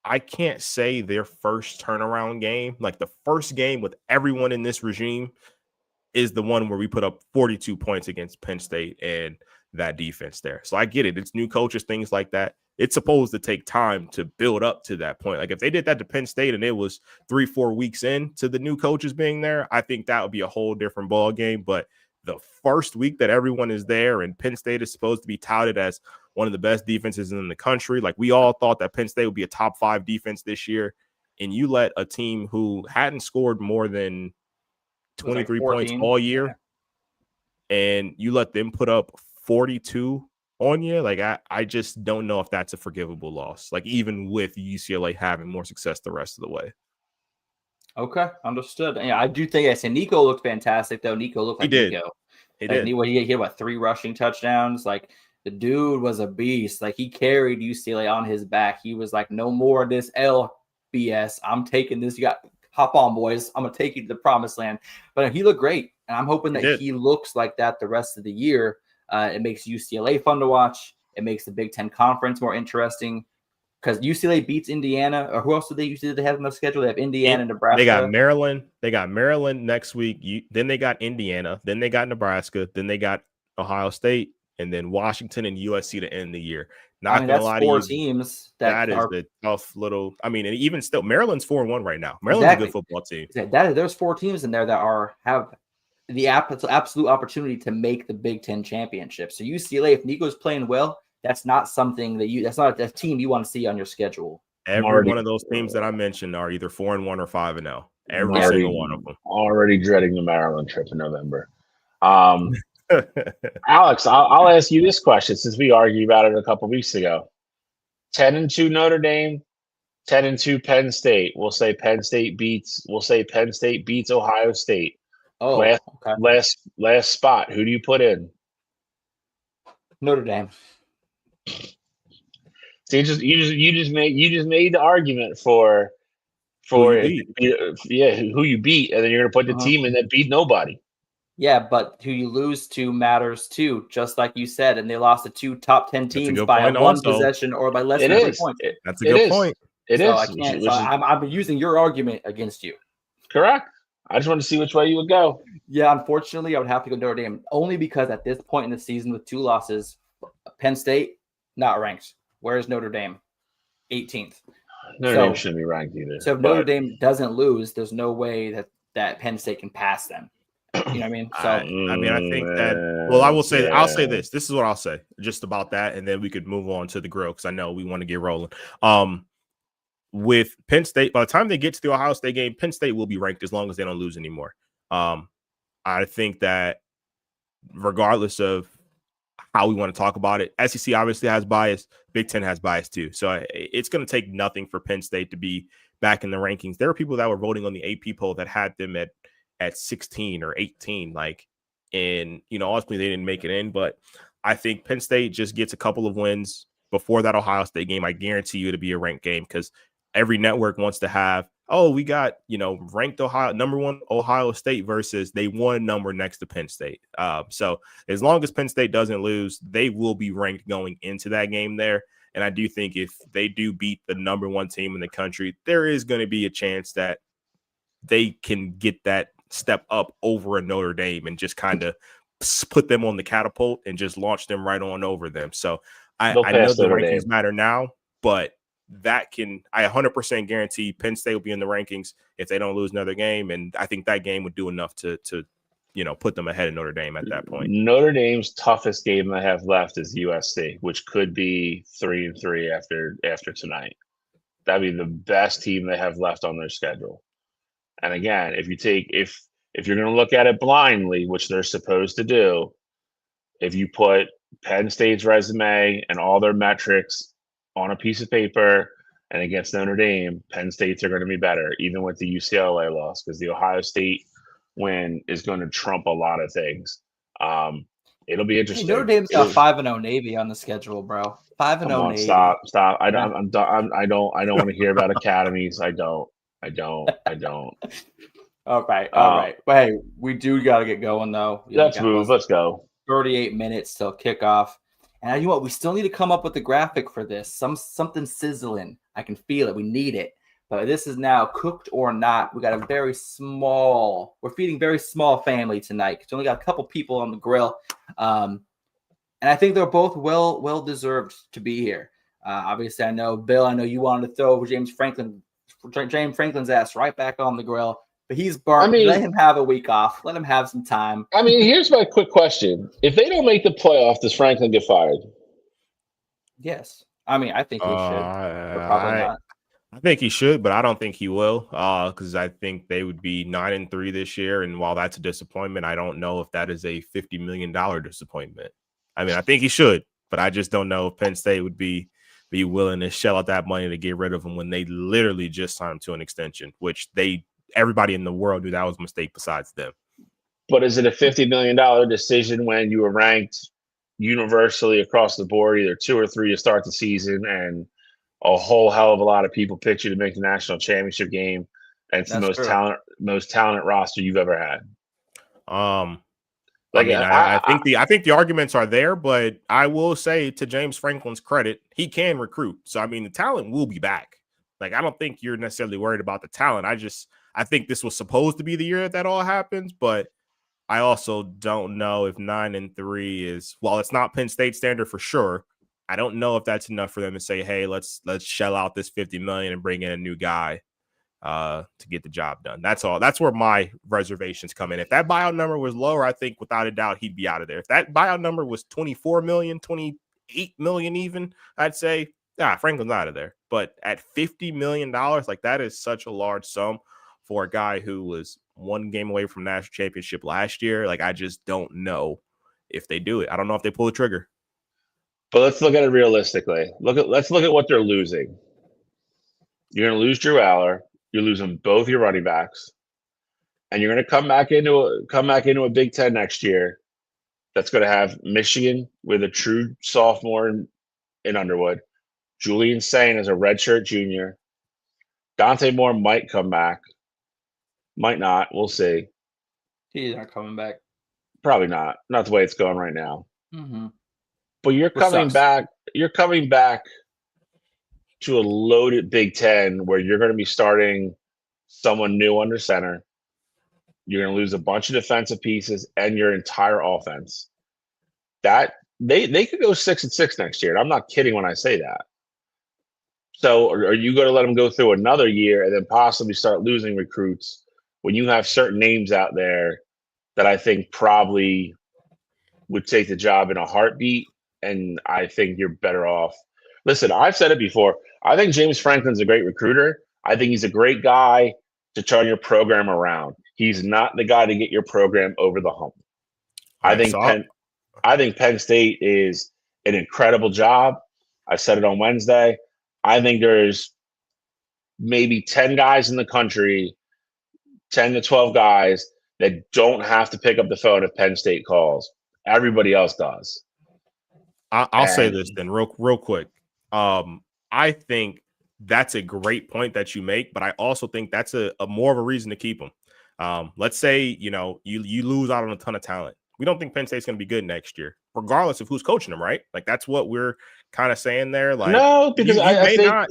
I can't say their first turnaround game, like the first game with everyone in this regime, is the one where we put up 42 points against Penn State and that defense there. So I get it. It's new coaches, things like that. It's supposed to take time to build up to that point. Like if they did that to Penn State and it was 3-4 weeks into the new coaches being there, I think that would be a whole different ball game. But the first week that everyone is there and Penn State is supposed to be touted as one of the best defenses in the country, like we all thought that Penn State would be a top 5 defense this year, and you let a team who hadn't scored more than 23 points all year, and you let them put up 42 on you, like I just don't know if that's a forgivable loss, like even with UCLA having more success the rest of the way. Okay, understood. Yeah, I do think Nico looked fantastic, though. Nico looked like Nico. He did. He had 3 rushing touchdowns. Like the dude was a beast. Like he carried UCLA on his back. He was like, no more of this LBS. I'm taking this. You got hop on, boys. I'm gonna take you to the promised land. But he looked great, and I'm hoping that he looks like that the rest of the year. It makes UCLA fun to watch. It makes the Big Ten Conference more interesting because UCLA beats Indiana. Or who else did they have in their schedule? They have Indiana, Nebraska. They got Maryland. They got Maryland next week. Then they got Indiana. Then they got Nebraska. Then they got Ohio State, and then Washington and USC to end the year. Not gonna lie to you, 4 teams. That is the tough little. I mean, and even still, Maryland's 4-1 right now. Maryland's a good football team. There's 4 teams in there that have the absolute opportunity to make the Big Ten championship. So UCLA, if Nico's playing well, that's not something that's not a team you want to see on your schedule. Every one of those teams that I mentioned are either 4-1 or 5-0. Every single one of them. Already dreading the Maryland trip in November. Alex, I'll ask you this question since we argued about it a couple weeks ago. 10-2 Notre Dame, 10-2 Penn State. We'll say Penn State beats Ohio State. Oh, last spot. Who do you put in? Notre Dame. See, you just made the argument for who you beat, and then you're gonna put the team in that beat nobody. Yeah, but who you lose to matters too, just like you said, and they lost to 2 top 10 teams by one possession or by less than 3 points. That's a good point. I'm using your argument against you. Correct. I just want to see which way you would go. Yeah, unfortunately, I would have to go Notre Dame only because at this point in the season with 2 losses, Penn State not ranked. Where's Notre Dame? 18th. Notre Dame shouldn't be ranked either. So if Notre Dame doesn't lose, there's no way that Penn State can pass them. You know what I mean? So I think that. Well, I will say. I'll say yeah. this. This is what I'll say just about that, and then we could move on to the grill because I know we want to get rolling. With Penn State, by the time they get to the Ohio State game, Penn State will be ranked as long as they don't lose anymore. I think that regardless of how we want to talk about it, SEC obviously has bias. Big Ten has bias too. So it's going to take nothing for Penn State to be back in the rankings. There were people that were voting on the AP poll that had them at 16 or 18, and ultimately they didn't make it in. But I think Penn State just gets a couple of wins before that Ohio State game. I guarantee you to be a ranked game because every network wants to have, we got, ranked number 1 Ohio State versus they won number next to Penn State. So as long as Penn State doesn't lose, they will be ranked going into that game there. And I do think if they do beat the number 1 team in the country, there is going to be a chance that they can get that step up over a Notre Dame and just kind of put them on the catapult and just launch them right on over them. So I know the rankings matter now, but I 100% guarantee Penn State will be in the rankings if they don't lose another game. And I think that game would do enough to put them ahead of Notre Dame at that point. Notre Dame's toughest game they have left is USC, which could be 3-3 after tonight. That'd be the best team they have left on their schedule. And again, if you're going to look at it blindly, which they're supposed to do, if you put Penn State's resume and all their metrics on a piece of paper and against Notre Dame, Penn State's are going to be better, even with the UCLA loss, because the Ohio State win is going to trump a lot of things. It'll be interesting. Hey, Notre Dame's got 5-0 Navy on the schedule, bro. 5-0 Navy. Stop. I don't want to hear about academies. I don't. All right. But hey, we do got to get going though. Let's move. Let's go. 38 minutes till kickoff. And you know what? We still need to come up with the graphic for this. Something sizzling. I can feel it. We need it. But this is now cooked or not. We got a we're feeding very small family tonight. We only got a couple people on the grill. And I think they're both well deserved to be here. Obviously, I know, Bill, I know you wanted to throw James Franklin's ass right back on the grill. But he's burnt. Let him have a week off. Let him have some time. Here's my quick question. If they don't make the playoff, does Franklin get fired? Yes. I think he should. But probably not. I think he should, but I don't think he will because I think they would be 9-3 this year. And while that's a disappointment, I don't know if that is a $50 million disappointment. I think he should, but I just don't know if Penn State would be willing to shell out that money to get rid of him when they literally just signed him to an extension, which everybody in the world knew that was a mistake besides them. But is it a $50 million decision when you were ranked universally across the board, either 2 or 3 to start the season, and a whole hell of a lot of people picked you to make the national championship game, and it's the most talented roster you've ever had? I think the arguments are there, but I will say to James Franklin's credit, he can recruit. So the talent will be back. I don't think you're necessarily worried about the talent. I think this was supposed to be the year that all happens, but I also don't know if 9-3 is, while it's not Penn State standard for sure, I don't know if that's enough for them to say, hey, let's shell out this $50 million and bring in a new guy to get the job done. That's all. That's where my reservations come in. If that buyout number was lower, I think without a doubt he'd be out of there. If that buyout number was 24 million, 28 million even, I'd say, Franklin's out of there. But at $50 million, that is such a large sum for a guy who was one game away from national championship last year. I just don't know if they do it. I don't know if they pull the trigger. But let's look at it realistically. Let's look at what they're losing. You're going to lose Drew Aller. You're losing both your running backs, and you're going to come back into a Big Ten next year. That's going to have Michigan with a true sophomore in Underwood. Julian Sain as a redshirt junior. Dante Moore might come back. Might not. We'll see. He's not coming back. Probably not. Not the way it's going right now. Mm-hmm. But you're coming back. You're coming back to a loaded Big Ten where you're going to be starting someone new under center. You're going to lose a bunch of defensive pieces and your entire offense. That they could go 6-6 next year. And I'm not kidding when I say that. So are you going to let them go through another year and then possibly start losing recruits when you have certain names out there that I think probably would take the job in a heartbeat, and I think you're better off. Listen, I've said it before. I think James Franklin's a great recruiter. I think he's a great guy to turn your program around. He's not the guy to get your program over the hump. I think Penn State is an incredible job. I said it on Wednesday. I think there's maybe 10 guys in the country, 10 to 12 guys that don't have to pick up the phone if Penn State calls. Everybody else does. I'll say this then real quick. I think that's a great point that you make, but I also think that's a more of a reason to keep them. Let's say, you lose out on a ton of talent. We don't think Penn State's going to be good next year, regardless of who's coaching them, right? Like, that's what we're kind of saying there. Like, no, because I think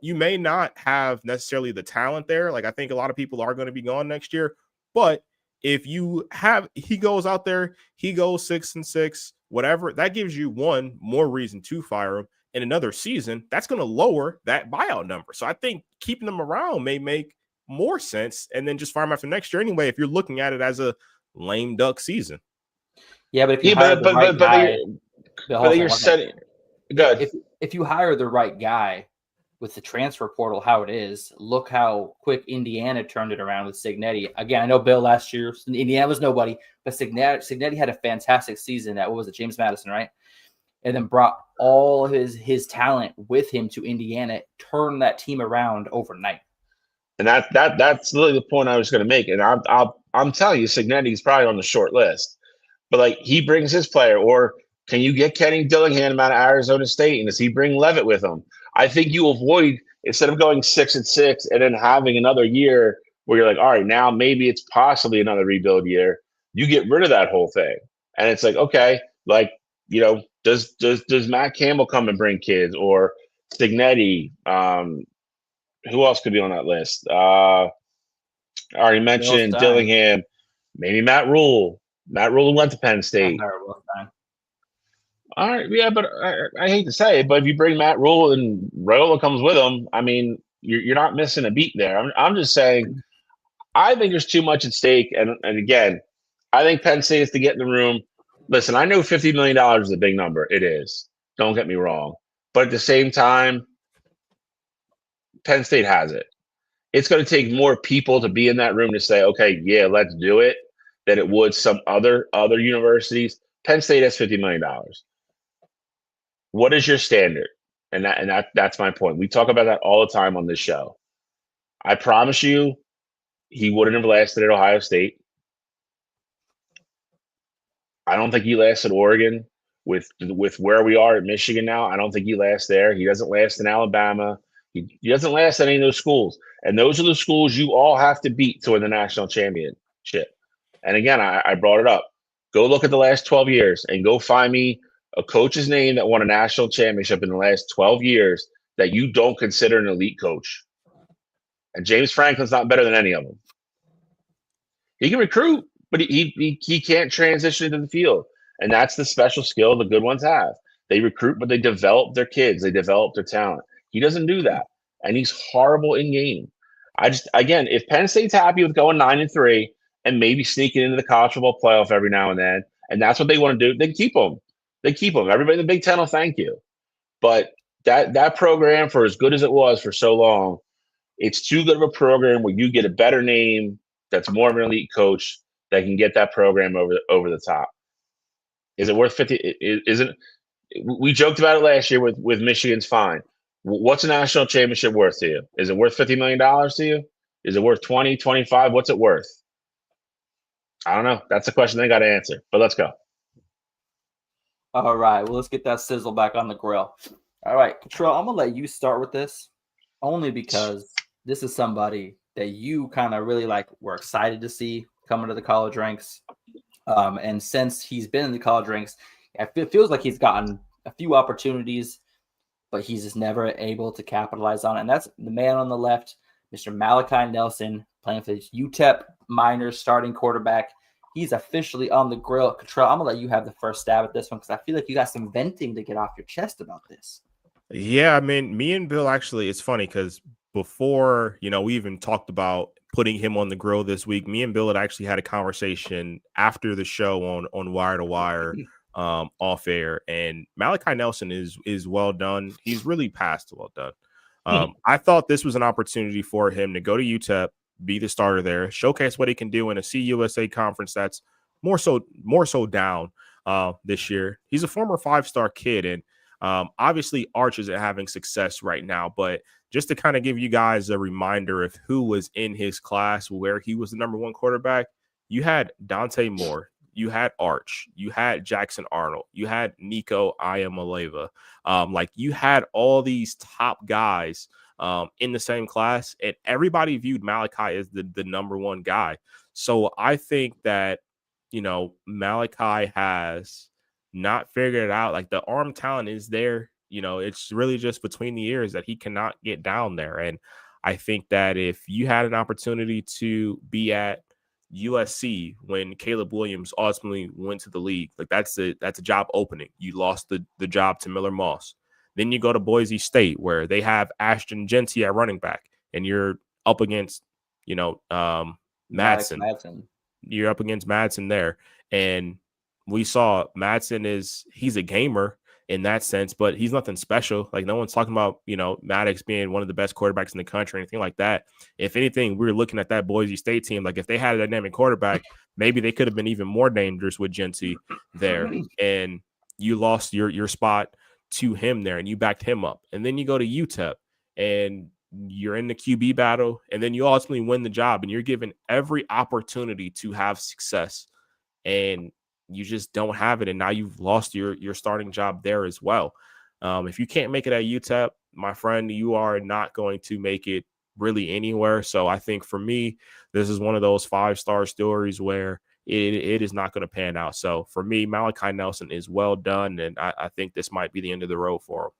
you may not have necessarily the talent there. Like, I think a lot of people are going to be gone next year, but if he goes out there, he goes 6-6, whatever, that gives you one more reason to fire him. In another season, that's going to lower that buyout number. So I think keeping them around may make more sense, and then just fire them after next year anyway, if you're looking at it as a lame duck season. Yeah, but if you hire the right guy, you're setting good. If you hire the right guy with the transfer portal how it is, look how quick Indiana turned it around with Cignetti. Again, I know Bill last year, Indiana was nobody, but Cignetti had a fantastic season at, what was it, James Madison, right? And then brought all his talent with him to Indiana, turned that team around overnight. And that's really the point I was going to make. And I'm telling you, Cignetti's probably on the short list. But like, he brings his player, or can you get Kenny Dillingham out of Arizona State, and does he bring Levitt with him? I think you avoid, instead of going 6-6 and then having another year where you're like, all right, now maybe it's possibly another rebuild year. You get rid of that whole thing, and it's like, okay, like, does Matt Campbell come and bring kids, or Cignetti? Who else could be on that list? I already mentioned Dillingham. Maybe Matt Rule. Matt Rule went to Penn State. All right, yeah, but I hate to say it, but if you bring Matt Rule and Raiola comes with him, I mean, you're not missing a beat there. I'm just saying, I think there's too much at stake, and again, I think Penn State is to get in the room. Listen, I know $50 million is a big number. It is. Don't get me wrong. But at the same time, Penn State has it. It's going to take more people to be in that room to say, okay, yeah, let's do it, than it would some other universities. Penn State has $50 million. What is your standard? And that's my point. We talk about that all the time on this show. I promise you, he wouldn't have lasted at Ohio State. I don't think he lasts at Oregon with where we are at Michigan now. I don't think he lasts there. He doesn't last in Alabama. He doesn't last at any of those schools. And those are the schools you all have to beat to win the national championship. And again, I brought it up. Go look at the last 12 years and go find me a coach's name that won a national championship in the last 12 years that you don't consider an elite coach. And James Franklin's not better than any of them. He can recruit, but he can't transition into the field. And that's the special skill the good ones have. They recruit, but they develop their kids. They develop their talent. He doesn't do that. And he's horrible in game. Again, if Penn State's happy with going 9-3 and maybe sneaking into the college football playoff every now and then, and that's what they want to do, they keep them. They keep them. Everybody in the Big Ten will thank you. But that program, for as good as it was for so long, it's too good of a program where you get a better name that's more of an elite coach that can get that program over the top. Is it worth 50? Isn't we joked about it last year with Michigan's fine. What's a national championship worth to you? Is it worth $50 million to you? Is it worth 20, 25? What's it worth? I don't know. That's a question they got to answer. But let's go. All right. Well, let's get that sizzle back on the grill. All right, Control, I'm going to let you start with this only because this is somebody that you kind of really were excited to see coming to the college ranks. And since he's been in the college ranks, it feels like he's gotten a few opportunities, but he's just never able to capitalize on it. And that's the man on the left, Mr. Malachi Nelson, playing for the UTEP Miners starting quarterback. He's officially on the grill. Control, I'm going to let you have the first stab at this one because I feel like you got some venting to get off your chest about this. Yeah, I mean, me and Bill actually, it's funny because before, we even talked about putting him on the grill this week. Me and Bill had actually had a conversation after the show on Wire to Wire off air, and Malachi Nelson is well done. He's really past well done. I thought this was an opportunity for him to go to UTEP, be the starter there, showcase what he can do in a CUSA conference that's more so down this year. He's a former 5-star kid, and obviously Arch isn't having success right now, but just to kind of give you guys a reminder of who was in his class where he was the number 1 quarterback, you had Dante Moore, you had Arch, you had Jackson Arnold, you had Nico Iamaleava. Like you had all these top guys in the same class, and everybody viewed Malachi as the number 1 guy. So I think that, Malachi has not figured it out. Like the arm talent is there. It's really just between the ears that he cannot get down there. And I think that if you had an opportunity to be at USC when Caleb Williams ultimately went to the league, like that's a job opening. You lost the job to Miller Moss. Then you go to Boise State where they have Ashton Genty at running back, and you're up against, Madsen. You're up against Madsen there. And we saw Madsen he's a gamer in that sense, but he's nothing special. Like no one's talking about, Maddox being one of the best quarterbacks in the country or anything like that. If anything, we were looking at that Boise State team. Like if they had a dynamic quarterback, maybe they could have been even more dangerous with Genty there. And you lost your spot to him there and you backed him up. And then you go to UTEP and you're in the QB battle, and then you ultimately win the job, and you're given every opportunity to have success. And you just don't have it, and now you've lost your starting job there as well. If you can't make it at UTEP, my friend, you are not going to make it really anywhere. So I think for me, this is one of those 5-star stories where it is not going to pan out. So for me, Malachi Nelson is well done, and I think this might be the end of the road for him.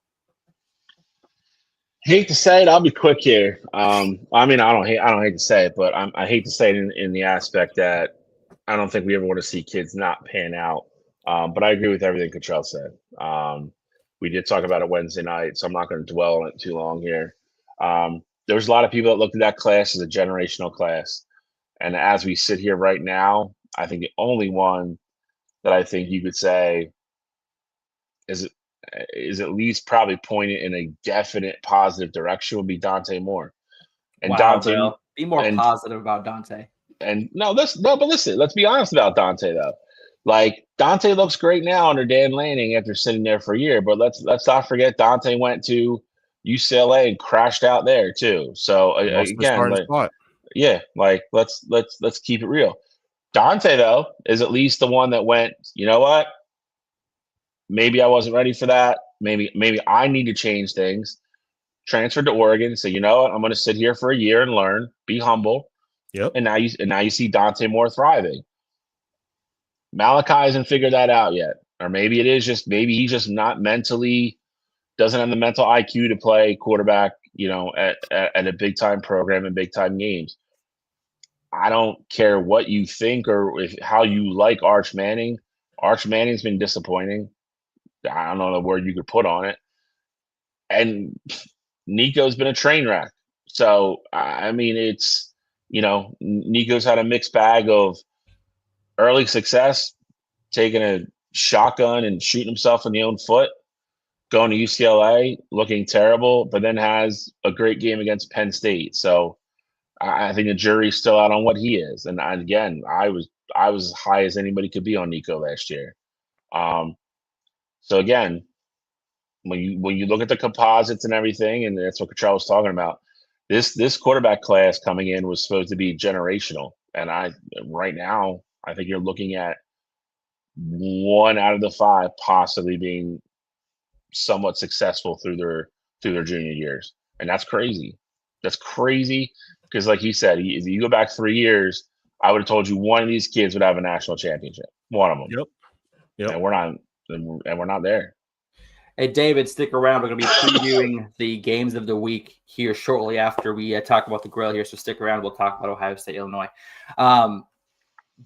Hate to say it, I'll be quick here. I don't hate to say it, but I hate to say it in the aspect that I don't think we ever want to see kids not pan out. But I agree with everything Cottrell said. We did talk about it Wednesday night, so I'm not going to dwell on it too long here. There was a lot of people that looked at that class as a generational class. And as we sit here right now, I think the only one that I think you could say is at least probably pointed in a definite positive direction would be Dante Moore. And wow, Dante, Bill. Be more positive about Dante. And but listen, let's be honest about Dante though. Like Dante looks great now under Dan Lanning after sitting there for a year, but let's not forget Dante went to UCLA and crashed out there too. So again, let's keep it real. Dante though is at least the one that went, you know what? Maybe I wasn't ready for that. Maybe I need to change things. Transferred to Oregon, so you know what? I'm going to sit here for a year and learn, be humble. Yep. And now you see Dante Moore thriving. Malachi hasn't figured that out yet, or maybe he's just not mentally doesn't have the mental IQ to play quarterback. At a big time program and big time games. I don't care what you think or how you like Arch Manning. Arch Manning's been disappointing. I don't know the word you could put on it. And Nico's been a train wreck. So, it's, Nico's had a mixed bag of early success, taking a shotgun and shooting himself in the own foot, going to UCLA, looking terrible, but then has a great game against Penn State. So I think the jury's still out on what he is. And again, I was as high as anybody could be on Nico last year. So again, when you look at the composites and everything, and that's what Cottrell was talking about, this quarterback class coming in was supposed to be generational. And right now, I think you're looking at 1 out of the 5 possibly being somewhat successful through their junior years. And that's crazy. That's crazy because like he said, if you go back 3 years, I would have told you one of these kids would have a national championship. One of them. Yep. And we're not there. Hey, David, stick around. We're going to be previewing the games of the week here shortly after we talk about the grill here. So stick around. We'll talk about Ohio State, Illinois.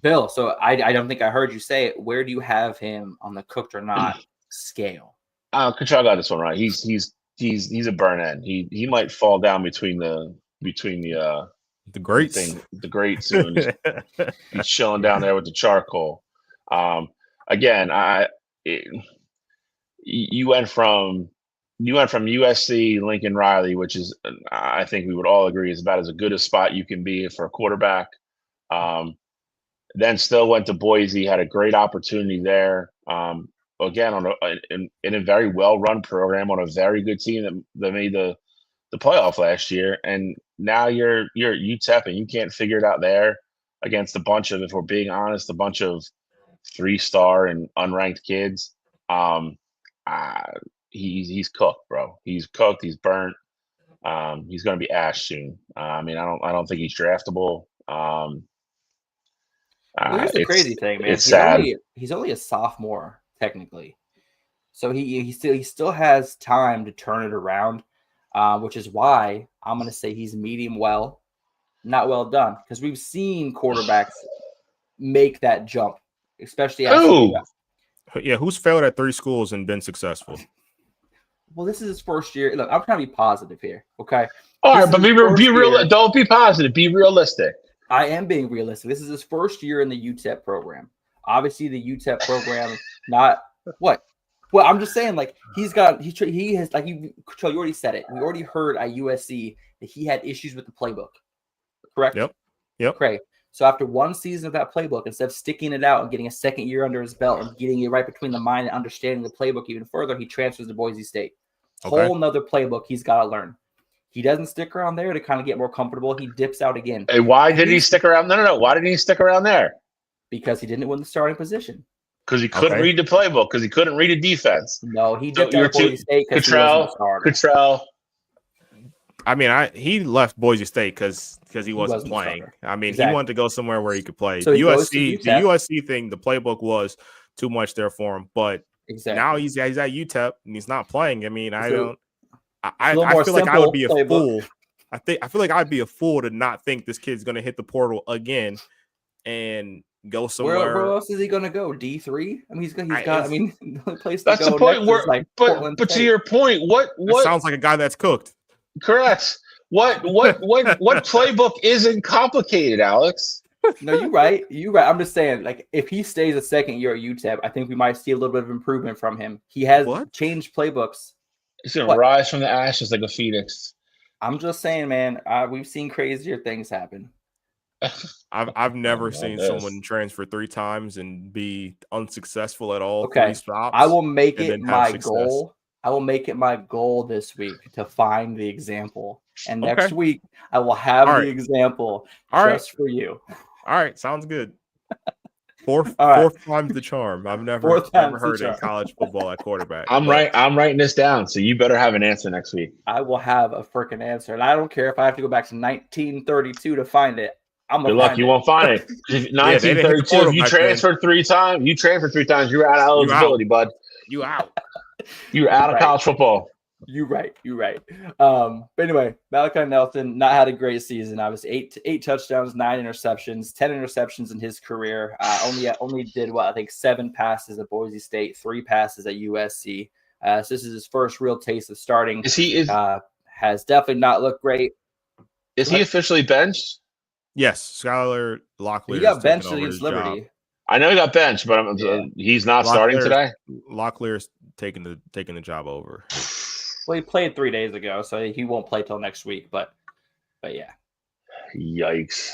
Bill, so I don't think I heard you say it. Where do you have him on the cooked or not scale? Cottrell got this one right. He's a burn end. He might fall down between the The greats. The great soon. He's chilling down there with the charcoal. Again, you went from USC Lincoln Riley, which is, I think we would all agree, is about as good a spot you can be for a quarterback. Then still went to Boise, had a great opportunity there. Again, in a very well-run program on a very good team that made the playoff last year, and now you're at UTEP and you can't figure it out there against a bunch of, if we're being honest, a bunch of 3-star and unranked kids. He's cooked, bro. He's cooked. He's burnt. He's going to be ash soon. I don't think he's draftable. Well, here's the crazy thing, man. It's sad. He's only a sophomore technically, so he still has time to turn it around, which is why I'm going to say he's medium well, not well done, because we've seen quarterbacks make that jump, especially who's failed at 3 schools and been successful. Well, this is his first year. Look, I'm trying to be positive here, okay? All right, but be real. Don't be positive. Be realistic. I am being realistic. This is his first year in the UTEP program. Obviously, the UTEP program, not what. Well, I'm just saying, like, he has, like, you already said it. We already heard at USC that he had issues with the playbook. Correct? Yep. Okay. So after one season of that playbook, instead of sticking it out and getting a second year under his belt and getting it right between the mind and understanding the playbook even further, he transfers to Boise State. Okay. Whole nother playbook he's got to learn. He doesn't stick around there to kind of get more comfortable. He dips out again. Hey, why did he stick around? No. Why didn't he stick around there? Because he didn't win the starting position. Because he couldn't read the playbook. Because he couldn't read a defense. No, he dipped out of Boise State because he wasn't a starter. Cottrell. I mean, he left Boise State because he wasn't playing. I mean, He wanted to go somewhere where he could play. So the USC thing, the playbook was too much there for him. But now he's at UTEP and he's not playing. I mean, I feel like I would be a fool. I feel like I'd be a fool to not think this kid's going to hit the portal again and go somewhere. Where else is he going to go? D3? I mean, he's got. I mean, the only place to that's go. The point. But to your point, what sounds like a guy that's cooked. Correct. What playbook isn't complicated, Alex? No, you're right. I'm just saying, like, if he stays a second year at UTEP, I think we might see a little bit of improvement from him. He has changed playbooks. He's gonna rise from the ashes like a phoenix. I'm just saying, man. We've seen crazier things happen. I've never seen someone transfer 3 times and be unsuccessful at all. Okay, 3 stops. I will make it my goal. I will make it my goal this week to find the example, and next week I will have the example just for you. All right, sounds good. Fourth time's the charm. I've never heard in college football at quarterback. I'm writing this down, so you better have an answer next week. I will have a freaking answer, and I don't care if I have to go back to 1932 to find it. Good luck, you won't find it. 1932. If you transferred 3 times, you're out of eligibility, bud. You out. You're out of college football. You're right. But anyway, Malachi Nelson not had a great season. I was 8 touchdowns, 9 interceptions, 10 interceptions in his career. Only did 7 passes at Boise State, 3 passes at USC. So this is his first real taste of starting. Has definitely not looked great. Is he officially benched? Yes, Skylar Locklear. He got benched against Liberty. Job. I know he got benched, but he's not starting today. Locklear's taking the job over. Well, he played 3 days ago, so he won't play till next week. But yeah. Yikes.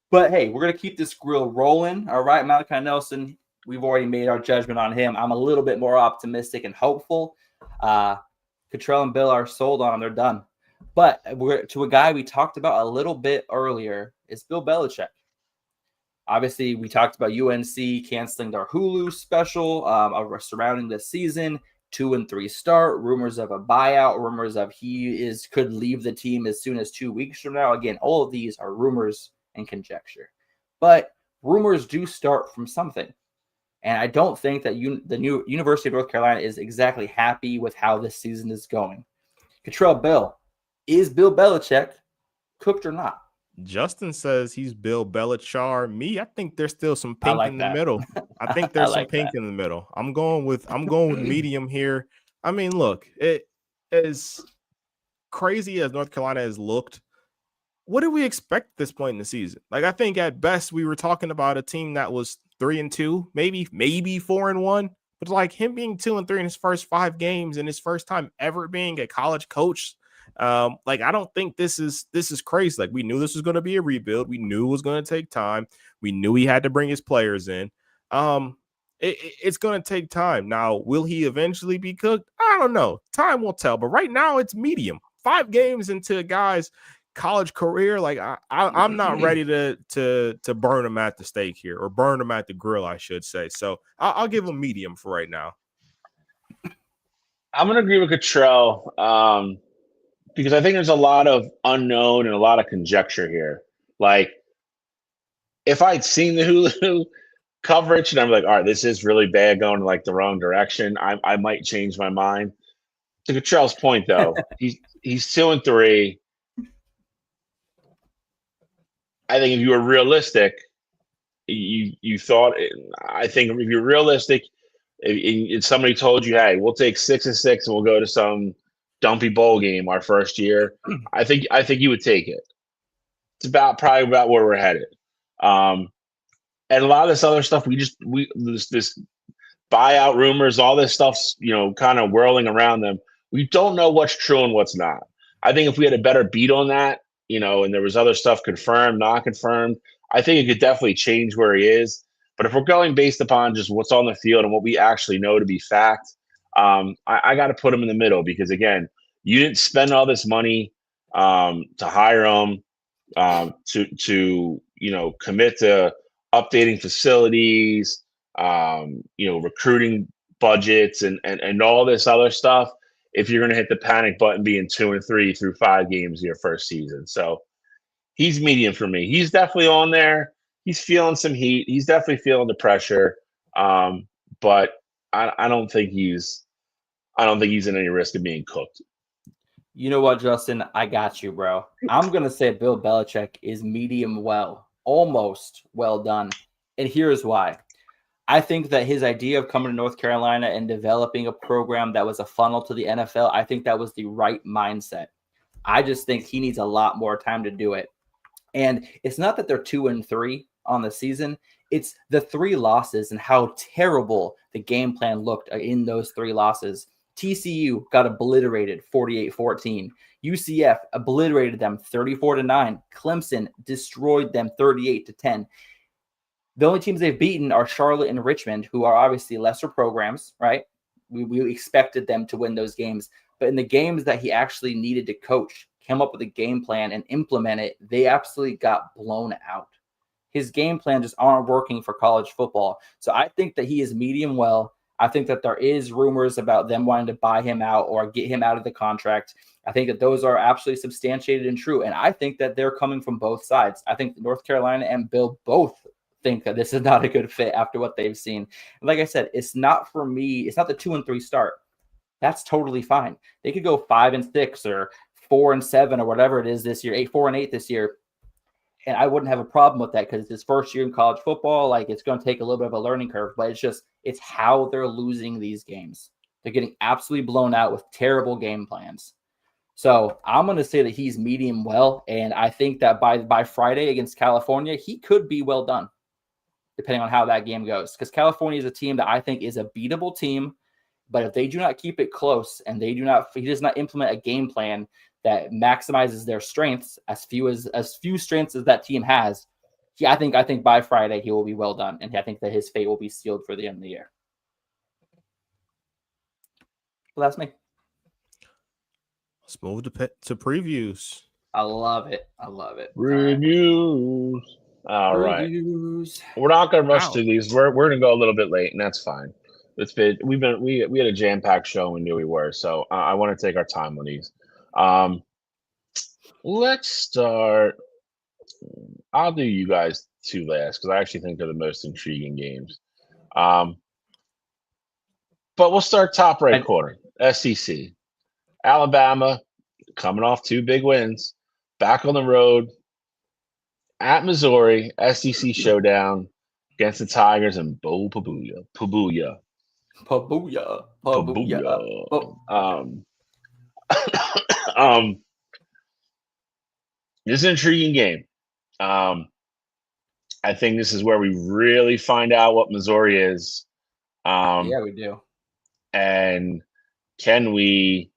But hey, we're gonna keep this grill rolling. All right, Malachi Nelson. We've already made our judgment on him. I'm a little bit more optimistic and hopeful. Cottrell and Bill are sold on him. They're done. But we're to a guy we talked about a little bit earlier. It's Bill Belichick. Obviously, we talked about UNC canceling their Hulu special surrounding the season. 2-3 start. Rumors of a buyout. Rumors of could leave the team as soon as 2 weeks from now. Again, all of these are rumors and conjecture. But rumors do start from something. And I don't think that the new University of North Carolina is exactly happy with how this season is going. Cottrell, Bill, is Bill Belichick cooked or not? Justin says he's Bill Belichar. Me, I think there's still some pink in the middle. I think there's some pink in the middle. I'm going with medium here. I mean, look, it as crazy as North Carolina has looked, what do we expect at this point in the season? Like, I think at best we were talking about a team that was 3-2, maybe 4-1. But like him being 2-3 in his first 5 games and his first time ever being a college coach, like I don't think this is crazy. Like we knew this was going to be a rebuild. We knew it was going to take time. We knew he had to bring his players in. It's going to take time. Now, will he eventually be cooked? I don't know. Time will tell. But right now, it's medium. 5 games into a guy's college career, like I'm not ready to burn him at the stake here, or burn him at the grill, I should say. So I'll give him medium for right now. I'm gonna agree with Cottrell because I think there's a lot of unknown and a lot of conjecture here. Like if I'd seen the Hulu coverage and I'm like, all right, this is really bad, going like the wrong direction, I might change my mind. To Cottrell's point, though, he's 2-3. I think if you were realistic, you thought. I think if you're realistic, if somebody told you, "Hey, we'll take 6-6 and we'll go to some dumpy bowl game our first year," I think you would take it. It's probably about where we're headed. And a lot of this other stuff, this buyout rumors, all this stuff's kind of whirling around them. We don't know what's true and what's not. I think if we had a better beat on that, and there was other stuff confirmed, not confirmed, I think it could definitely change where he is. But if we're going based upon just what's on the field and what we actually know to be fact, I got to put him in the middle because, again, you didn't spend all this money to hire him, to commit to updating facilities, recruiting budgets and all this other stuff if you're going to hit the panic button being 2-3 through 5 games of your first season. So he's medium for me. He's definitely on there. He's feeling some heat. He's definitely feeling the pressure. But I don't think he's in any risk of being cooked. You know what, Justin? I got you, bro. I'm going to say Bill Belichick is medium well, almost well done. And here's why. I think that his idea of coming to North Carolina and developing a program that was a funnel to the NFL, I think that was the right mindset. I just think he needs a lot more time to do it. And it's not that they're 2-3 on the season. It's the 3 losses and how terrible the game plan looked in those 3 losses. TCU got obliterated 48-14. UCF obliterated them 34-9. Clemson destroyed them 38-10. The only teams they've beaten are Charlotte and Richmond, who are obviously lesser programs, right? We expected them to win those games. But in the games that he actually needed to coach, came up with a game plan and implement it, they absolutely got blown out. His game plan just aren't working for college football. So I think that he is medium well. I think that there is rumors about them wanting to buy him out or get him out of the contract. I think that those are absolutely substantiated and true. And I think that they're coming from both sides. I think North Carolina and Bill both think that this is not a good fit after what they've seen. And like I said, it's not for me. It's not the 2-3 start. That's totally fine. They could go 5-6 or 4-7 or whatever it is this year, 4-8 this year. And I wouldn't have a problem with that because it's his first year in college football. Like it's going to take a little bit of a learning curve, but it's how they're losing these games. They're getting absolutely blown out with terrible game plans. So I'm going to say that he's medium well. And I think that by Friday against California, he could be well done, depending on how that game goes. Because California is a team that I think is a beatable team. But if they do not keep it close and he does not implement a game plan that maximizes their strengths, as few strengths as that team has, I think by Friday he will be well done, and I think that his fate will be sealed for the end of the year. Well, that's me. Let's move to previews. I love it. Reviews. All right. We're not going to rush through these. We're going to go a little bit late, and that's fine. We had a jam-packed show, and we knew we were, so I want to take our time on these. Let's start. I'll do you guys 2 last because I actually think they're the most intriguing games. But we'll start top right corner. SEC. Alabama coming off 2 big wins, back on the road at Missouri. SEC showdown against the Tigers and Bo Pabuya. This is an intriguing game. I think this is where we really find out what Missouri is. Yeah, we do. And can we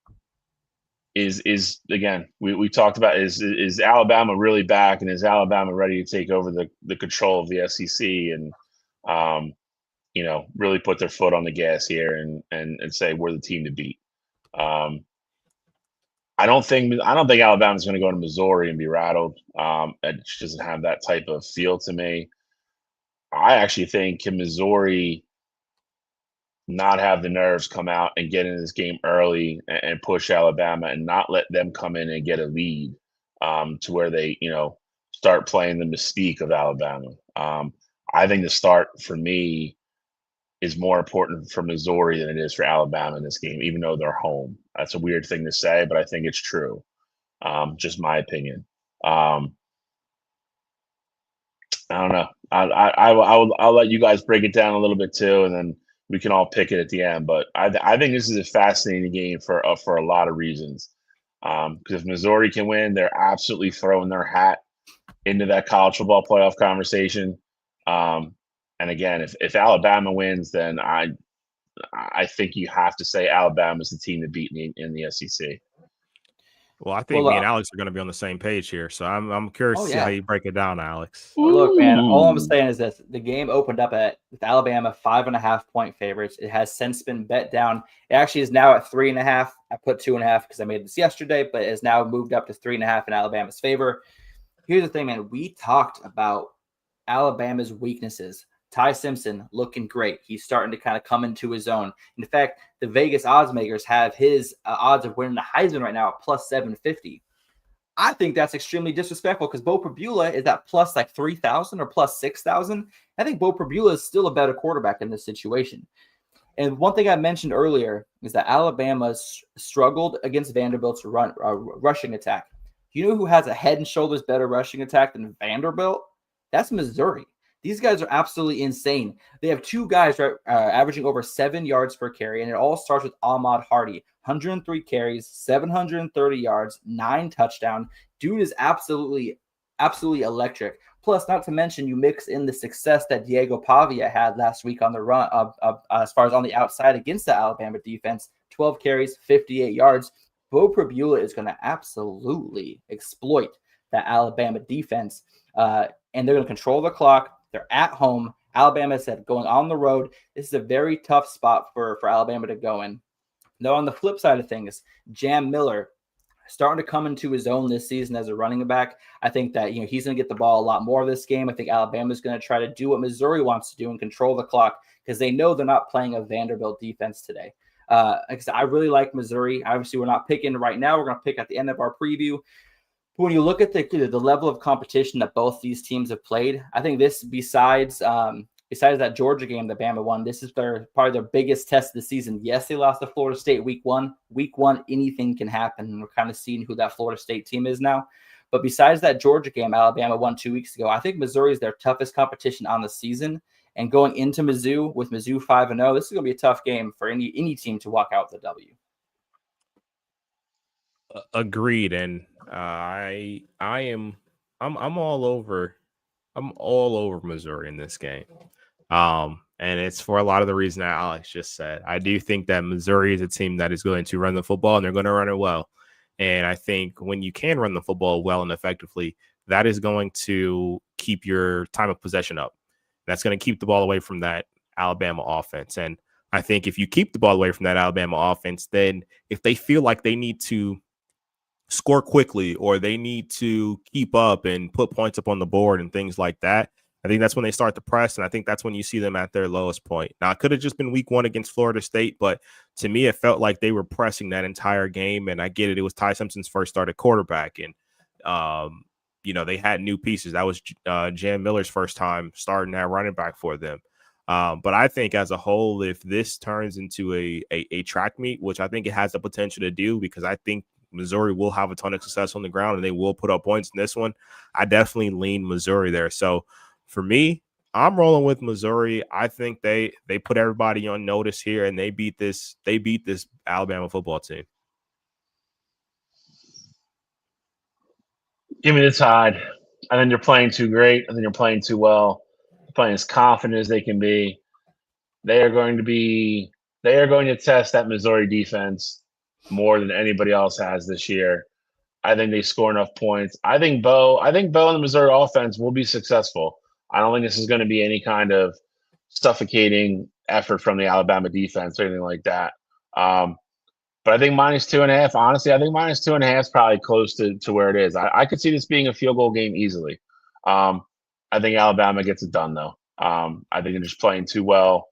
is again we talked about is Alabama really back, and is Alabama ready to take over the control of the SEC and really put their foot on the gas here and say we're the team to beat. I don't think Alabama's going to go to Missouri and be rattled. It just doesn't have that type of feel to me. I actually think can Missouri not have the nerves come out and get in this game early and push Alabama and not let them come in and get a lead to where they, start playing the mystique of Alabama. I think the start for me is more important for Missouri than it is for Alabama in this game, even though they're home. That's a weird thing to say, but I think it's true. Just my opinion. I don't know. I'll let you guys break it down a little bit too, and then we can all pick it at the end. But I think this is a fascinating game for a lot of reasons. Because if Missouri can win, they're absolutely throwing their hat into that college football playoff conversation. And again, if Alabama wins, then I think you have to say Alabama is the team to beat in the SEC. Well, I think me and Alex are going to be on the same page here, so I'm curious to see how you break it down, Alex. Look, man, all I'm saying is this: the game opened up with Alabama 5.5-point favorites. It has since been bet down. It actually is now at 3.5. I put 2.5 because I made this yesterday, but it's now moved up to 3.5 in Alabama's favor. Here's the thing, man: we talked about Alabama's weaknesses. Ty Simpson looking great. He's starting to kind of come into his own. In fact, the Vegas odds makers have his odds of winning the Heisman right now at plus 750. I think that's extremely disrespectful because Bo Prabula is at plus like 3,000 or plus 6,000. I think Bo Prabula is still a better quarterback in this situation. And one thing I mentioned earlier is that Alabama struggled against Vanderbilt's rushing attack. You know who has a head and shoulders better rushing attack than Vanderbilt? That's Missouri. These guys are absolutely insane. They have two guys averaging over 7 yards per carry, and it all starts with Ahmad Hardy. 103 carries, 730 yards, 9 touchdowns. Dude is absolutely electric. Plus, not to mention, you mix in the success that Diego Pavia had last week on the run, as far as on the outside against the Alabama defense. 12 carries, 58 yards. Bo Prabula is going to absolutely exploit that Alabama defense, and they're going to control the clock. They're at home. Alabama said going on the road. This is a very tough spot for Alabama to go in. Now, on the flip side of things, Jam Miller starting to come into his own this season as a running back. I think that he's going to get the ball a lot more this game. I think Alabama's going to try to do what Missouri wants to do and control the clock because they know they're not playing a Vanderbilt defense today. I really like Missouri. Obviously, we're not picking right now. We're going to pick at the end of our preview. But when you look at the level of competition that both these teams have played, I think this, besides that Georgia game that Bama won, this is probably their biggest test of the season. Yes, they lost to Florida State week one. Week one, anything can happen. And we're kind of seeing who that Florida State team is now. But besides that Georgia game Alabama won 2 weeks ago, I think Missouri is their toughest competition on the season. And going into Mizzou with Mizzou 5-0, this is going to be a tough game for any team to walk out with a W. Agreed, and I'm all over Missouri in this game. And it's for a lot of the reason that Alex just said. I do think that Missouri is a team that is going to run the football, and they're going to run it well. And I think when you can run the football well and effectively, that is going to keep your time of possession up. That's going to keep the ball away from that Alabama offense. And I think if you keep the ball away from that Alabama offense, then if they feel like they need to score quickly or they need to keep up and put points up on the board and things like that, I think that's when they start to press, and I think that's when you see them at their lowest point. Now, it could have just been week one against Florida State, but to me, it felt like they were pressing that entire game, and I get it. It was Ty Simpson's first start at quarterback, and, they had new pieces. That was Jam Miller's first time starting at running back for them. But I think as a whole, if this turns into a track meet, which I think it has the potential to do, because I think Missouri will have a ton of success on the ground and they will put up points in this one, I definitely lean Missouri there. So for me, I'm rolling with Missouri. I think they put everybody on notice here and they beat this Alabama football team. Give me the Tide. I think they're playing too great. I think they're playing too well. They're playing as confident as they can be. They are going to test that Missouri defense more than anybody else has this year. I think they score enough points. I think Bo and the Missouri offense will be successful. I don't think this is going to be any kind of suffocating effort from the Alabama defense or anything like that. But I think -2.5. Honestly, I think -2.5 is probably close to where it is. I could see this being a field goal game easily. I think Alabama gets it done though. I think they're just playing too well.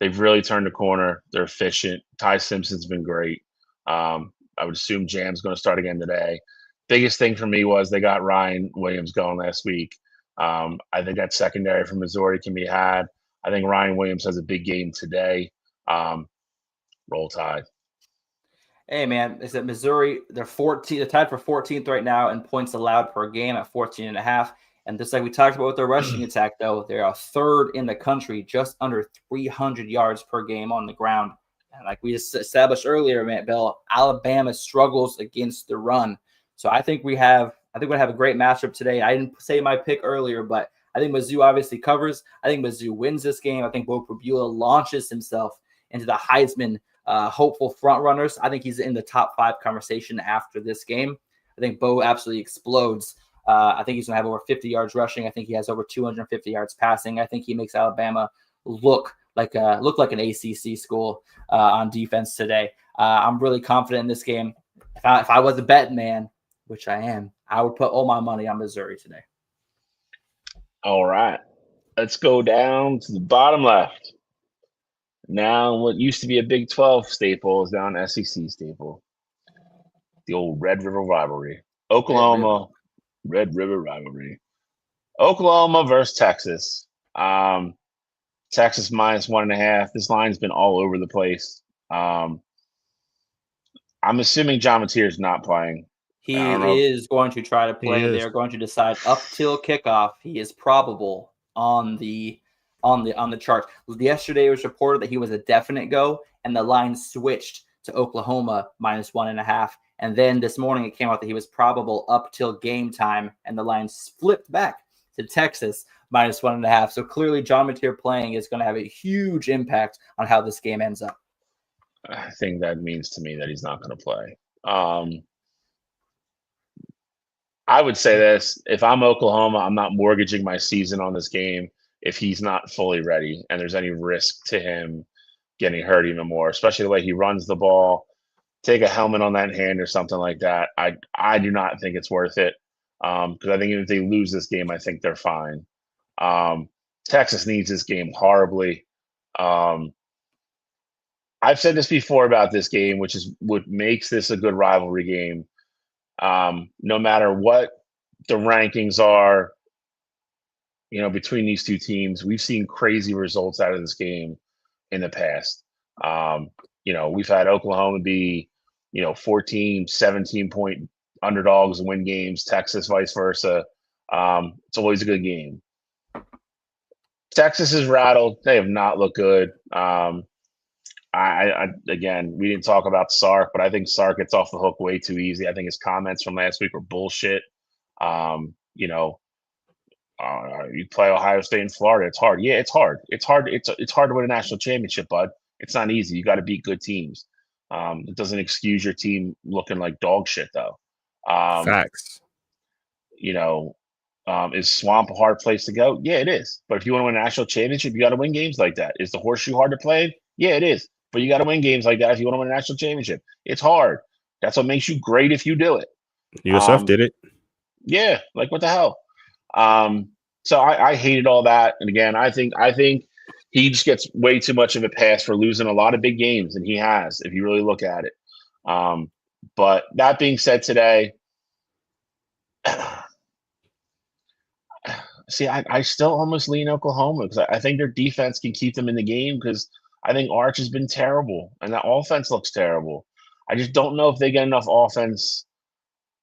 They've really turned the corner. They're efficient. Ty Simpson's been great. I would assume Jam's going to start again today. Biggest thing for me was they got Ryan Williams going last week. I think that secondary from Missouri can be had. I think Ryan Williams has a big game today. Roll Tide. Hey man, is that Missouri? They're tied for 14th right now in points allowed per game at 14.5. And just like we talked about with their rushing attack, though, they're a third in the country, just under 300 yards per game on the ground. And like we just established earlier, Matt Bell, Alabama struggles against the run. So I think we'll have a great matchup today. I didn't say my pick earlier, but I think Mizzou obviously covers. I think Mizzou wins this game. I think Bo Prabula launches himself into the Heisman hopeful front runners. I think he's in the top 5 conversation after this game. I think Bo absolutely explodes. I think he's going to have over 50 yards rushing. I think he has over 250 yards passing. I think he makes Alabama look like an ACC school on defense today. I'm really confident in this game. If I was a betting man, which I am, I would put all my money on Missouri today. All right. Let's go down to the bottom left. Now, what used to be a Big 12 staple is now an SEC staple. The old Red River rivalry. Oklahoma, Red River rivalry. Oklahoma versus Texas. Texas -1.5. This line's been all over the place. I'm assuming John Mateer is not playing. He is going to try to play. They're going to decide up till kickoff. He is probable on the chart. Yesterday it was reported that he was a definite go, and the line switched to Oklahoma -1.5. And then this morning it came out that he was probable up till game time, and the line flipped back to Texas -1.5. So clearly John Mateer playing is going to have a huge impact on how this game ends up. I think that means to me that he's not going to play. I would say this. If I'm Oklahoma, I'm not mortgaging my season on this game if he's not fully ready and there's any risk to him getting hurt even more, especially the way he runs the ball. Take a helmet on that hand or something like that. I do not think it's worth it because I think even if they lose this game, I think they're fine. Texas needs this game horribly. I've said this before about this game, which is what makes this a good rivalry game. No matter what the rankings are, between these two teams, we've seen crazy results out of this game in the past. We've had Oklahoma be, 14, 17-point underdogs and win games, Texas vice versa. It's always a good game. Texas is rattled. They have not looked good. Again, we didn't talk about Sark, but I think Sark gets off the hook way too easy. I think his comments from last week were bullshit. You play Ohio State and Florida. It's hard. Yeah, it's hard. It's hard. It's hard to win a national championship, bud. It's not easy. You got to beat good teams. It doesn't excuse your team looking like dog shit, though. Facts. Is Swamp a hard place to go? Yeah, it is. But if you want to win a national championship, you got to win games like that. Is the horseshoe hard to play? Yeah, it is. But you got to win games like that if you want to win a national championship. It's hard. That's what makes you great if you do it. USF did it. Yeah, like what the hell? So I hated all that. And again, I think he just gets way too much of a pass for losing a lot of big games, and he has, if you really look at it. But that being said, today, see, I still almost lean Oklahoma because I think their defense can keep them in the game because I think Arch has been terrible, and that offense looks terrible. I just don't know if they get enough offense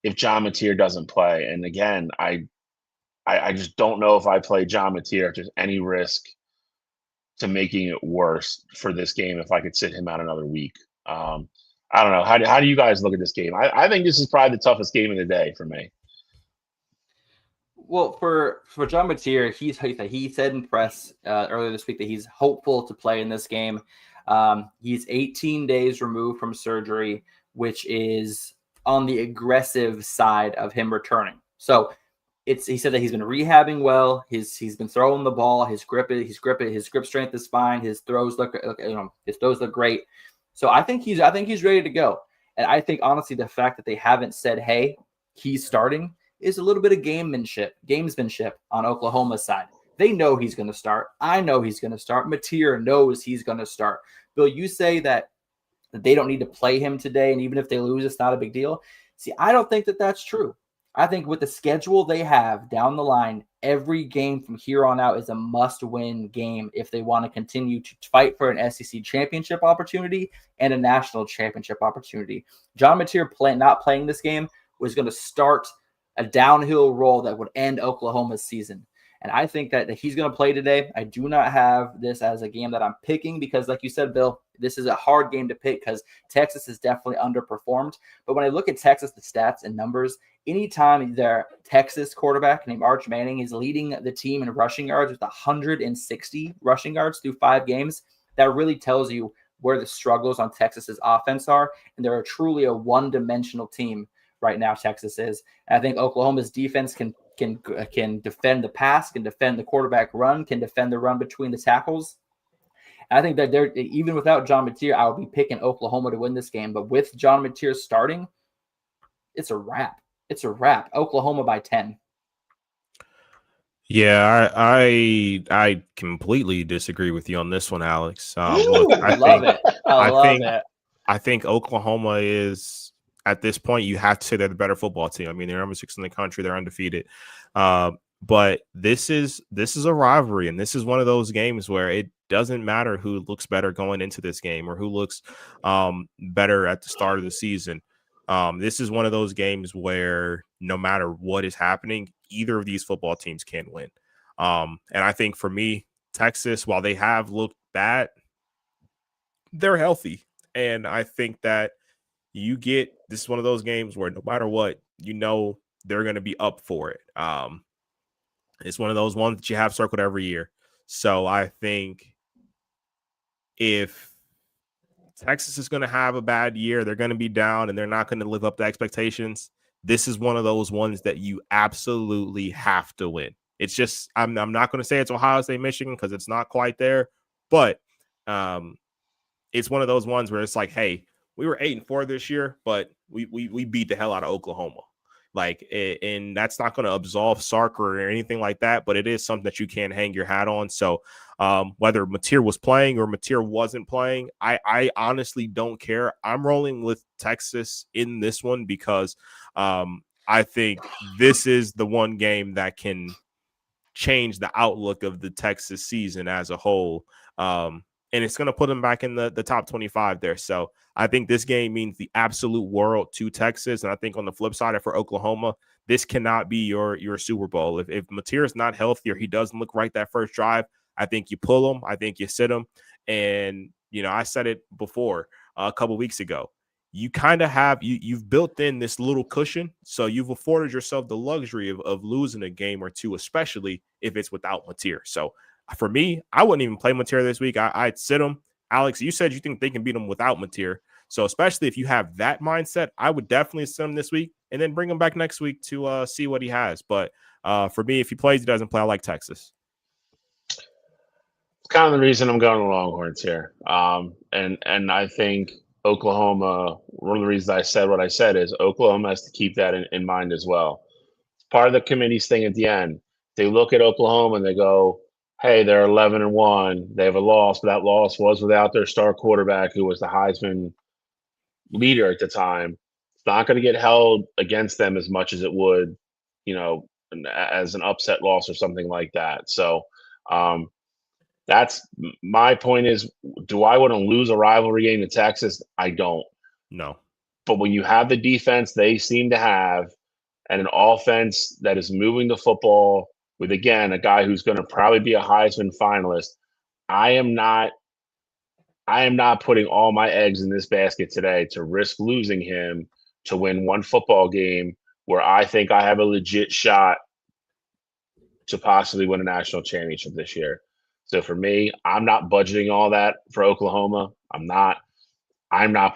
if John Mateer doesn't play. And again, I just don't know if I play John Mateer if there's any risk to making it worse for this game if I could sit him out another week. I don't know. How do you guys look at this game? I think this is probably the toughest game of the day for me. Well, for John Mateer, he said in press earlier this week that he's hopeful to play in this game. He's 18 days removed from surgery, which is on the aggressive side of him returning. So he said that he's been rehabbing well. He's been throwing the ball. His grip strength is fine. His throws look great. So I think he's ready to go. And I think honestly the fact that they haven't said, hey, he's starting is a little bit of gamesmanship on Oklahoma's side. They know he's going to start. I know he's going to start. Mateer knows he's going to start. Bill, you say that they don't need to play him today, and even if they lose, it's not a big deal. See, I don't think that that's true. I think with the schedule they have down the line, every game from here on out is a must-win game if they want to continue to fight for an SEC championship opportunity and a national championship opportunity. John Mateer not playing this game was going to start a downhill roll that would end Oklahoma's season. And I think that he's going to play today. I do not have this as a game that I'm picking because, like you said, Bill, this is a hard game to pick because Texas is definitely underperformed. But when I look at Texas, the stats and numbers, anytime their Texas quarterback named Arch Manning is leading the team in rushing yards with 160 rushing yards through 5 games, that really tells you where the struggles on Texas's offense are. And they're truly a one-dimensional team right now, Texas is. And I think Oklahoma's defense can defend the pass, can defend the quarterback run, can defend the run between the tackles. And I think that they're even without John Mateer, I would be picking Oklahoma to win this game. But with John Mateer starting, it's a wrap. It's a wrap. Oklahoma by 10. Yeah, I completely disagree with you on this one, Alex. Look, I love it. I think Oklahoma is, at this point, you have to say they're the better football team. I mean, they're number 6 in the country. They're undefeated. But this is a rivalry, and this is one of those games where it doesn't matter who looks better going into this game or who looks better at the start of the season. This is one of those games where no matter what is happening, either of these football teams can win. And I think for me, Texas, while they have looked bad, they're healthy. And I think that this is one of those games where no matter what, they're going to be up for it. It's one of those ones that you have circled every year. So I think if Texas is going to have a bad year, they're going to be down and they're not going to live up to expectations. This is one of those ones that you absolutely have to win. It's just, I'm not going to say it's Ohio State, Michigan, because it's not quite there, but it's one of those ones where it's like, hey, we were 8-4 this year, but we beat the hell out of Oklahoma. And that's not going to absolve Sark or anything like that, but it is something that you can hang your hat on. So whether Mateer was playing or Mateer wasn't playing, I honestly don't care. I'm rolling with Texas in this one because I think this is the one game that can change the outlook of the Texas season as a whole. And it's going to put them back in the top 25 there. So I think this game means the absolute world to Texas. And I think on the flip side, for Oklahoma, this cannot be your Super Bowl. If Mateer is not healthy or he doesn't look right that first drive, I think you pull him. I think you sit him. And, I said it before a couple weeks ago. You kind of have you've built in this little cushion. So you've afforded yourself the luxury of losing a game or two, especially if it's without Mateer. So for me, I wouldn't even play Mateer this week. I'd sit him. Alex, you said you think they can beat him without Mateer. So especially if you have that mindset, I would definitely sit him this week and then bring him back next week to see what he has. But for me, if he plays, he doesn't play, I like Texas. It's kind of the reason I'm going to Longhorns here. And I think Oklahoma, one of the reasons I said what I said is Oklahoma has to keep that in mind as well. It's part of the committee's thing at the end. They look at Oklahoma and they go, hey, they're 11-1. They have a loss, but that loss was without their star quarterback, who was the Heisman leader at the time. It's not going to get held against them as much as it would, as an upset loss or something like that. So that's my point is, do I want to lose a rivalry game to Texas? I don't. No. But when you have the defense they seem to have and an offense that is moving the football with, again, a guy who's going to probably be a Heisman finalist, I am not putting all my eggs in this basket today to risk losing him to win one football game where I think I have a legit shot to possibly win a national championship this year. So for me, I'm not budgeting all that for Oklahoma. I'm not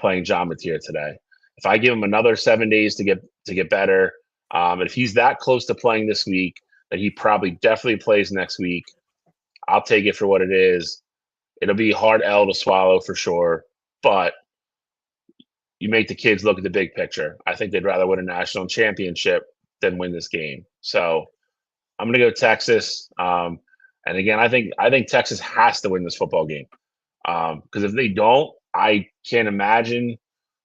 playing John Mateer today. If I give him another 7 days to get better, and if he's that close to playing this week, that he probably definitely plays next week, I'll take it for what it is. It'll be a hard L to swallow for sure, but you make the kids look at the big picture. I think they'd rather win a national championship than win this game. So I'm going to go Texas. And again, I think Texas has to win this football game, because if they don't, I can't imagine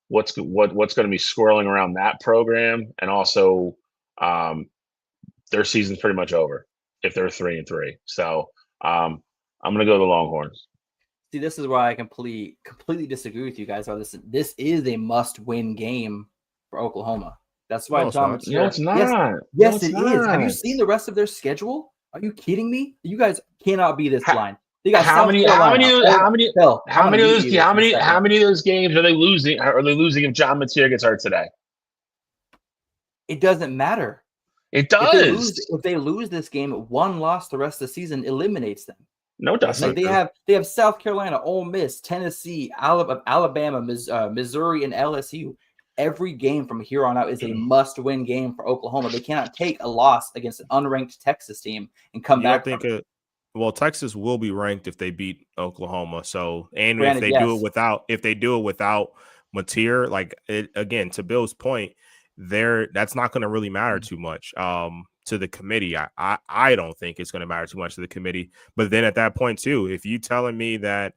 what's going to be swirling around that program. And also, their season's pretty much over if they're 3-3. So I'm going to go the Longhorns. See, this is why I completely disagree with you guys. This is a must-win game for Oklahoma. That's why John Mateer. No, it's not. Yes, it is. Have you seen the rest of their schedule? Are you kidding me? You guys cannot be this blind. They got how many of those games are they losing? Are they losing if John Mateer gets hurt today? It doesn't matter. It does. If they lose this game, one loss the rest of the season eliminates them. No, it doesn't. Like they have South Carolina, Ole Miss, Tennessee, Alabama, Missouri, and LSU. Every game from here on out is a must-win game for Oklahoma. They cannot take a loss against an unranked Texas team and come back. Well, Texas will be ranked if they beat Oklahoma. So, and Granted, if they do it without Mateer, like again, to Bill's point, that's not going to really matter too much to the committee. I don't think it's going to matter too much to the committee. But then at that point too, if you telling me that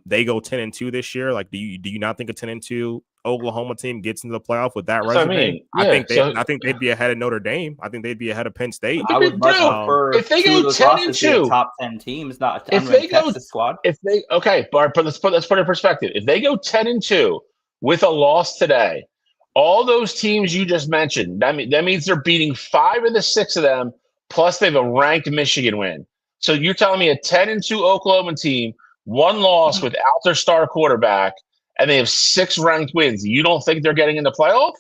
they go 10-2 this year, like do you not think a 10-2 Oklahoma team gets into the playoff with that resume? I think they'd be ahead of Notre Dame. I think they'd be ahead of Penn State. I would much prefer if they go 10-2, top 10 teams, not an unranked Texas squad. But let's put it in perspective. If they go 10-2 with a loss today, all those teams you just mentioned, that means they're beating 5 of the 6 of them, plus they have a ranked Michigan win. So you're telling me a 10-2 Oklahoma team, one loss without their star quarterback, and they have 6 ranked wins. You don't think they're getting in the playoff?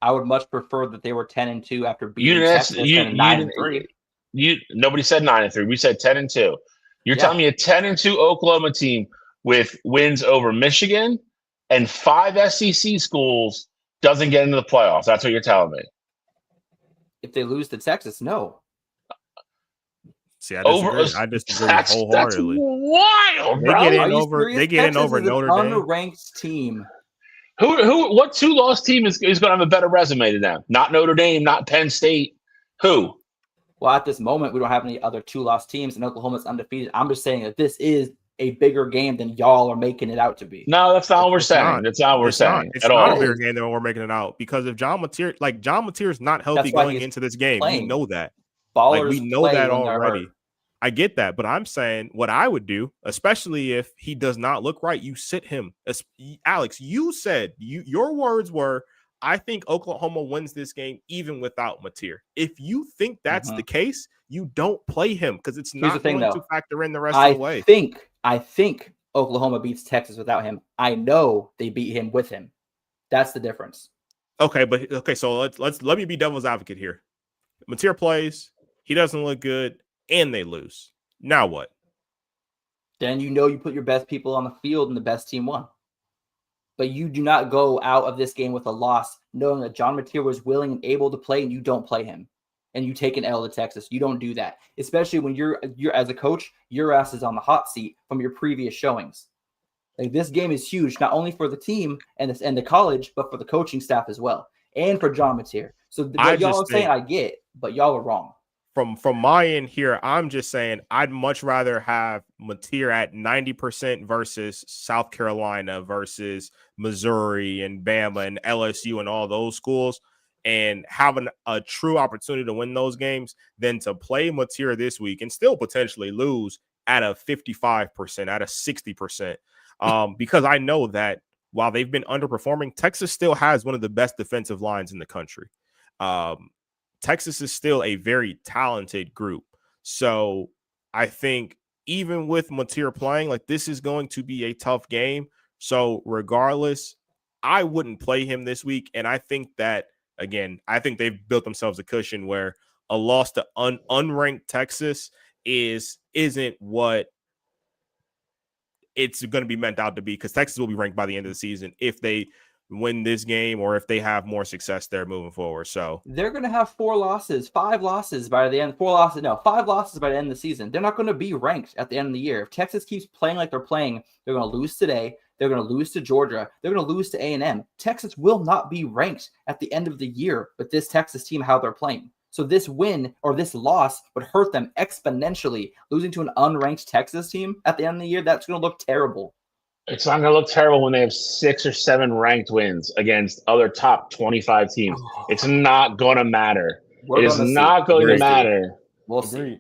I would much prefer that they were 10-2 after beating Texas than 9-3. Nobody said 9-3. We said 10-2. You're telling me a 10-2 Oklahoma team with wins over Michigan and 5 SEC schools doesn't get into the playoffs. That's what you're telling me. If they lose to Texas, no. See, I disagree wholeheartedly. That's wild, bro. They get in over Notre Dame. Unranked team. What 2-loss team is going to have a better resume than them? Not Notre Dame, not Penn State. Who? Well, at this moment, we don't have any other 2-loss teams, and Oklahoma's undefeated. I'm just saying that this is a bigger game than y'all are making it out to be. No, that's not what we're saying. That's not what we're saying at all. It's not a bigger game than we're making it out, because if John Mateer is not healthy going into this game, we know that. Ballers we know that already. I get that, but I'm saying what I would do, especially if he does not look right, you sit him. Alex, you said your words were, I think Oklahoma wins this game even without Mateer. If you think that's the case, you don't play him, because it's not going to factor in the rest of the way. I think Oklahoma beats Texas without him. I know they beat him with him. That's the difference. So let me be devil's advocate here. Mateer plays, he doesn't look good, and they lose. Now what? Then you put your best people on the field and the best team won. But you do not go out of this game with a loss knowing that John Mateer was willing and able to play, and you don't play him. And you take an L to Texas. You don't do that. Especially when you're as a coach, your ass is on the hot seat from your previous showings. Like, this game is huge, not only for the team and the college, but for the coaching staff as well. And for John Mateer. So what y'all are saying, I get, but y'all are wrong. From my end here, I'm just saying I'd much rather have Mateer at 90% versus South Carolina versus Missouri and Bama and LSU and all those schools, and having a true opportunity to win those games than to play Mateer this week and still potentially lose at a 55%, at a 60%. Because I know that while they've been underperforming, Texas still has one of the best defensive lines in the country. Texas is still a very talented group. So I think even with Mateer playing, like, this is going to be a tough game. So regardless, I wouldn't play him this week. And I think that, again, I think they've built themselves a cushion where a loss to unranked Texas isn't what it's going to be meant out to be, because Texas will be ranked by the end of the season if they win this game or if they have more success there moving forward. So they're going to have 5 losses by the end. 5 losses by the end of the season. They're not going to be ranked at the end of the year. If Texas keeps playing like they're playing, they're going to lose today. They're going to lose to Georgia. They're going to lose to A&M. Texas will not be ranked at the end of the year with this Texas team, how they're playing. So this win or this loss would hurt them exponentially. Losing to an unranked Texas team at the end of the year, that's going to look terrible. It's not going to look terrible when they have 6 or 7 ranked wins against other top 25 teams. It's not going to matter. It is not going to matter. We'll see.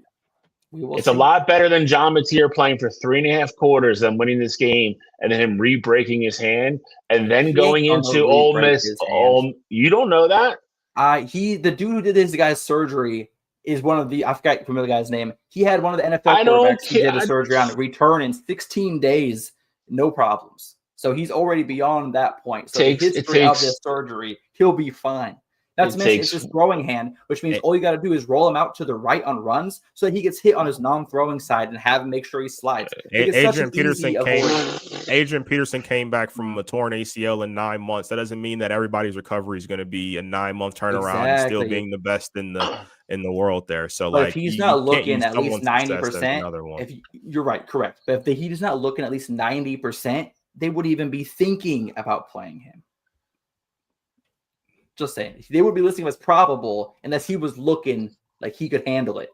It's a lot better than John Mateer playing for 3.5 quarters than winning this game and then him re-breaking his hand and then going into Ole Miss. You don't know that? The dude who did this guy's surgery is one of the, I forgot the guy's name. He had one of the NFL quarterbacks who did the surgery on return in 16 days, no problems. So he's already beyond that point. So if he's out of this surgery, he'll be fine. That's it's his throwing hand, which means all you got to do is roll him out to the right on runs so that he gets hit on his non-throwing side and have him make sure he slides. Adrian Peterson came back from a torn ACL in 9 months. That doesn't mean that everybody's recovery is going to be a 9-month turnaround and still being the best in the world there. So, but if he's not looking at least 90%, you're right, correct. But if he's not looking at least 90%, they wouldn't even be thinking about playing him. Just saying, they would be listing him as probable unless he was looking like he could handle it.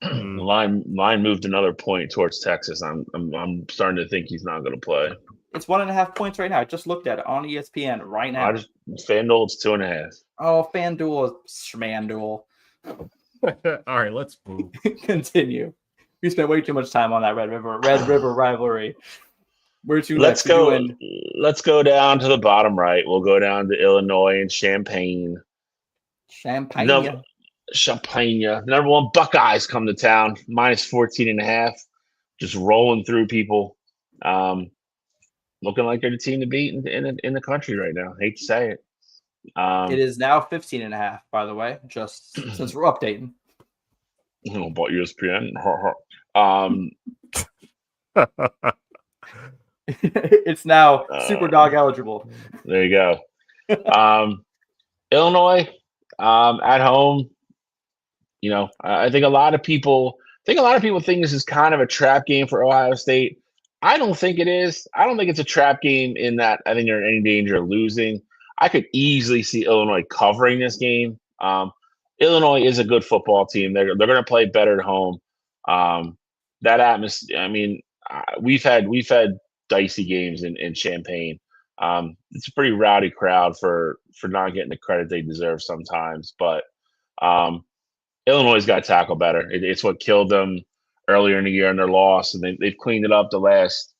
Line moved another point towards Texas. I'm starting to think he's not going to play. It's 1.5 points right now. I just looked at it on ESPN right now. FanDuel, it's 2.5. Oh, FanDuel is schmanduel. All right, let's move. Continue. We spent way too much time on that Red River rivalry. Let's go down to the bottom right. We'll go down to Illinois and Champaign. Champaign. Number 1 Buckeyes come to town, minus 14.5, just rolling through people. Looking like they're the team to beat in the country right now. Hate to say it. It is now 15.5, by the way, just since we're updating. Bought ESPN. It's now Super Dog eligible. There you go. Illinois at home. I think a lot of people think this is kind of a trap game for Ohio State. I don't think it is. I don't think it's a trap game in that I think they're in any danger of losing. I could easily see Illinois covering this game. Illinois is a good football team. They're going to play better at home. That atmosphere. I mean, we've had dicey games in Champaign. It's a pretty rowdy crowd for not getting the credit they deserve sometimes. But Illinois got to tackle better. It's what killed them earlier in the year in their loss, and they've cleaned it up the last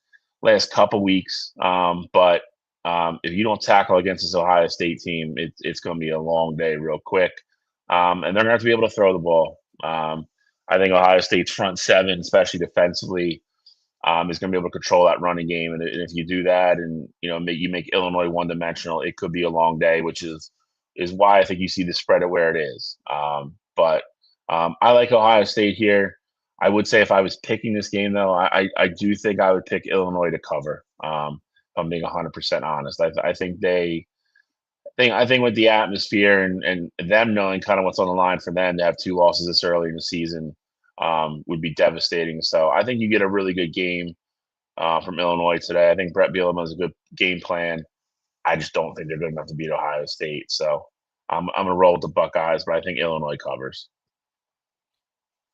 couple weeks. But if you don't tackle against this Ohio State team, it's going to be a long day real quick. And they're going to have to be able to throw the ball. I think Ohio State's front seven, especially defensively, is going to be able to control that running game. And if you do that and, you make Illinois one-dimensional, it could be a long day, which is why I think you see the spread of where it is. But I like Ohio State here. I would say if I was picking this game, though, I do think I would pick Illinois to cover. If I'm being 100% honest. I think with the atmosphere and them knowing kind of what's on the line for them to have 2 losses this early in the season would be devastating. So I think you get a really good game from Illinois today. I think Brett Bielema has a good game plan. I just don't think they're good enough to beat Ohio State. So I'm going to roll with the Buckeyes, but I think Illinois covers.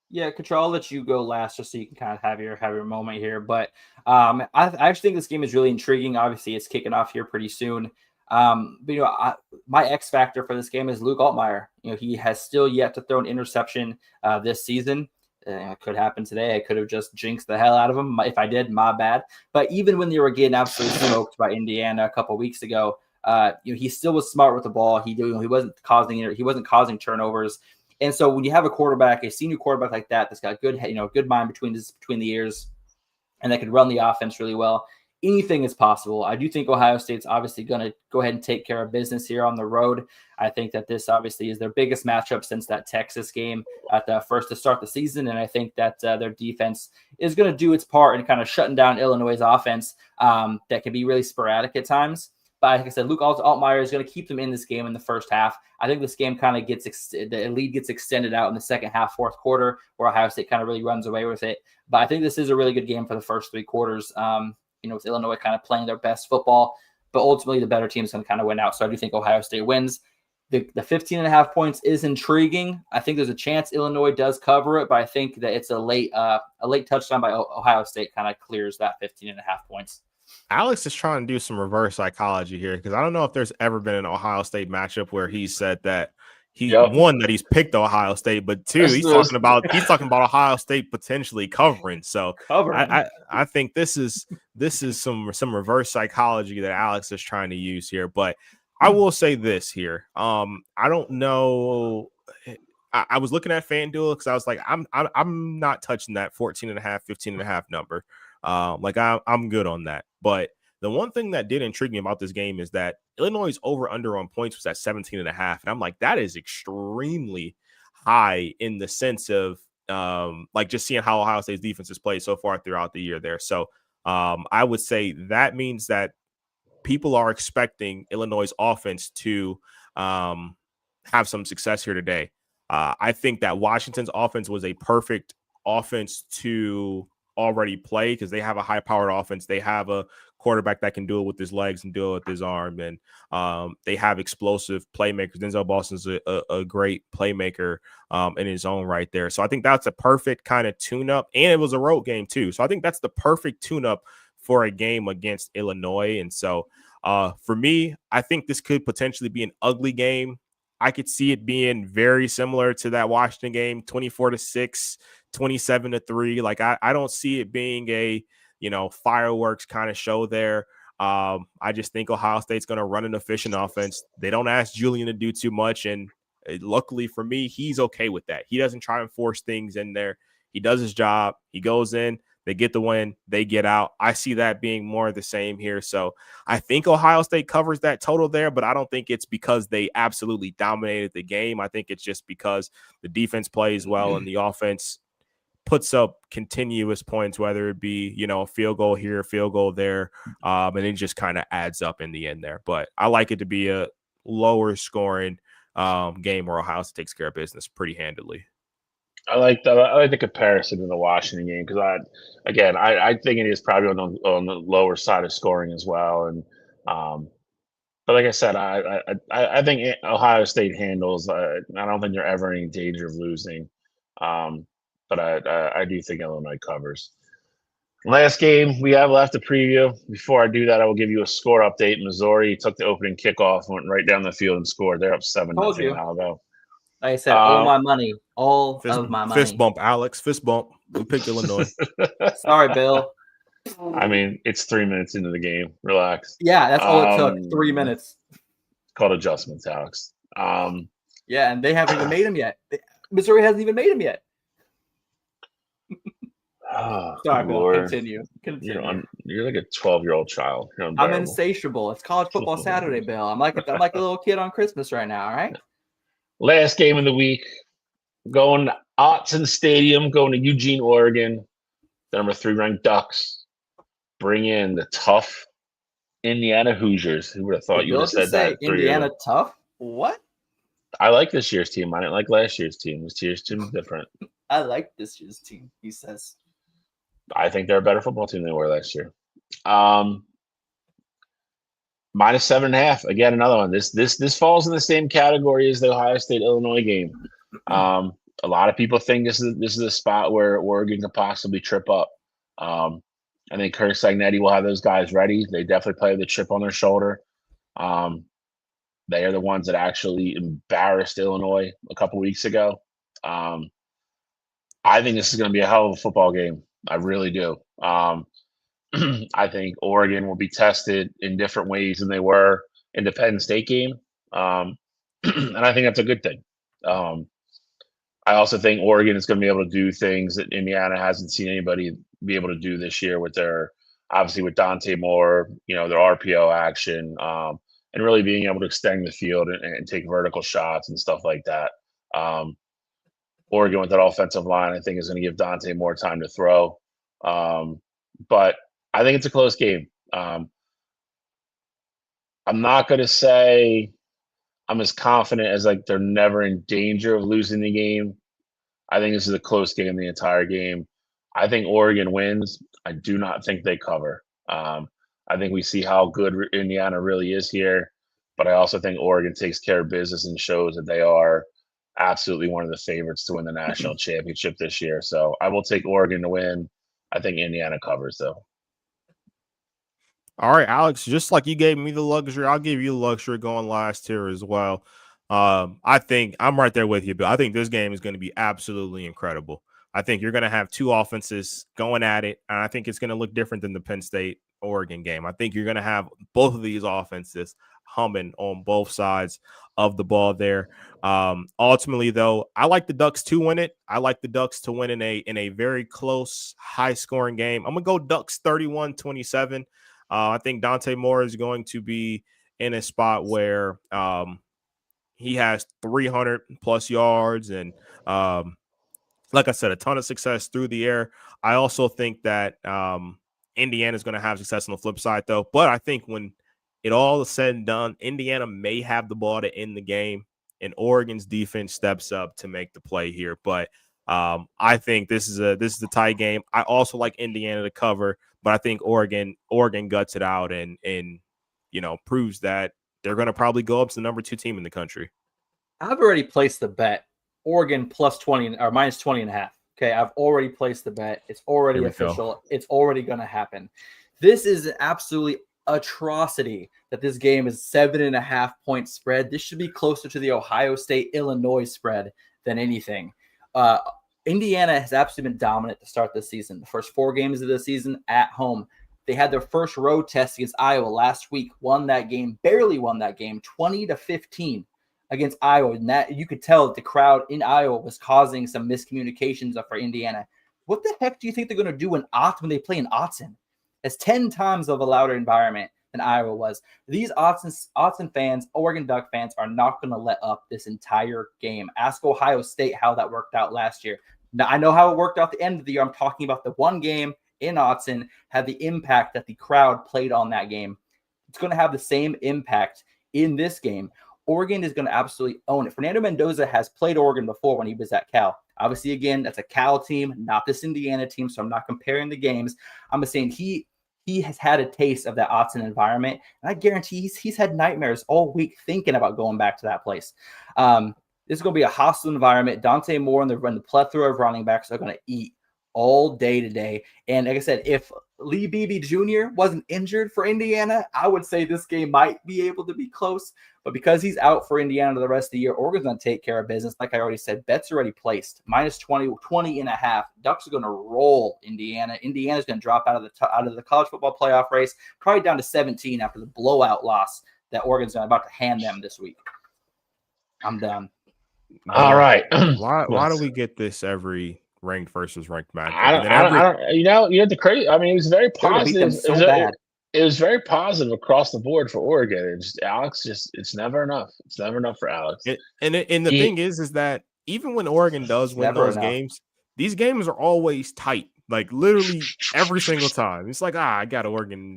Yeah, Katra, I'll let you go last just so you can kind of have your moment here. But I actually think this game is really intriguing. Obviously, it's kicking off here pretty soon. But my X factor for this game is Luke Altmaier. He has still yet to throw an interception this season. It could happen today. I could have just jinxed the hell out of him. If I did, my bad. But even when they were getting absolutely smoked by Indiana a couple weeks ago, he still was smart with the ball. He wasn't causing turnovers. And so when you have a senior quarterback like that, that's got good mind between the ears, and that could run the offense really well, anything is possible. I do think Ohio State's obviously going to go ahead and take care of business here on the road. I think that this obviously is their biggest matchup since that Texas game at the first to start the season. And I think that their defense is going to do its part in kind of shutting down Illinois' offense that can be really sporadic at times. But like I said, Luke Altmaier is going to keep them in this game in the first half. I think this game kind of the lead gets extended out in the second half, fourth quarter, where Ohio State kind of really runs away with it. But I think this is a really good game for the first three quarters. With Illinois kind of playing their best football, but ultimately the better team is going to kind of win out. So I do think Ohio State wins. The 15.5 points is intriguing. I think there's a chance Illinois does cover it, but I think that it's a late touchdown by Ohio State kind of clears that 15.5 points. Alex is trying to do some reverse psychology here because I don't know if there's ever been an Ohio State matchup where he said that one, that he's picked Ohio State, but two, he's talking about Ohio State potentially covering. So I think this is some reverse psychology that Alex is trying to use here. But I will say this here. I don't know. I was looking at FanDuel because I was like, I'm not touching that 14.5, 15.5 number. I'm good on that. But the one thing that did intrigue me about this game is that Illinois' over-under on points was at 17.5. And I'm like, that is extremely high in the sense of just seeing how Ohio State's defense has played so far throughout the year there. So I would say that means that people are expecting Illinois' offense to have some success here today. I think that Washington's offense was a perfect offense to already play because they have a high-powered offense. They have a quarterback that can do it with his legs and do it with his arm, and they have explosive playmakers. Denzel Boston's a great playmaker in his own right there. So I think that's a perfect kind of tune-up, and it was a road game too. So I think that's the perfect tune-up for a game against Illinois. And so for me, I think this could potentially be an ugly game. I could see it being very similar to that Washington game, 24-6, 27-3. Like I don't see it being a, fireworks kind of show there. I just think Ohio State's going to run an efficient offense. They don't ask Julian to do too much. And luckily for me, he's okay with that. He doesn't try and force things in there. He does his job. He goes in. They get the win. They get out. I see that being more of the same here. So I think Ohio State covers that total there, but I don't think it's because they absolutely dominated the game. I think it's just because the defense plays well and the offense puts up continuous points, whether it be, a field goal here, a field goal there, and it just kind of adds up in the end there. But I like it to be a lower scoring game where Ohio State takes care of business pretty handily. I like the comparison in the Washington game because I think it is probably on the lower side of scoring as well. And but like I said, I think Ohio State handles. I don't think they're ever in danger of losing. But I do think Illinois covers. Last game we have left to preview. Before I do that, I will give you a score update. Missouri took the opening kickoff, went right down the field and scored. They're up 7-0 in Alabama. Like I said, all my money, of my money. Fist bump, Alex. Fist bump. We picked Illinois. Sorry, Bill. I mean, it's 3 minutes into the game. Relax. Yeah, that's all it took. 3 minutes. Called adjustments, Alex. Yeah, and they haven't even made them yet. Missouri hasn't even made them yet. Sorry, Bill. Continue. You're like a 12-year-old child. I'm insatiable. It's college football Saturday, Bill. I'm like a little kid on Christmas right now. All right. Last game of the week, going to Autzen Stadium, going to Eugene, Oregon. The number 3 ranked Ducks bring in the tough Indiana Hoosiers. Who would have thought you would have said that? Indiana tough? What? I like this year's team. I didn't like last year's team. This year's team is different. I like this year's team, he says. I think they're a better football team than they were last year. Minus 7.5. Again, another one. This falls in the same category as the Ohio State-Illinois game. A lot of people think this is a spot where Oregon could possibly trip up. I think Coach Szn will have those guys ready. They definitely play with the chip on their shoulder. They are the ones that actually embarrassed Illinois a couple weeks ago. I think this is going to be a hell of a football game. I really do. I think Oregon will be tested in different ways than they were in the Penn State game. And I think that's a good thing. I also think Oregon is going to be able to do things that Indiana hasn't seen anybody be able to do this year with their obviously with Dante Moore, their RPO action, and really being able to extend the field and take vertical shots and stuff like that. Oregon with that offensive line, I think, is going to give Dante more time to throw. But I think it's a close game. I'm not going to say I'm as confident as like they're never in danger of losing the game. I think this is a close game the entire game. I think Oregon wins. I do not think they cover. I think we see how good Indiana really is here, but I also think Oregon takes care of business and shows that they are absolutely one of the favorites to win the national championship this year. So I will take Oregon to win. I think Indiana covers, though. All right, Alex, just like you gave me the luxury, I'll give you the luxury going last here as well. I think I'm right there with you, but I think this game is going to be absolutely incredible. I think you're going to have two offenses going at it, and I think it's going to look different than the Penn State Oregon game. I think you're going to have both of these offenses humming on both sides of the ball there. Ultimately, though, I like the Ducks to win it. I like the Ducks to win in a very close, high-scoring game. I'm going to go Ducks 31-27. I think Dante Moore is going to be in a spot where he has 300 plus yards and, like I said, a ton of success through the air. I also think that Indiana is going to have success on the flip side, though. But I think when it all is said and done, Indiana may have the ball to end the game, and Oregon's defense steps up to make the play here. But I think this is a tie game. I also like Indiana to cover, but I think Oregon guts it out and proves that they're going to probably go up to the number 2 team in the country. I've already placed the bet. Oregon plus 20 or minus 20.5. Okay, I've already placed the bet. It's already official. It's already going to happen. This is an absolutely atrocity that this game is 7.5 point spread. This should be closer to the Ohio State Illinois spread than anything. Indiana has absolutely been dominant to start this season. The first 4 games of the season at home. They had their first road test against Iowa last week, won that game, barely won that game, 20-15 against Iowa. And that you could tell that the crowd in Iowa was causing some miscommunications for Indiana. What the heck do you think they're going to do when they play in Autzen? It's 10 times of a louder environment than Iowa was. These Autzen fans, Oregon Duck fans, are not going to let up this entire game. Ask Ohio State how that worked out last year. Now, I know how it worked out at the end of the year. I'm talking about the one game in Autzen had the impact that the crowd played on that game. It's going to have the same impact in this game. Oregon is going to absolutely own it. Fernando Mendoza has played Oregon before when he was at Cal. Obviously, again, that's a Cal team, not this Indiana team, so I'm not comparing the games. I'm just saying he has had a taste of that Autzen environment, and I guarantee he's had nightmares all week thinking about going back to that place. This is going to be a hostile environment. Dante Moore and the plethora of running backs are going to eat all day today. And like I said, if Lee Beebe Jr. wasn't injured for Indiana, I would say this game might be able to be close. But because he's out for Indiana the rest of the year, Oregon's going to take care of business. Like I already said, bets already placed. Minus 20.5. Ducks are going to roll Indiana. Indiana's going to drop out of the college football playoff race, probably down to 17 after the blowout loss that Oregon's about to hand them this week. I'm done. All right. Why do we get this every ranked versus ranked match? The crazy. I mean, it was very positive. It was very positive across the board for Oregon. It's never enough. It's never enough for Alex. And the thing is that even when Oregon does win those games, these games are always tight. Like literally every single time. It's like, I got Oregon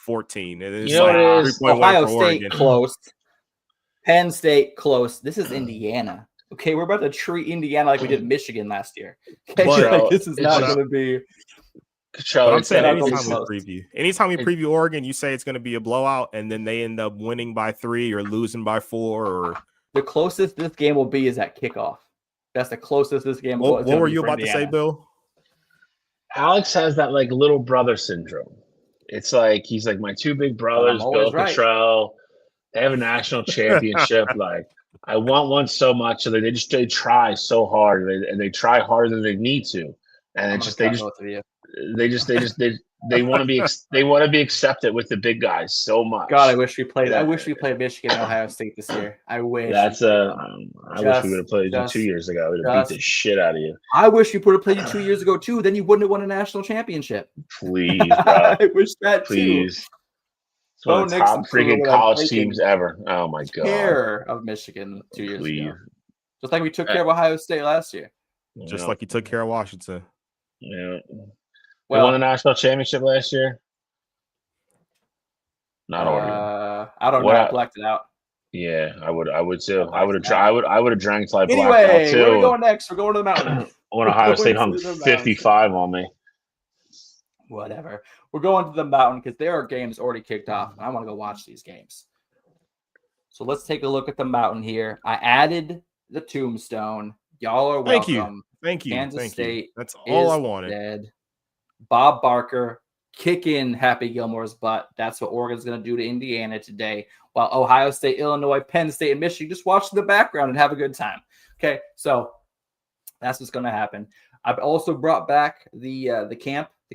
14. And it's Ohio State close. Penn State close. This is Indiana. Okay, we're about to treat Indiana like we did Michigan last year. Okay, this is not going to be. I'm saying anytime we preview Oregon, you say it's going to be a blowout, and then they end up winning by 3 or losing by 4. Or the closest this game will be is at kickoff. That's the closest this game will be. What were you about to say, Bill? Alex has that like little brother syndrome. It's like he's like my 2 big brothers, Bill Cottrell. They have a national championship. Like I want one so much, so they try so hard, and they try harder than they need to, and they They want to be accepted with the big guys so much. God, I wish we played Michigan and Ohio State this year. I wish. I wish we would have played you 2 years ago. We'd have beat the shit out of you. I wish we would have played you 2 years ago too. Then you wouldn't have won a national championship. Please, bro. I wish that Please. too. It's one of the top freaking college teams ever. Oh my god. Care of Michigan 2 years ago. Just like we took care of Ohio State last year. Just like you took care of Washington. Yeah. Well, won the national championship last year. Not Oregon. I don't know. I blacked it out. Yeah, I would too. I would have drank till I blacked out anyway, too. where are we going next? We're going to the mountain. When Ohio State hung 55 on me. Whatever. We're going to the mountain because there are games already kicked off. And I want to go watch these games. So let's take a look at the mountain here. I added the tombstone. Y'all are welcome. Thank you. Kansas State. That's all I wanted. Dead. Bob Barker kicking Happy Gilmore's butt. That's what Oregon's going to do to Indiana today. While Ohio State, Illinois, Penn State, and Michigan just watch in the background and have a good time. Okay, so that's what's going to happen. I've also brought back the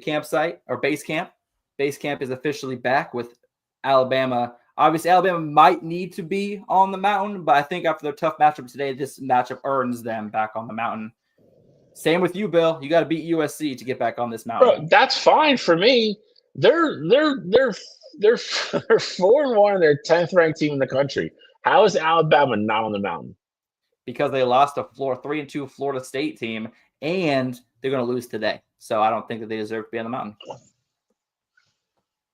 campsite or base camp. Base camp is officially back with Alabama. Obviously, Alabama might need to be on the mountain, but I think after their tough matchup today, this matchup earns them back on the mountain. Same with you, Bill. You got to beat USC to get back on this mountain. Bro, that's fine for me. They're 4-1. They're 10th ranked team in the country. How is Alabama not on the mountain? Because they lost a 3-2 Florida State team, and they're going to lose today. So I don't think that they deserve to be on the mountain.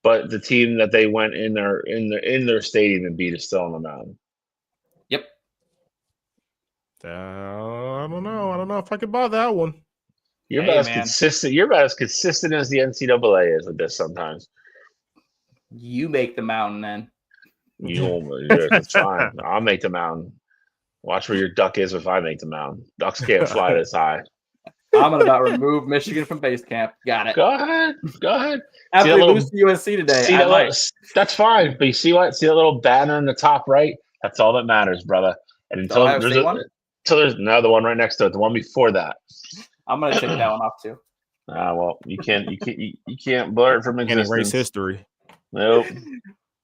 But the team that they went in their stadium and beat is still on the mountain. Yep. I don't know if I could buy that one. You're about as consistent. You're about as consistent as the NCAA is with this sometimes. You make the mountain, then. That's fine. I'll make the mountain. Watch where your duck is if I make the mountain. Ducks can't fly this high. I'm going to about remove Michigan from base camp. Got it. Go ahead. After we lose to USC today, that's fine. But you see what? See that little banner in the top right? That's all that matters, brother. And until there's another one right next to it, the one before that. I'm going to check that one off too. Well, you can't blur it from existence. Erase history. Nope.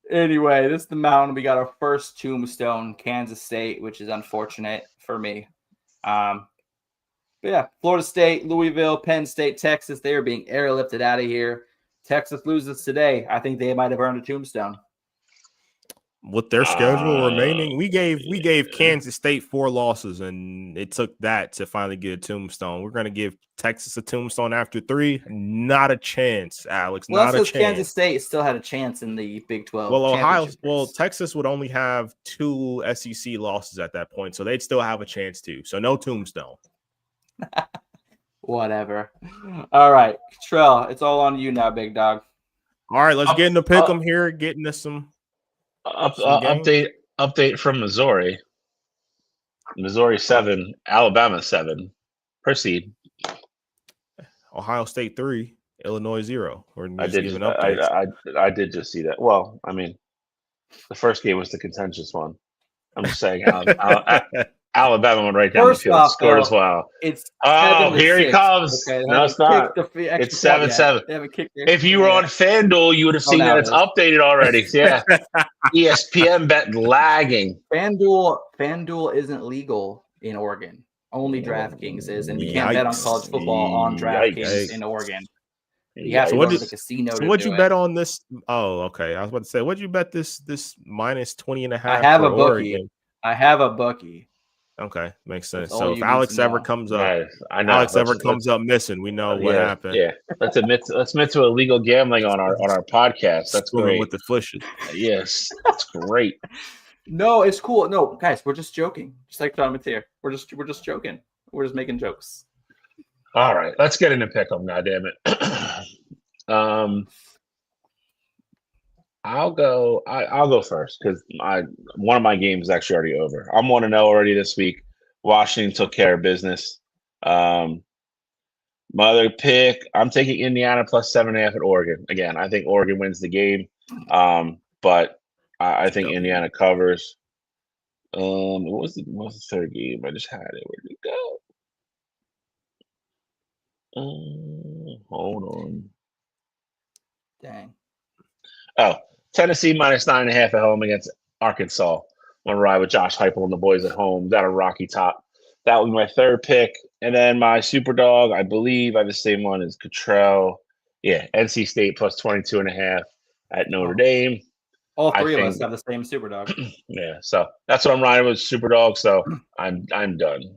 Anyway, this is the mountain. We got our first tombstone, Kansas State, which is unfortunate for me. But yeah, Florida State, Louisville, Penn State, Texas, they are being airlifted out of here. Texas loses today. I think they might have earned a tombstone. With their schedule remaining, we gave Kansas State 4 losses, and it took that to finally get a tombstone. We're going to give Texas a tombstone after 3. Not a chance, Alex. Well, not a chance. Kansas State still had a chance in the Big 12. Well, Texas would only have 2 SEC losses at that point, so they'd still have a chance too. So no tombstone. Whatever. All right, Trell, it's all on you now, big dog. All right, let's get into pick 'em here. Getting us some update from Missouri. Missouri 7, Alabama 7. Proceed. Ohio State 3, Illinois 0. I did just see that. Well, I mean, the first game was the contentious one. I'm just saying, Alabama went right down the field, scored as well. Here he comes. Okay, no, it's not. It's 7-7. If you were on FanDuel, you would have seen that it's updated already. Yeah. ESPN bet lagging. FanDuel isn't legal in Oregon. Only DraftKings is, and you can't bet on college football on DraftKings in Oregon. You have to go to the casino. So what'd you bet on this? Oh, okay. I was about to say, what'd you bet this minus 20.5? I have a bookie. I have a bookie. Okay, makes sense. So if Alex ever comes up, missing, we know what happened. Yeah, let's admit to illegal gambling on our podcast. That's great. With the flushes. Yes, that's great. No, it's cool. No, guys, we're just joking. Just like Tom here, we're just joking. We're just making jokes. All right, let's get into pick 'em. God damn it. I'll go first because one of my games is actually already over. I'm 1-0 already this week. Washington took care of business. My other pick, I'm taking Indiana plus 7.5 at Oregon. Again, I think Oregon wins the game, but I think Indiana covers. What was the third game? I just had it. Where did it go? Hold on. Dang. Oh, Tennessee -9.5 at home against Arkansas. I'm going to ride with Josh Heupel and the boys at home. Got a rocky top. That would be my third pick. And then my super dog, I believe I have the same one as Cottrell. Yeah, NC State +22.5 at Notre Dame. All I three of us think- have the same super dog. Yeah, so that's what I'm riding with, super dog. So I'm done.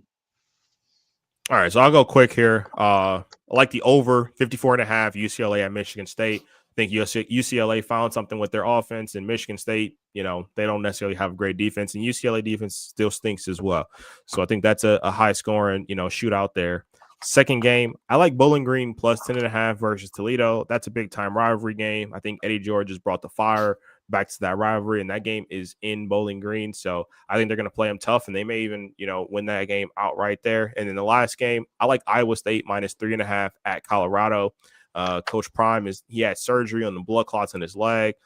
All right, so I'll go quick here. I like the over 54.5 UCLA at Michigan State. I think UCLA found something with their offense, and Michigan State, they don't necessarily have a great defense, and UCLA defense still stinks as well. So I think that's a high scoring, shootout there. Second game, I like Bowling Green +10.5 versus Toledo. That's a big time rivalry game. I think Eddie George has brought the fire back to that rivalry, and that game is in Bowling Green. So I think they're going to play them tough, and they may even, win that game outright there. And then the last game, I like Iowa State -3.5 at Colorado. Coach Prime he had surgery on the blood clots in his leg,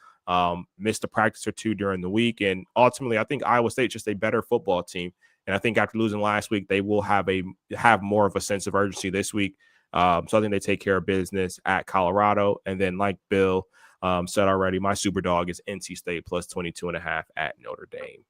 missed a practice or two during the week. And ultimately, I think Iowa State's just a better football team. And I think after losing last week, they will have more of a sense of urgency this week. So I think they take care of business at Colorado. And then, like Bill said already, my super dog is NC State +22.5 at Notre Dame.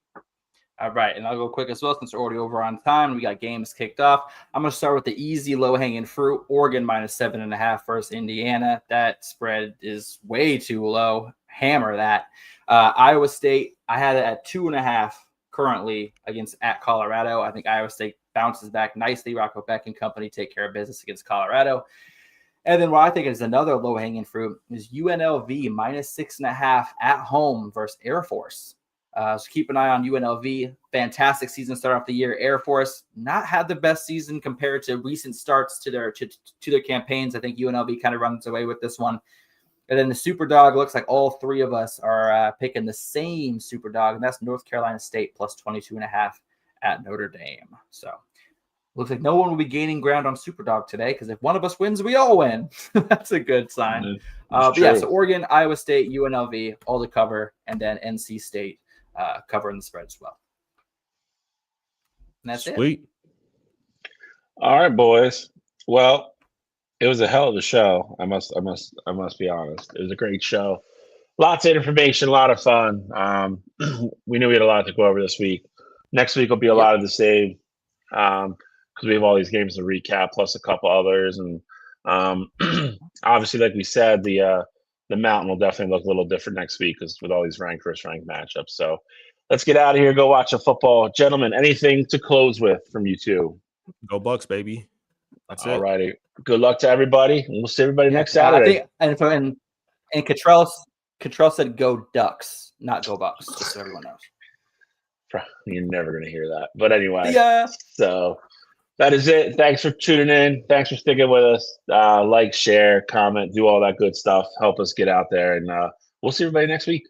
All right, and I'll go quick as well since we're already over on time. We got games kicked off. I'm going to start with the easy, low-hanging fruit. Oregon -7.5 versus Indiana. That spread is way too low. Hammer that. Iowa State, I had it at 2.5 currently at Colorado. I think Iowa State bounces back nicely. Rocco Beck and company take care of business against Colorado. And then what I think is another low-hanging fruit is UNLV -6.5 at home versus Air Force. So keep an eye on UNLV. Fantastic season start off the year. Air Force not had the best season compared to recent starts to their campaigns. I think UNLV kind of runs away with this one. And then the super dog looks like all three of us are picking the same super dog, and that's North Carolina State +22.5 at Notre Dame. So looks like no one will be gaining ground on super dog today, because if one of us wins, we all win. That's a good sign. But yeah, so Oregon, Iowa State, UNLV, all to cover, and then NC State covering the spread as well. And that's Sweet. it. All right, boys. Well, it was a hell of a show. I must be honest. It was a great show. Lots of information, a lot of fun. We knew we had a lot to go over this week. Next week will be a lot of the same, because we have all these games to recap, plus a couple others, and obviously, like we said, the Mountain will definitely look a little different next week, because with all these ranked versus ranked matchups. So let's get out of here. Go watch a football, gentlemen. Anything to close with from you two? Go Bucks, baby. That's it. All righty. Good luck to everybody. And we'll see everybody next Saturday. I think, and Cottrell said go Ducks, not go Bucks, just so everyone knows. You're never going to hear that. But anyway, Yeah. So that is it. Thanks for tuning in. Thanks for sticking with us. Like, share, comment, do all that good stuff. Help us get out there. And we'll see everybody next week.